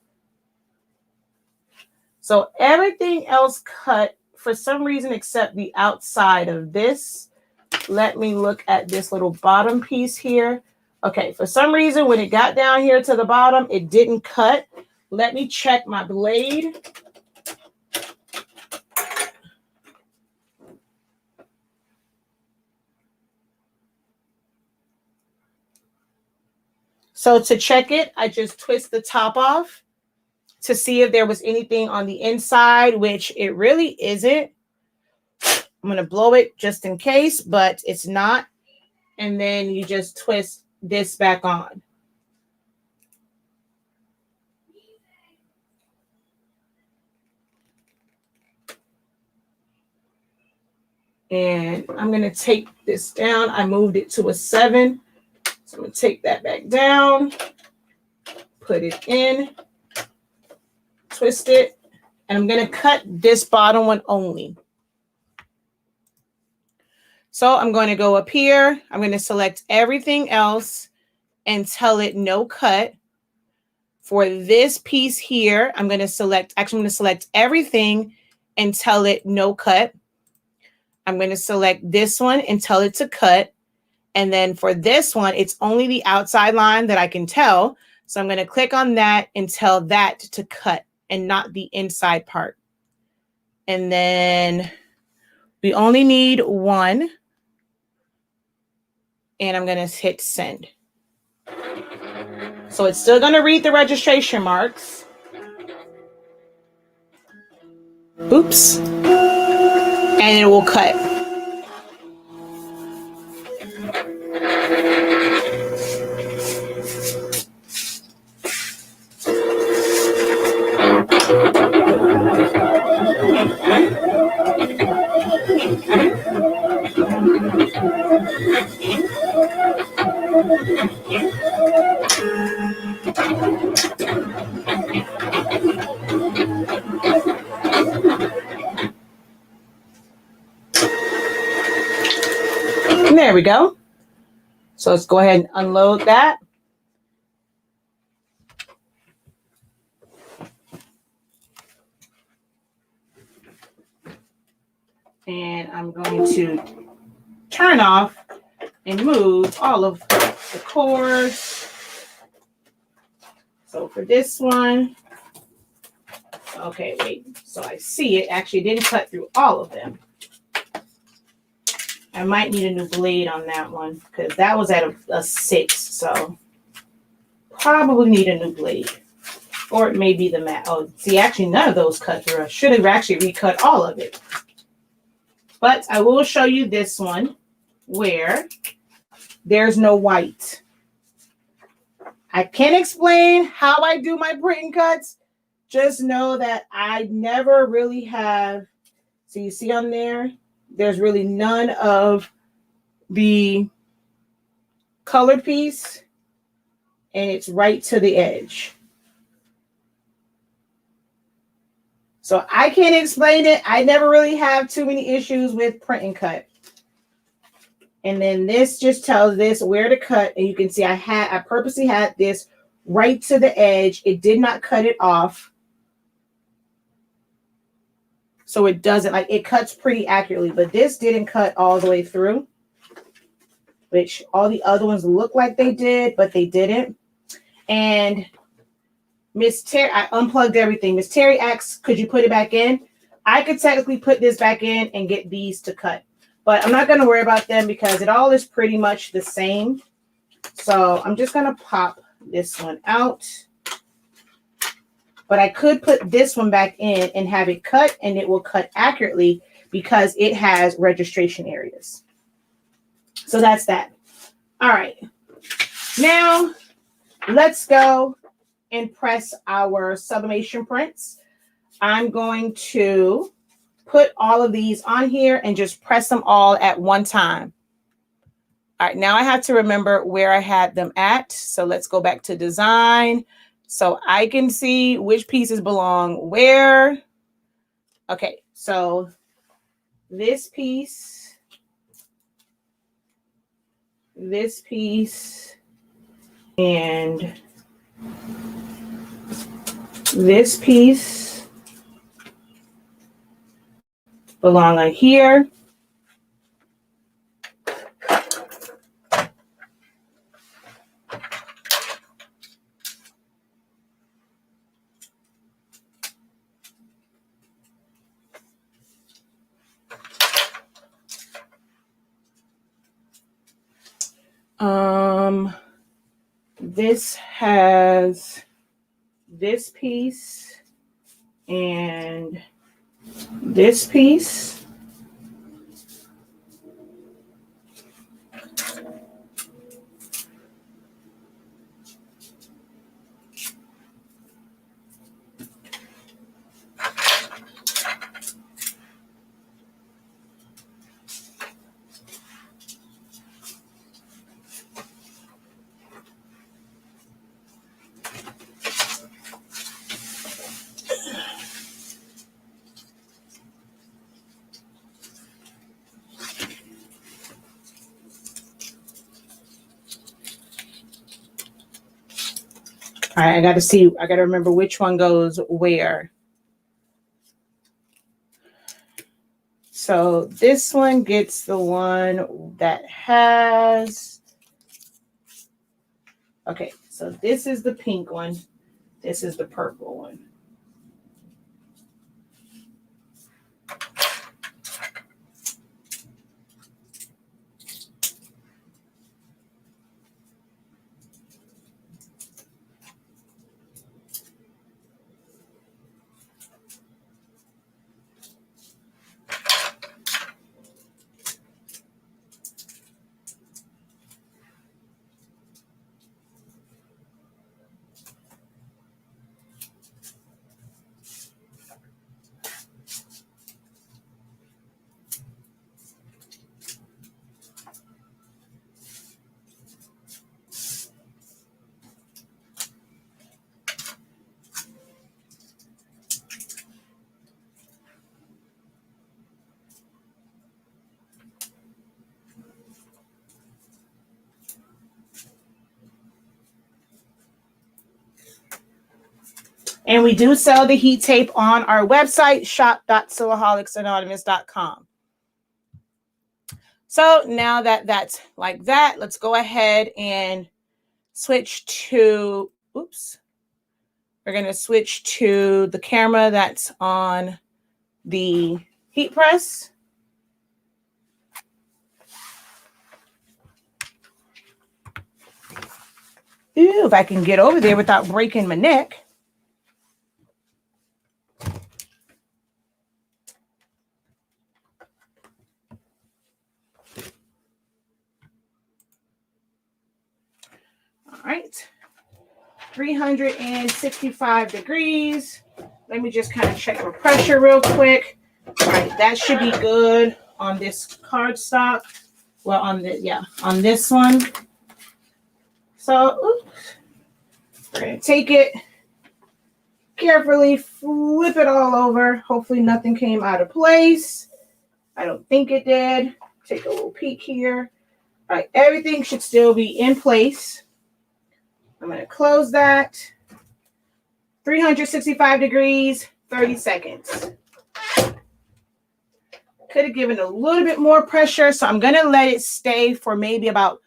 [SPEAKER 1] So everything else cut for some reason except the outside of this. Let me look at this little bottom piece here. Okay, for some reason when it got down here to the bottom, it didn't cut. Let me check my blade. So to check it, I just twist the top off to see if there was anything on the inside, which it really isn't. I'm going to blow it just in case, but it's not. And then you just twist this back on. And I'm going to take this down. I moved it to a 7. So I'm going to take that back down, put it in, twist it, and I'm going to cut this bottom one only. So I'm going to go up here. I'm going to select everything else and tell it no cut. For this piece here, I'm going to select everything and tell it no cut. I'm going to select this one and tell it to cut. And then for this one, it's only the outside line that I can tell. So I'm going to click on that and tell that to cut and not the inside part. And then we only need one. And I'm going to hit send. So it's still going to read the registration marks. Oops. And it will cut. And there we go. So let's go ahead and unload that. And I'm going to turn off and move all of the cords. So for this one, okay, wait. So I see it actually didn't cut through all of them. I might need a new blade on that one because that was at a 6. So probably need a new blade. Or it may be the mat. Oh, see, actually none of those cut through. I should have actually recut all of it. But I will show you this one where there's no white. I can't explain how I do my print and cuts. Just know that I never really have. So you see on there, there's really none of the colored piece. And it's right to the edge. So I can't explain it. I never really have too many issues with print and cut. And then this just tells this where to cut. And you can see I purposely had this right to the edge. It did not cut it off. So it doesn't, like, it cuts pretty accurately. But this didn't cut all the way through, which all the other ones look like they did, but they didn't. And Miss Terry, I unplugged everything. Miss Terry asks, could you put it back in? I could technically put this back in and get these to cut, but I'm not going to worry about them because it all is pretty much the same. So I'm just going to pop this one out. But I could put this one back in and have it cut, and it will cut accurately because it has registration areas. So that's that. All right. Now let's go and press our sublimation prints. I'm going to put all of these on here and just press them all at one time. All right, now I have to remember where I had them at. So let's go back to design so I can see which pieces belong where. Okay, so this piece, and this piece belong on here. This has this piece and this piece. All right, I got to remember which one goes where. So this one gets the one that has, okay, so this is the pink one. This is the purple one. And we do sell the heat tape on our website, shop.silaholics.anonymous.com. So now that that's like that, let's go ahead and switch to, oops. We're going to switch to the camera that's on the heat press. Ooh, if I can get over there without breaking my neck. All right, 365 degrees. Let me just kind of check for pressure real quick. All right, that should be good on this cardstock. Well, on this one. So, oops. We're going to take it, carefully flip it all over. Hopefully nothing came out of place. I don't think it did. Take a little peek here. All right, everything should still be in place. I'm going to close that. 365 degrees, 30 seconds. Could have given a little bit more pressure, so I'm going to let it stay for maybe about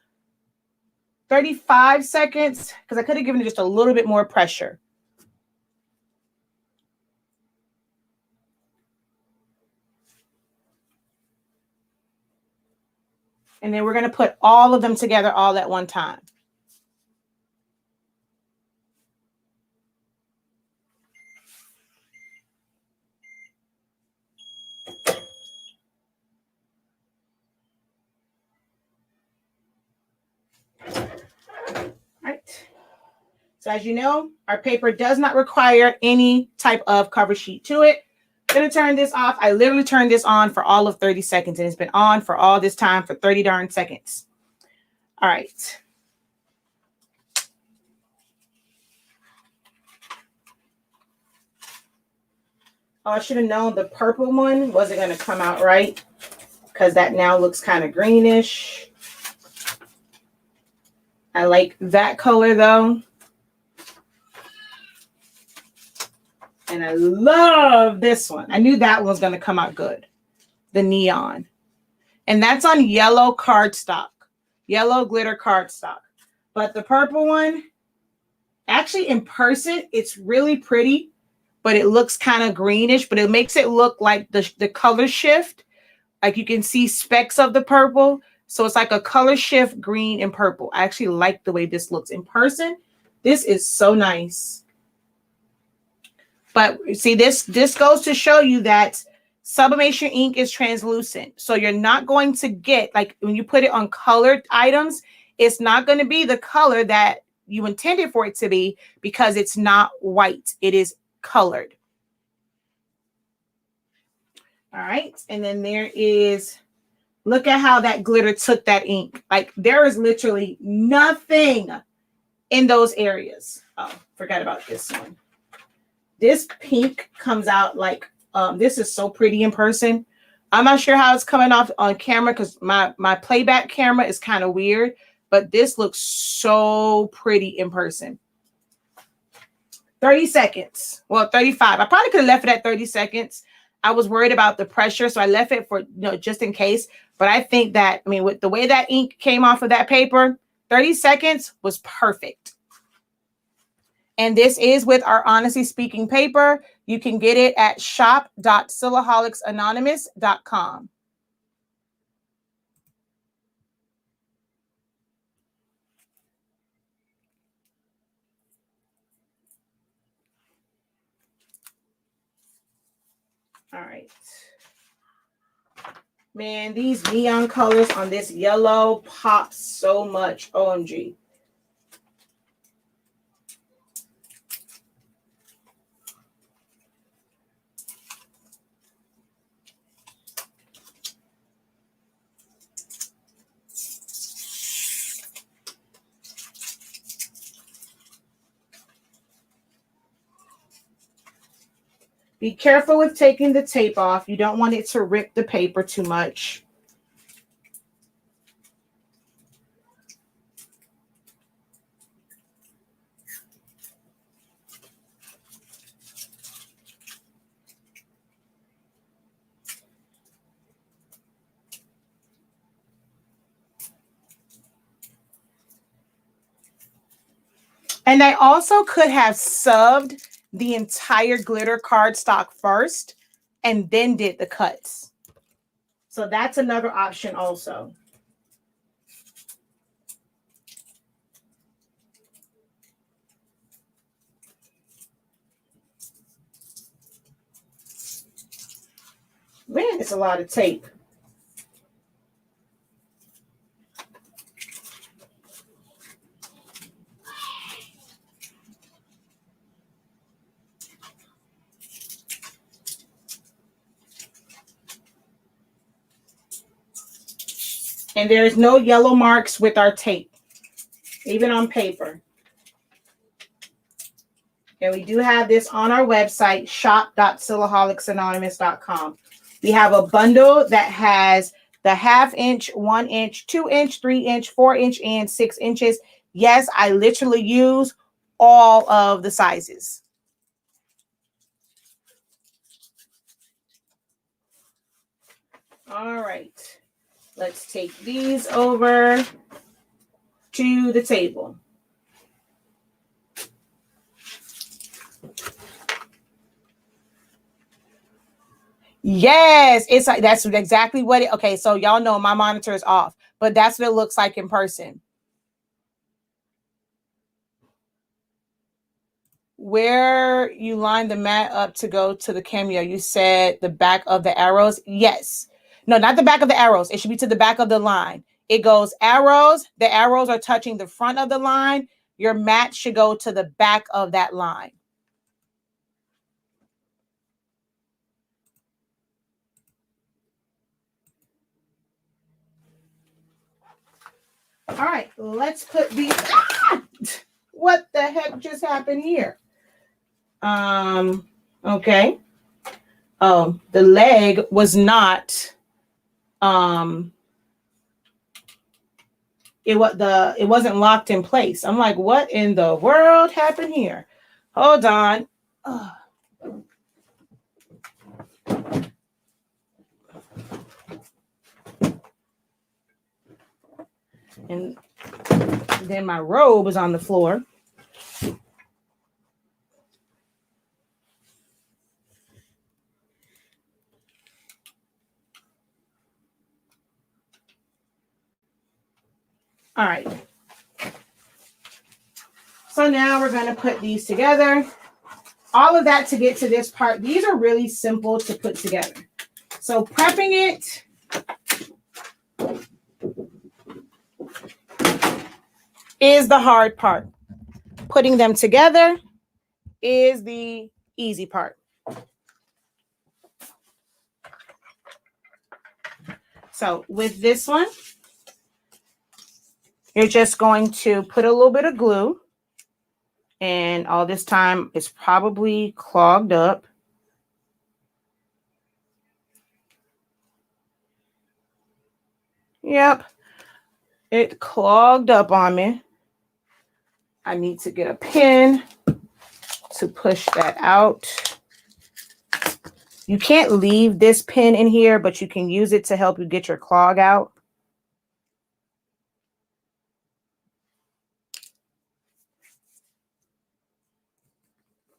[SPEAKER 1] 35 seconds because I could have given it just a little bit more pressure. And then we're going to put all of them together all at one time. Right. So as you know, our paper does not require any type of cover sheet to it. I'm going to turn this off. I literally turned this on for all of 30 seconds, and it's been on for all this time for 30 darn seconds. All right. Oh, I should have known the purple one wasn't going to come out right because that now looks kind of greenish. I like that color though. And I love this one. I knew that one was going to come out good. The neon. And that's on yellow cardstock. Yellow glitter cardstock. But the purple one, actually in person, it's really pretty. But it looks kind of greenish. But it makes it look like the color shift. Like you can see specks of the purple. So it's like a color shift green and purple. I actually like the way this looks in person. This is so nice. But see, this goes to show you that sublimation ink is translucent. So you're not going to get, like when you put it on colored items, it's not going to be the color that you intended for it to be because it's not white. It is colored. All right. And then there is, look at how that glitter took that ink. Like there is literally nothing in those areas. Oh, forgot about this one. This pink comes out like, this is so pretty in person. I'm not sure how it's coming off on camera because my playback camera is kind of weird, but this looks so pretty in person. 30 seconds. Well, 35. I probably could have left it at 30 seconds. I was worried about the pressure, so I left it for, just in case. But I think that, I mean, with the way that ink came off of that paper, 30 seconds was perfect. And this is with our Honestly Speaking paper. You can get it at shop.silaholics.com. All right. Man, these neon colors on this yellow pop so much. OMG. Be careful with taking the tape off. You don't want it to rip the paper too much. And I also could have subbed the entire glitter cardstock first and then did the cuts. So that's another option also. Man, it's a lot of tape. And there's no yellow marks with our tape, even on paper. And we do have this on our website, shop.silaholics.com. We have a bundle that has the 1/2 inch, 1 inch, 2 inch, 3 inch, 4 inch, and 6 inches. Yes, I literally use all of the sizes. All right. Let's take these over to the table. Yes, it's like that's exactly what it. Okay, so y'all know my monitor is off, but that's what it looks like in person. Where you line the mat up to go to the cameo, you said the back of the arrows. Yes. No, not the back of the arrows. It should be to the back of the line. It goes arrows. The arrows are touching the front of the line. Your mat should go to the back of that line. All right, let's put these. Ah! What the heck just happened here? Okay. Oh, the leg was not. It wasn't locked in place. I'm like, what in the world happened here? Hold on. Ugh. And then my robe was on the floor. All right. So now we're going to put these together. All of that to get to this part. These are really simple to put together. So prepping it is the hard part. Putting them together is the easy part. So with this one, you're just going to put a little bit of glue. And all this time it's probably clogged up. Yep. It clogged up on me. I need to get a pin to push that out. You can't leave this pin in here, but you can use it to help you get your clog out.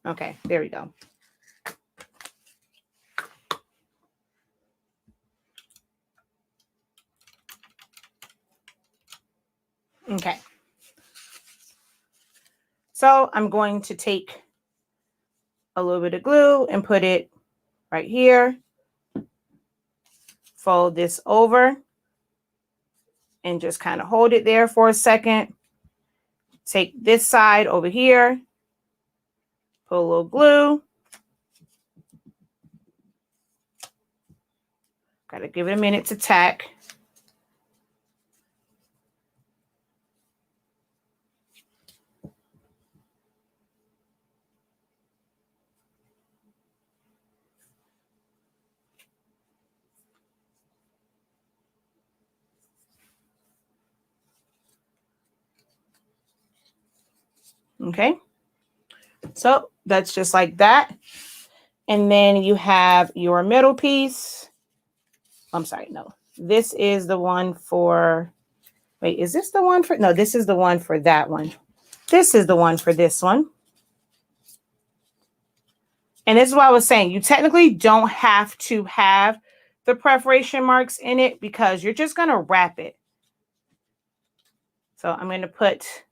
[SPEAKER 1] Okay, there we go. Okay. So I'm going to take a little bit of glue and put it right here. Fold this over and just kind of hold it there for a second. Take this side over here. Put a little glue. Got to give it a minute to tack. Okay. So that's just like that. And then you have your middle piece. I'm sorry, no. This is the one for, wait, is this the one for, no, this is the one for that one. This is the one for this one. And this is what I was saying. You technically don't have to have the perforation marks in it because you're just going to wrap it. So I'm going to put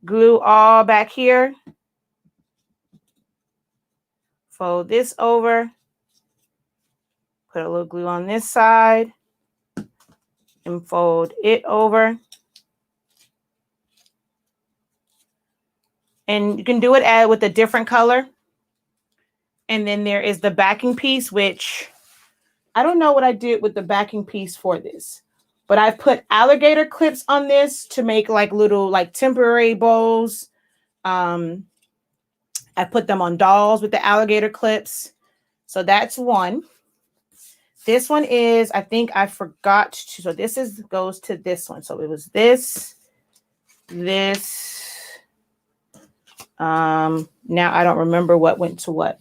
[SPEAKER 1] glue all back here. Fold this over. Put a little glue on this side. And fold it over. And you can do it with a different color. And then there is the backing piece, which I don't know what I did with the backing piece for this. But I've put alligator clips on this to make like little like temporary bows. I put them on dolls with the alligator clips. So that's one. This one is, I think I forgot to, so this is goes to this one. So it was this. Now I don't remember what went to what.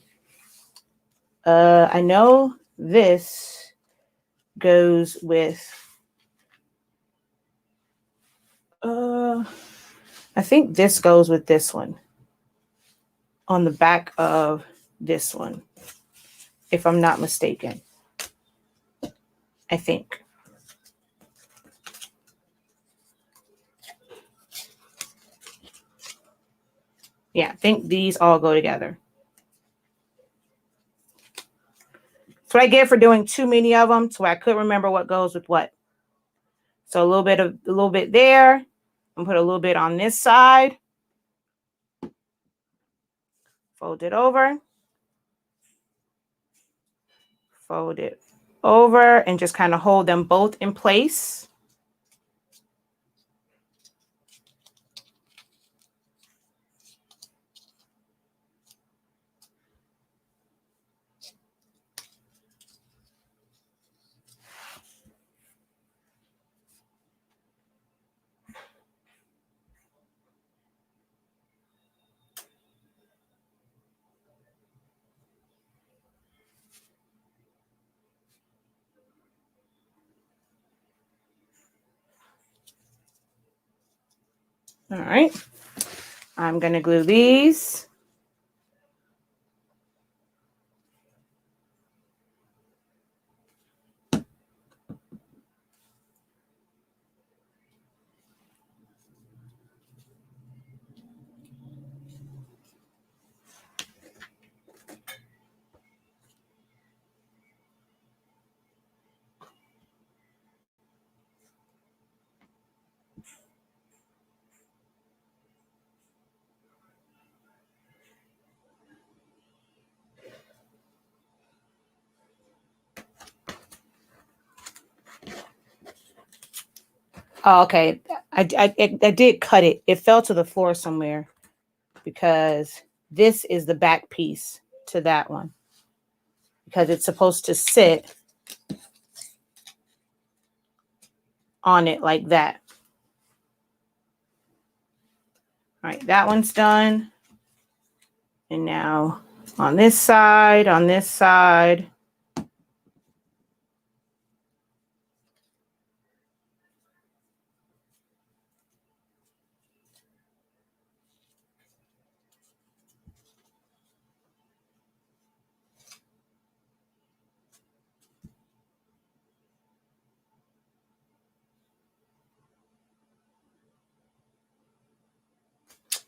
[SPEAKER 1] I know this goes with I think this goes with this one on the back of this one, if I'm not mistaken. I think. Yeah, I think these all go together. That's what I get for doing too many of them, so I couldn't remember what goes with what. So a little bit there, and put a little bit on this side. Fold it over. Fold it over and just kind of hold them both in place. All right. I'm going to glue these. Oh, okay. I did cut it. It fell to the floor somewhere because this is the back piece to that one, because it's supposed to sit on it like that. All right, that one's done. And now on this side,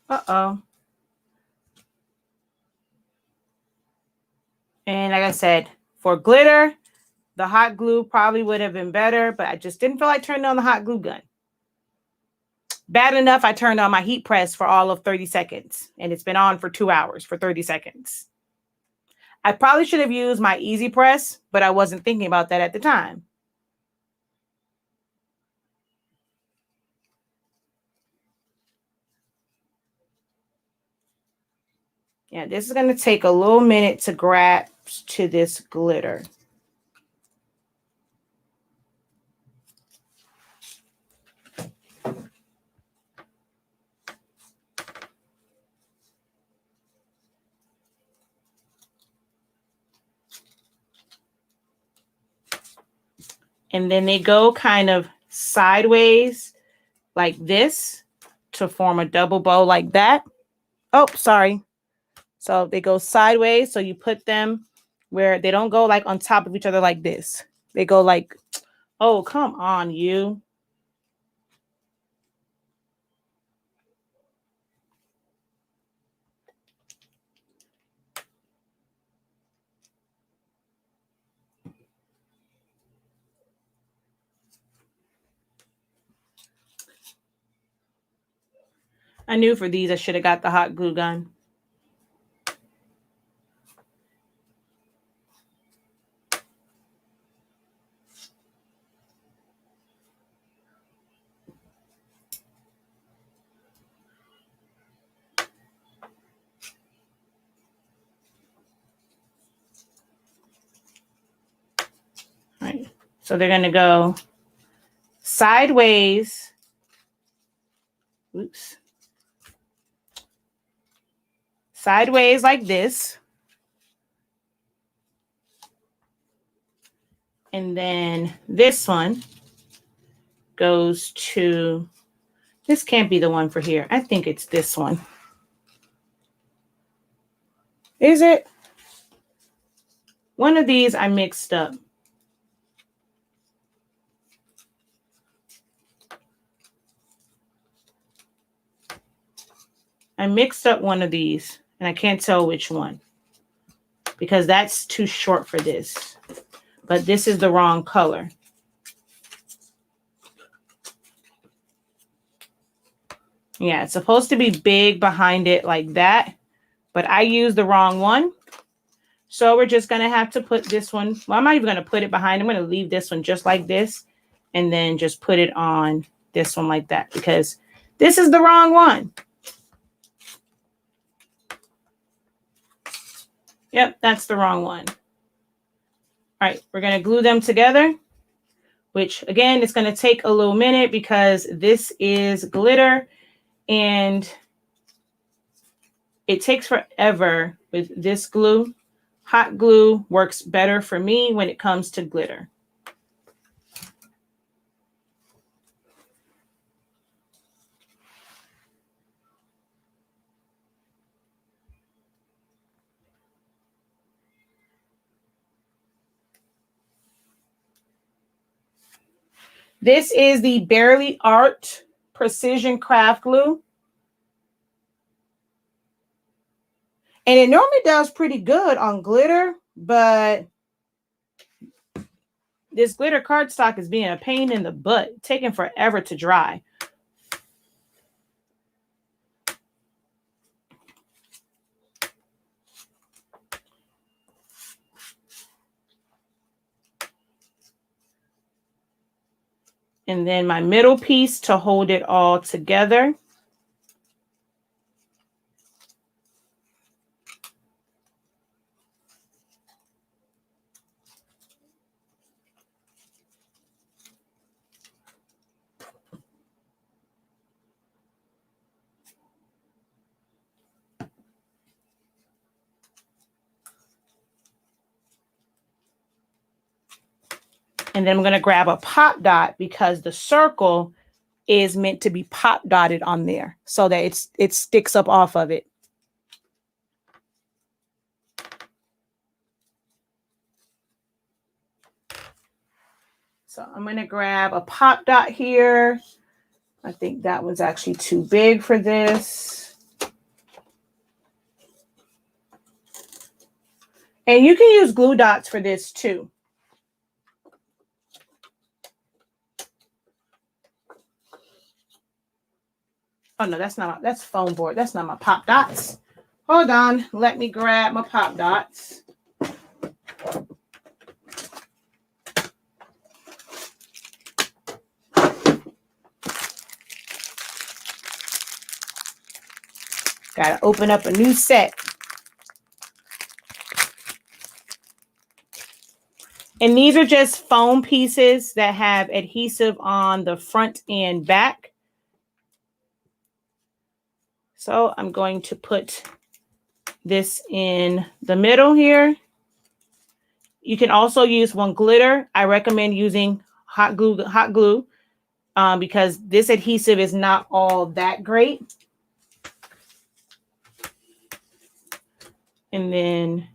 [SPEAKER 1] uh-oh. And like I said, for glitter, the hot glue probably would have been better, but I just didn't feel like turning on the hot glue gun. Bad enough, I turned on my heat press for all of 30 seconds, and it's been on for 2 hours for 30 seconds. I probably should have used my easy press, but I wasn't thinking about that at the time. Yeah, this is going to take a little minute to grasp to this glitter. And then they go kind of sideways like this to form a double bow like that. Oh, sorry. So they go sideways. So you put them where they don't go like on top of each other like this. They go like, oh, come on, you. I knew for these I should have got the hot glue gun. All right. So they're going to go sideways. Oops. Sideways like this. And then this one goes to This can't be the one for here. I think it's this one. Is it? One of these I mixed up. I mixed up one of these, and I can't tell which one because that's too short for this. But this is the wrong color. Yeah, it's supposed to be big behind it like that, but I used the wrong one. So we're just going to have to put this one. Well, I'm not even going to put it behind. I'm going to leave this one just like this and then just put it on this one like that because this is the wrong one. Yep, that's the wrong one. All right, we're going to glue them together, which again, it's going to take a little minute because this is glitter and it takes forever with this glue. Hot glue works better for me when it comes to glitter. This is the Barely Art Precision Craft Glue. And it normally does pretty good on glitter, but this glitter cardstock is being a pain in the butt, taking forever to dry. And then my middle piece to hold it all together. And then I'm going to grab a pop dot because the circle is meant to be pop dotted on there so that it sticks up off of it. So I'm going to grab a pop dot here. I think that was actually too big for this. And you can use glue dots for this too. Oh no, that's foam board. That's not my pop dots. Hold on, let me grab my pop dots. Gotta open up a new set. And these are just foam pieces that have adhesive on the front and back. So I'm going to put this in the middle here. You can also use one glitter. I recommend using hot glue because this adhesive is not all that great. And then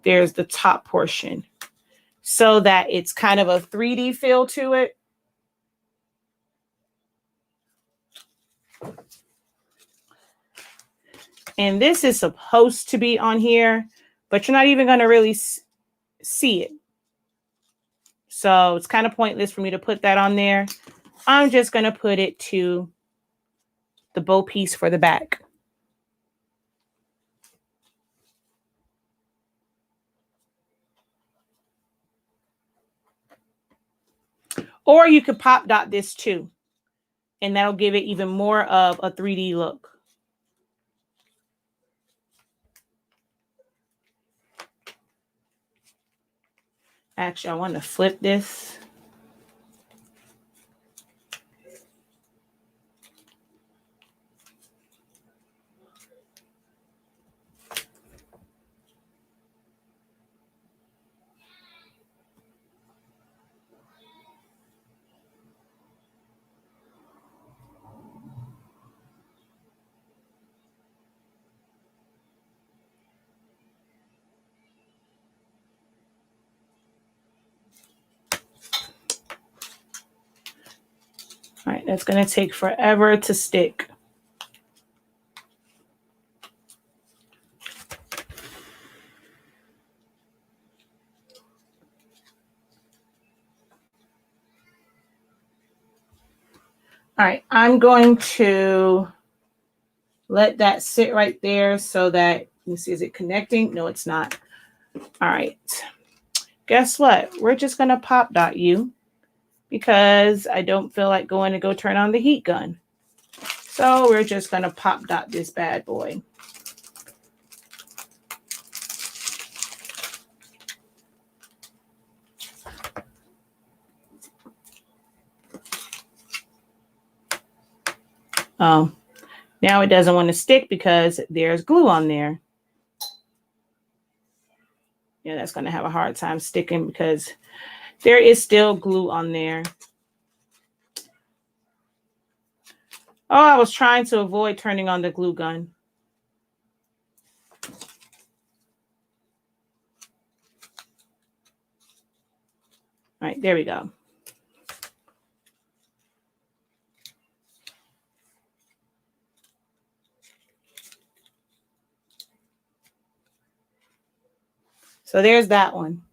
[SPEAKER 1] there's the top portion so that it's kind of a 3D feel to it. And this is supposed to be on here, but you're not even going to really see it. So it's kind of pointless for me to put that on there. I'm just going to put it to the bow piece for the back. Or you could pop dot this too, and that'll give it even more of a 3D look. Actually, I want to flip this. All right, that's going to take forever to stick. All right, I'm going to let that sit right there so that, you see, is it connecting? No, it's not. All right. Guess what? We're just going to pop dot you because I don't feel like going to go turn on the heat gun. So we're just going to pop dot this bad boy. Now it doesn't want to stick because there's glue on there. Yeah, that's going to have a hard time sticking because there is still glue on there. Oh, I was trying to avoid turning on the glue gun. All right, there we go. So there's that one.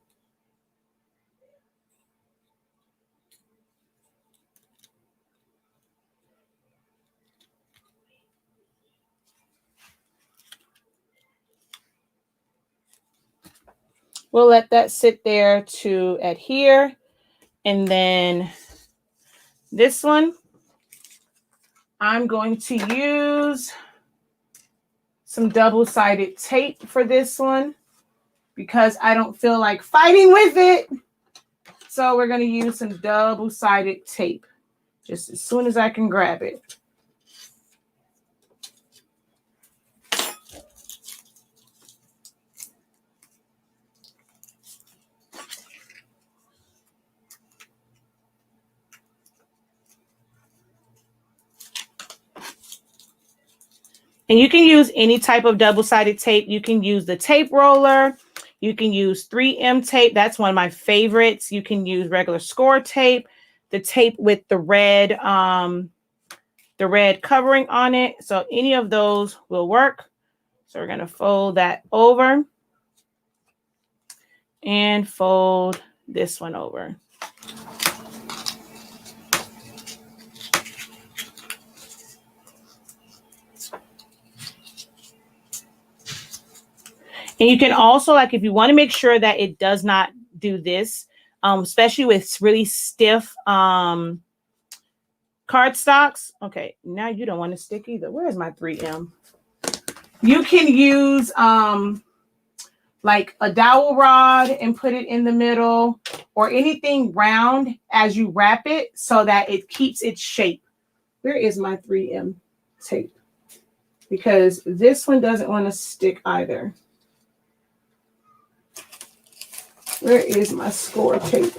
[SPEAKER 1] We'll let that sit there to adhere. And then this one, I'm going to use some double-sided tape for this one because I don't feel like fighting with it. So we're going to use some double-sided tape just as soon as I can grab it. And you can use any type of double-sided tape. You can use the tape roller. You can use 3M tape. That's one of my favorites. You can use regular score tape, the tape with the red covering on it. So any of those will work. So we're going to fold that over and fold this one over. And you can also, like, if you want to make sure that it does not do this, especially with really stiff cardstocks. Okay, now you don't want to stick either. Where is my 3M? You can use like a dowel rod and put it in the middle or anything round as you wrap it so that it keeps its shape. Where is my 3M tape? Because this one doesn't want to stick either. Where is my score tape?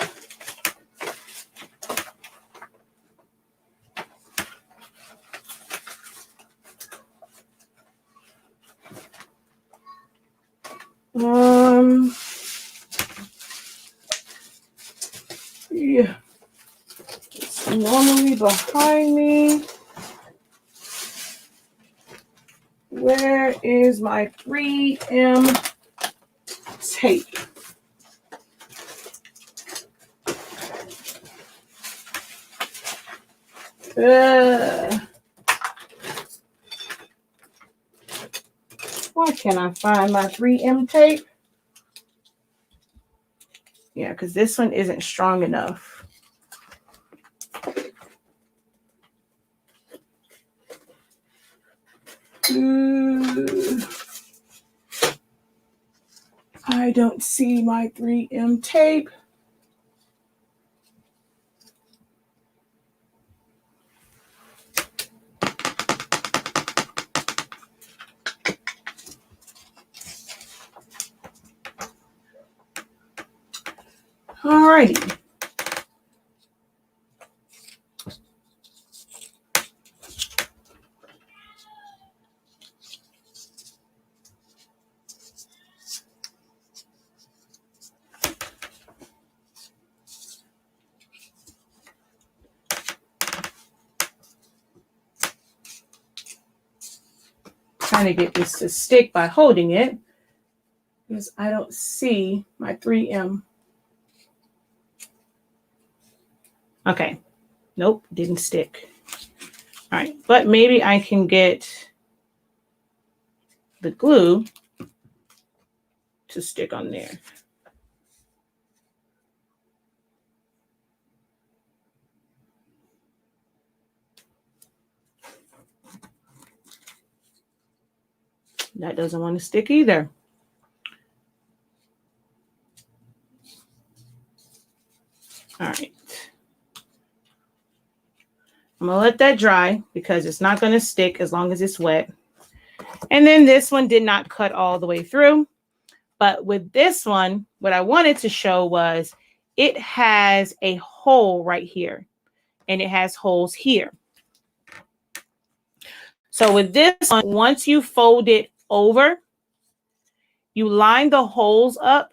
[SPEAKER 1] Yeah, it's normally behind me. Where is my 3M tape? Why can't I find my 3M tape? Yeah, because this one isn't strong enough. I don't see my 3M tape. Alrighty. trying to get this to stick by holding it because I don't see my 3M. Okay. Nope, didn't stick. All right, but maybe I can get the glue to stick on there. That doesn't want to stick either. All right. I'm going to let that dry because it's not going to stick as long as it's wet. And then this one did not cut all the way through. But with this one, what I wanted to show was it has a hole right here. And it has holes here. So with this one, once you fold it over, you line the holes up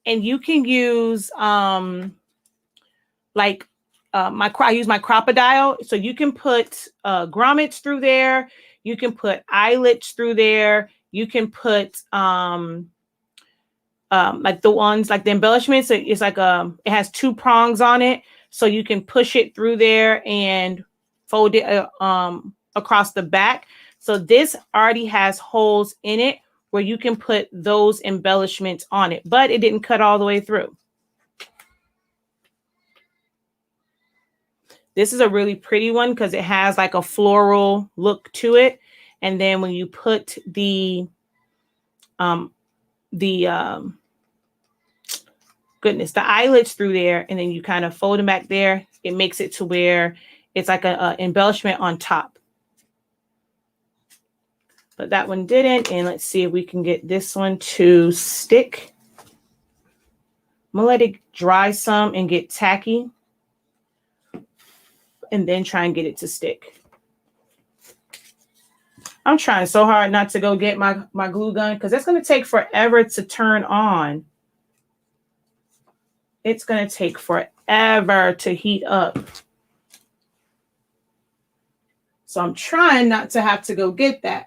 [SPEAKER 1] and you can use I use my crocodile. So you can put grommets through there. You can put eyelets through there. You can put like the ones like the embellishments. It's like it has 2 prongs on it. So you can push it through there and fold it across the back. So this already has holes in it where you can put those embellishments on it, but it didn't cut all the way through. This is a really pretty one because it has like a floral look to it. And then when you put the eyelets through there, and then you kind of fold them back there, it makes it to where it's like a embellishment on top. But that one didn't. And let's see if we can get this one to stick. I'm gonna let it dry some and get tacky, and then try and get it to stick. I'm trying so hard not to go get my glue gun because it's going to take forever to turn on. It's going to take forever to heat up. So I'm trying not to have to go get that.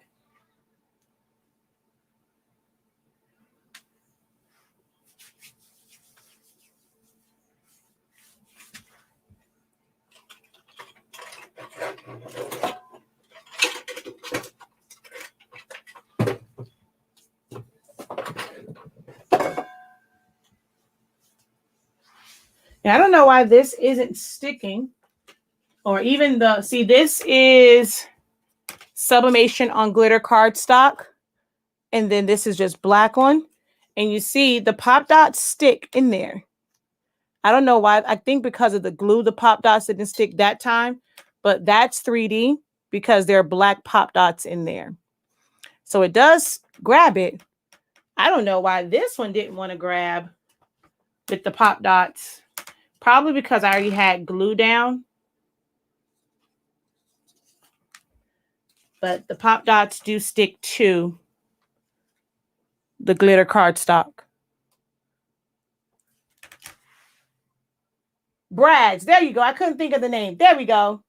[SPEAKER 1] And I don't know why this isn't sticking, or even see, this is Sublimation on glitter cardstock. And then this is just black one. And you see the pop dots stick in there. I don't know why. I think because of the glue, the pop dots didn't stick that time, but that's 3D because there are black pop dots in there. So it does grab it. I don't know why this one didn't want to grab with the pop dots. Probably because I already had glue down. But the pop dots do stick to the glitter cardstock. Brad's. There you go. I couldn't think of the name. There we go.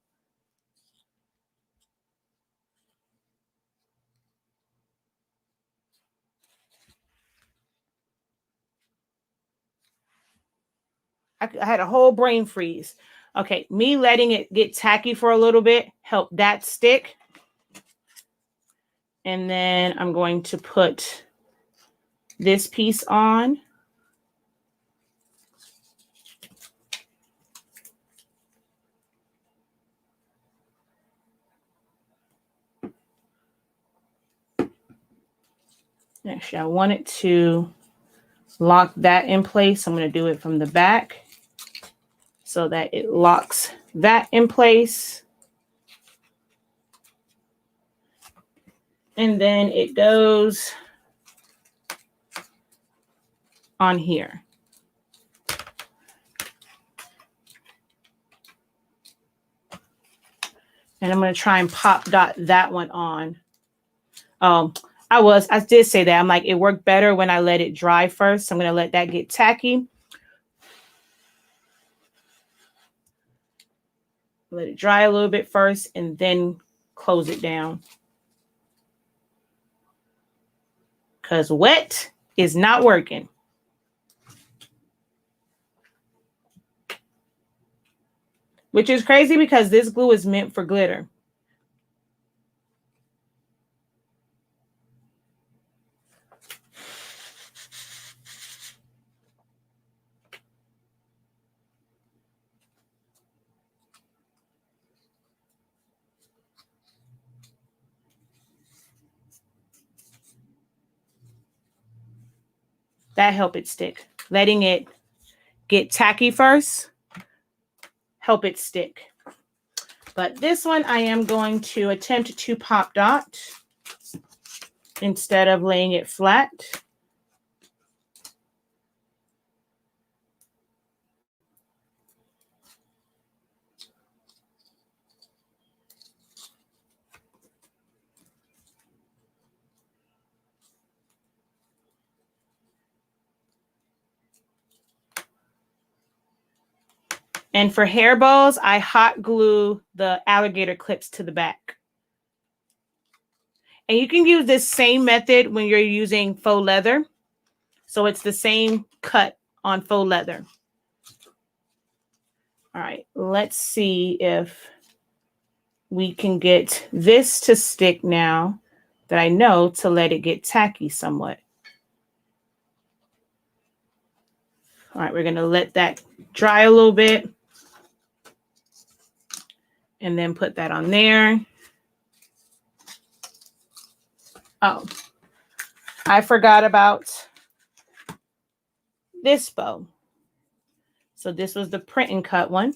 [SPEAKER 1] I had a whole brain freeze. Okay, me letting it get tacky for a little bit helped that stick. And then I'm going to put this piece on. Actually, I want it to lock that in place. I'm going to do it from the back so that it locks that in place. And then it goes on here. And I'm going to try and pop dot that one on. I did say that. I'm like, it worked better when I let it dry first. So I'm going to let that get tacky. Let it dry a little bit first and then close it down. because wet is not working. Which is crazy because this glue is meant for glitter. That help it stick. Letting it get tacky first, help it stick. But this one I am going to attempt to pop dot instead of laying it flat. And for hair bows, I hot glue the alligator clips to the back. And you can use this same method when you're using faux leather. So it's the same cut on faux leather. All right, let's see if we can get this to stick now that I know to let it get tacky somewhat. All right, we're going to let that dry a little bit. And then put that on there. Oh, I forgot about this bow. So this was the print and cut one.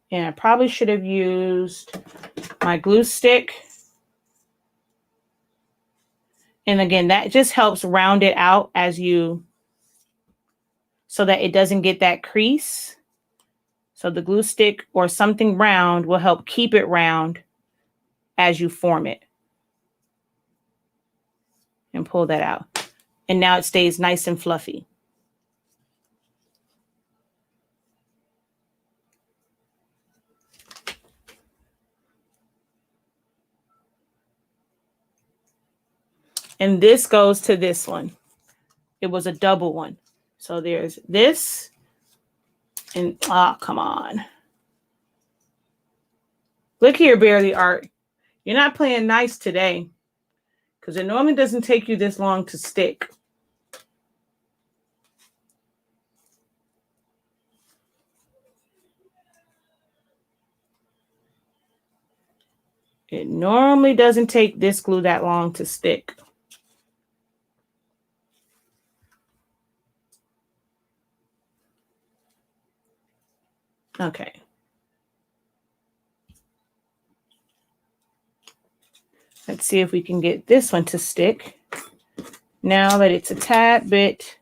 [SPEAKER 1] And I probably should have used my glue stick. And again, that just helps round it out as you, so that it doesn't get that crease. So the glue stick or something round will help keep it round as you form it. And pull that out. And now it stays nice and fluffy. And this goes to this one. It was a double one. So there's this. And, oh, come on. Look here, Barely Art. You're not playing nice today. Because it normally doesn't take you this long to stick. It normally doesn't take this glue that long to stick. Okay. Let's see if we can get this one to stick. Now that it's a tad bit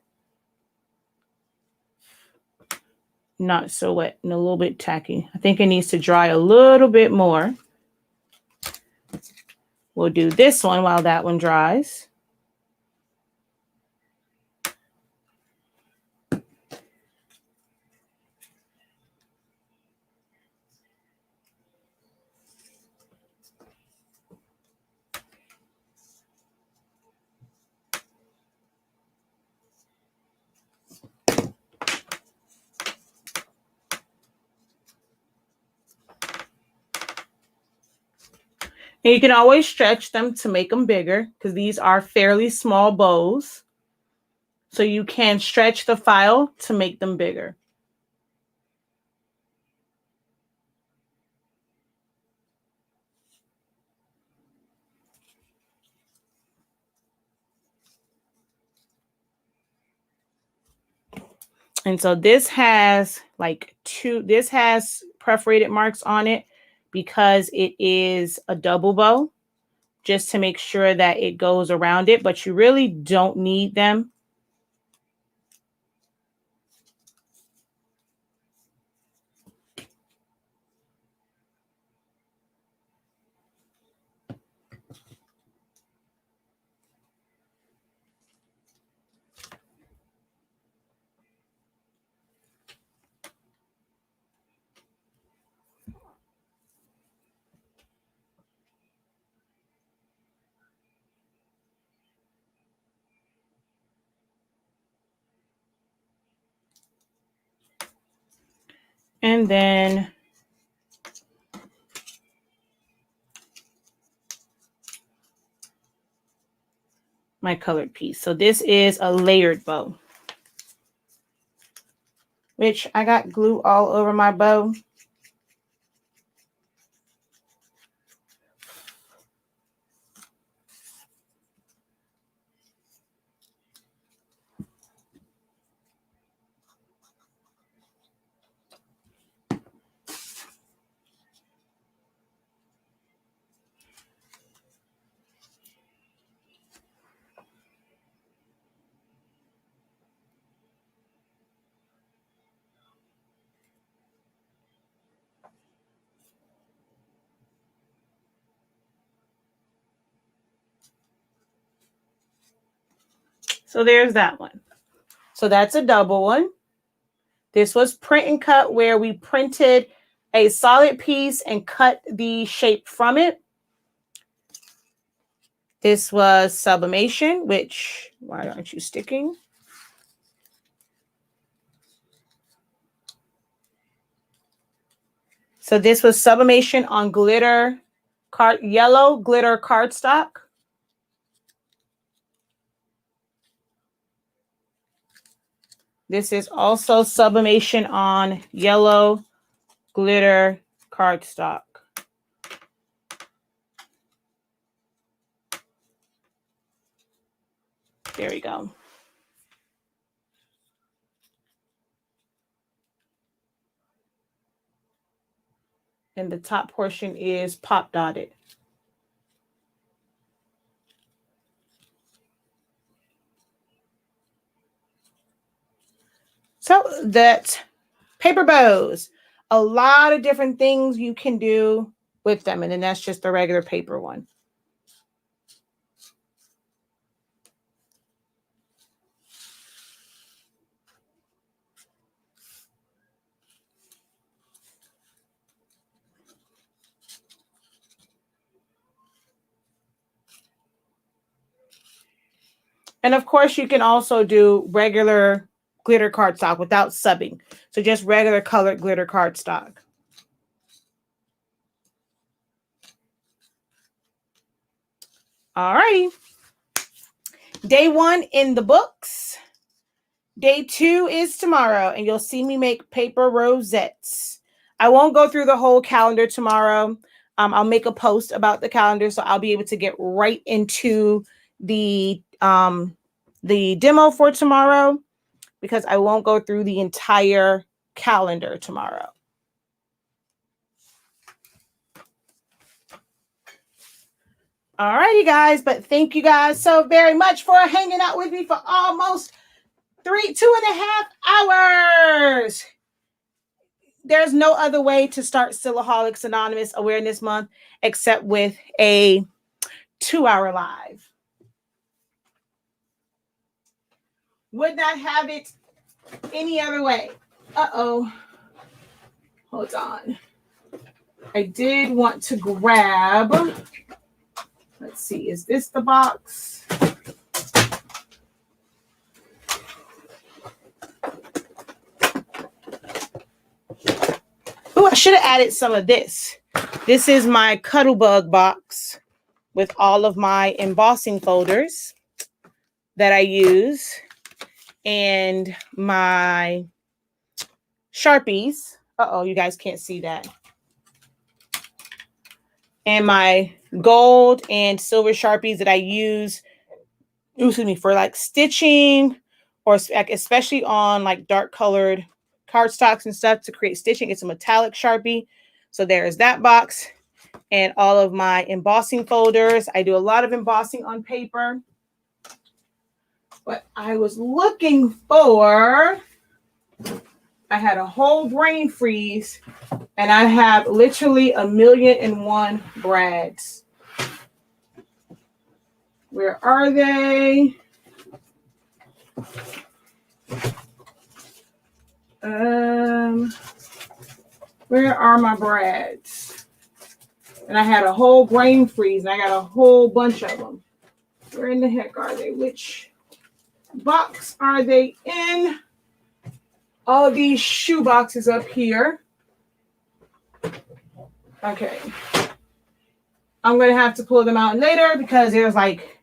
[SPEAKER 1] not so wet and a little bit tacky. I think it needs to dry a little bit more. We'll do this one while that one dries. And you can always stretch them to make them bigger because these are fairly small bows. So you can stretch the file to make them bigger. And so this has this has perforated marks on it because it is a double bow, just to make sure that it goes around it, but you really don't need them. And then my colored piece. So this is a layered bow, which I got glue all over my bow. So there's that one. So that's a double one. This was print and cut, where we printed a solid piece and cut the shape from it. This was Sublimation, which, why aren't you sticking? So this was Sublimation on yellow glitter cardstock. This is also Sublimation on yellow glitter cardstock. There we go. And the top portion is pop dotted. So that's paper bows. A lot of different things you can do with them. And then that's just the regular paper one. And of course, you can also do regular glitter cardstock without subbing. So just regular colored glitter cardstock. All right. Day 1 in the books. Day 2 is tomorrow, and you'll see me make paper rosettes. I won't go through the whole calendar tomorrow. I'll make a post about the calendar, so I'll be able to get right into the demo for tomorrow, because I won't go through the entire calendar tomorrow. All righty, guys, but thank you guys so very much for hanging out with me for almost 2.5 hours. There's no other way to start Silaholics Anonymous Awareness Month except with a 2-hour live. Would not have it any other way. Uh-oh. Hold on. I did want to grab, let's see, is this the box? Oh, I should have added some of this. This is my Cuttlebug box with all of my embossing folders that I use and my Sharpies. Uh-oh, you guys can't see that. And my gold and silver Sharpies that I use, for like stitching, or especially on like dark colored cardstocks and stuff to create stitching. It's a metallic Sharpie. So there's that box and all of my embossing folders. I do a lot of embossing on paper. But I was looking for, I had a whole brain freeze, and I have literally 1,000,001 brads. Where are they? Where are my brads? And I had a whole brain freeze, and I got a whole bunch of them. Where in the heck are they? Which box are they in? All of these shoe boxes up here. Okay. I'm going to have to pull them out later because there's like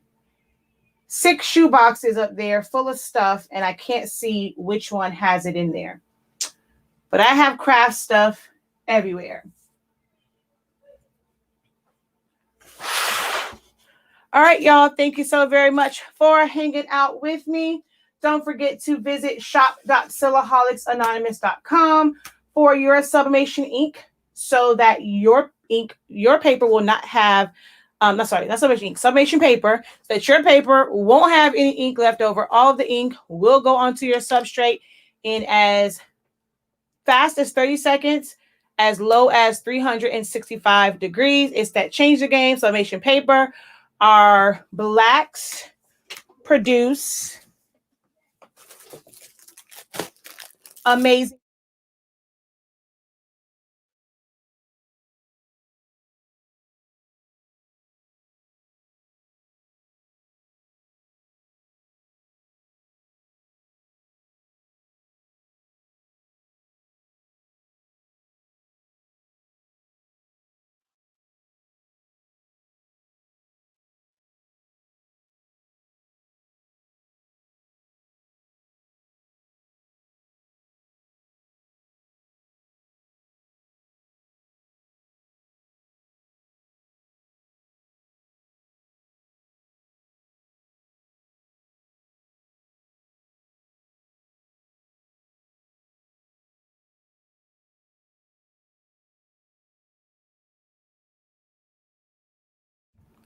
[SPEAKER 1] 6 shoe boxes up there full of stuff and I can't see which one has it in there. But I have craft stuff everywhere. All right, y'all. Thank you so very much for hanging out with me. Don't forget to visit shop.silaholics.anonymous.com for your sublimation ink so that your paper will not have, not sublimation ink, sublimation paper, so that your paper won't have any ink left over. All of the ink will go onto your substrate in as fast as 30 seconds, as low as 365 degrees. It's that change the game sublimation paper. Our blacks produce amazing.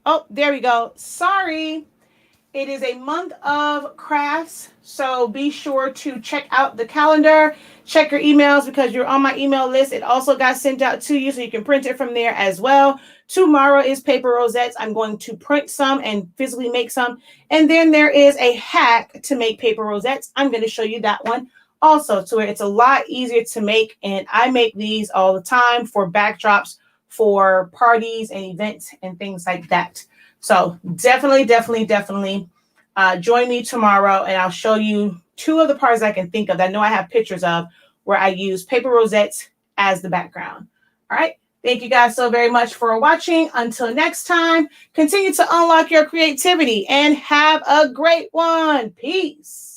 [SPEAKER 1] Oh, there we go. Sorry. It is a month of crafts, so be sure to check out the calendar, check your emails because you're on my email list. It also got sent out to you so you can print it from there as well. Tomorrow is paper rosettes. I'm going to print some and physically make some. And then there is a hack to make paper rosettes. I'm going to show you that one also, to where it's a lot easier to make. And I make these all the time for backdrops, for parties and events and things like that. So definitely join me tomorrow and I'll show you 2 of the parts I can think of that I know I have pictures of where I use paper rosettes as the background. All right. Thank you guys so very much for watching. Until next time, continue to unlock your creativity and have a great one. Peace.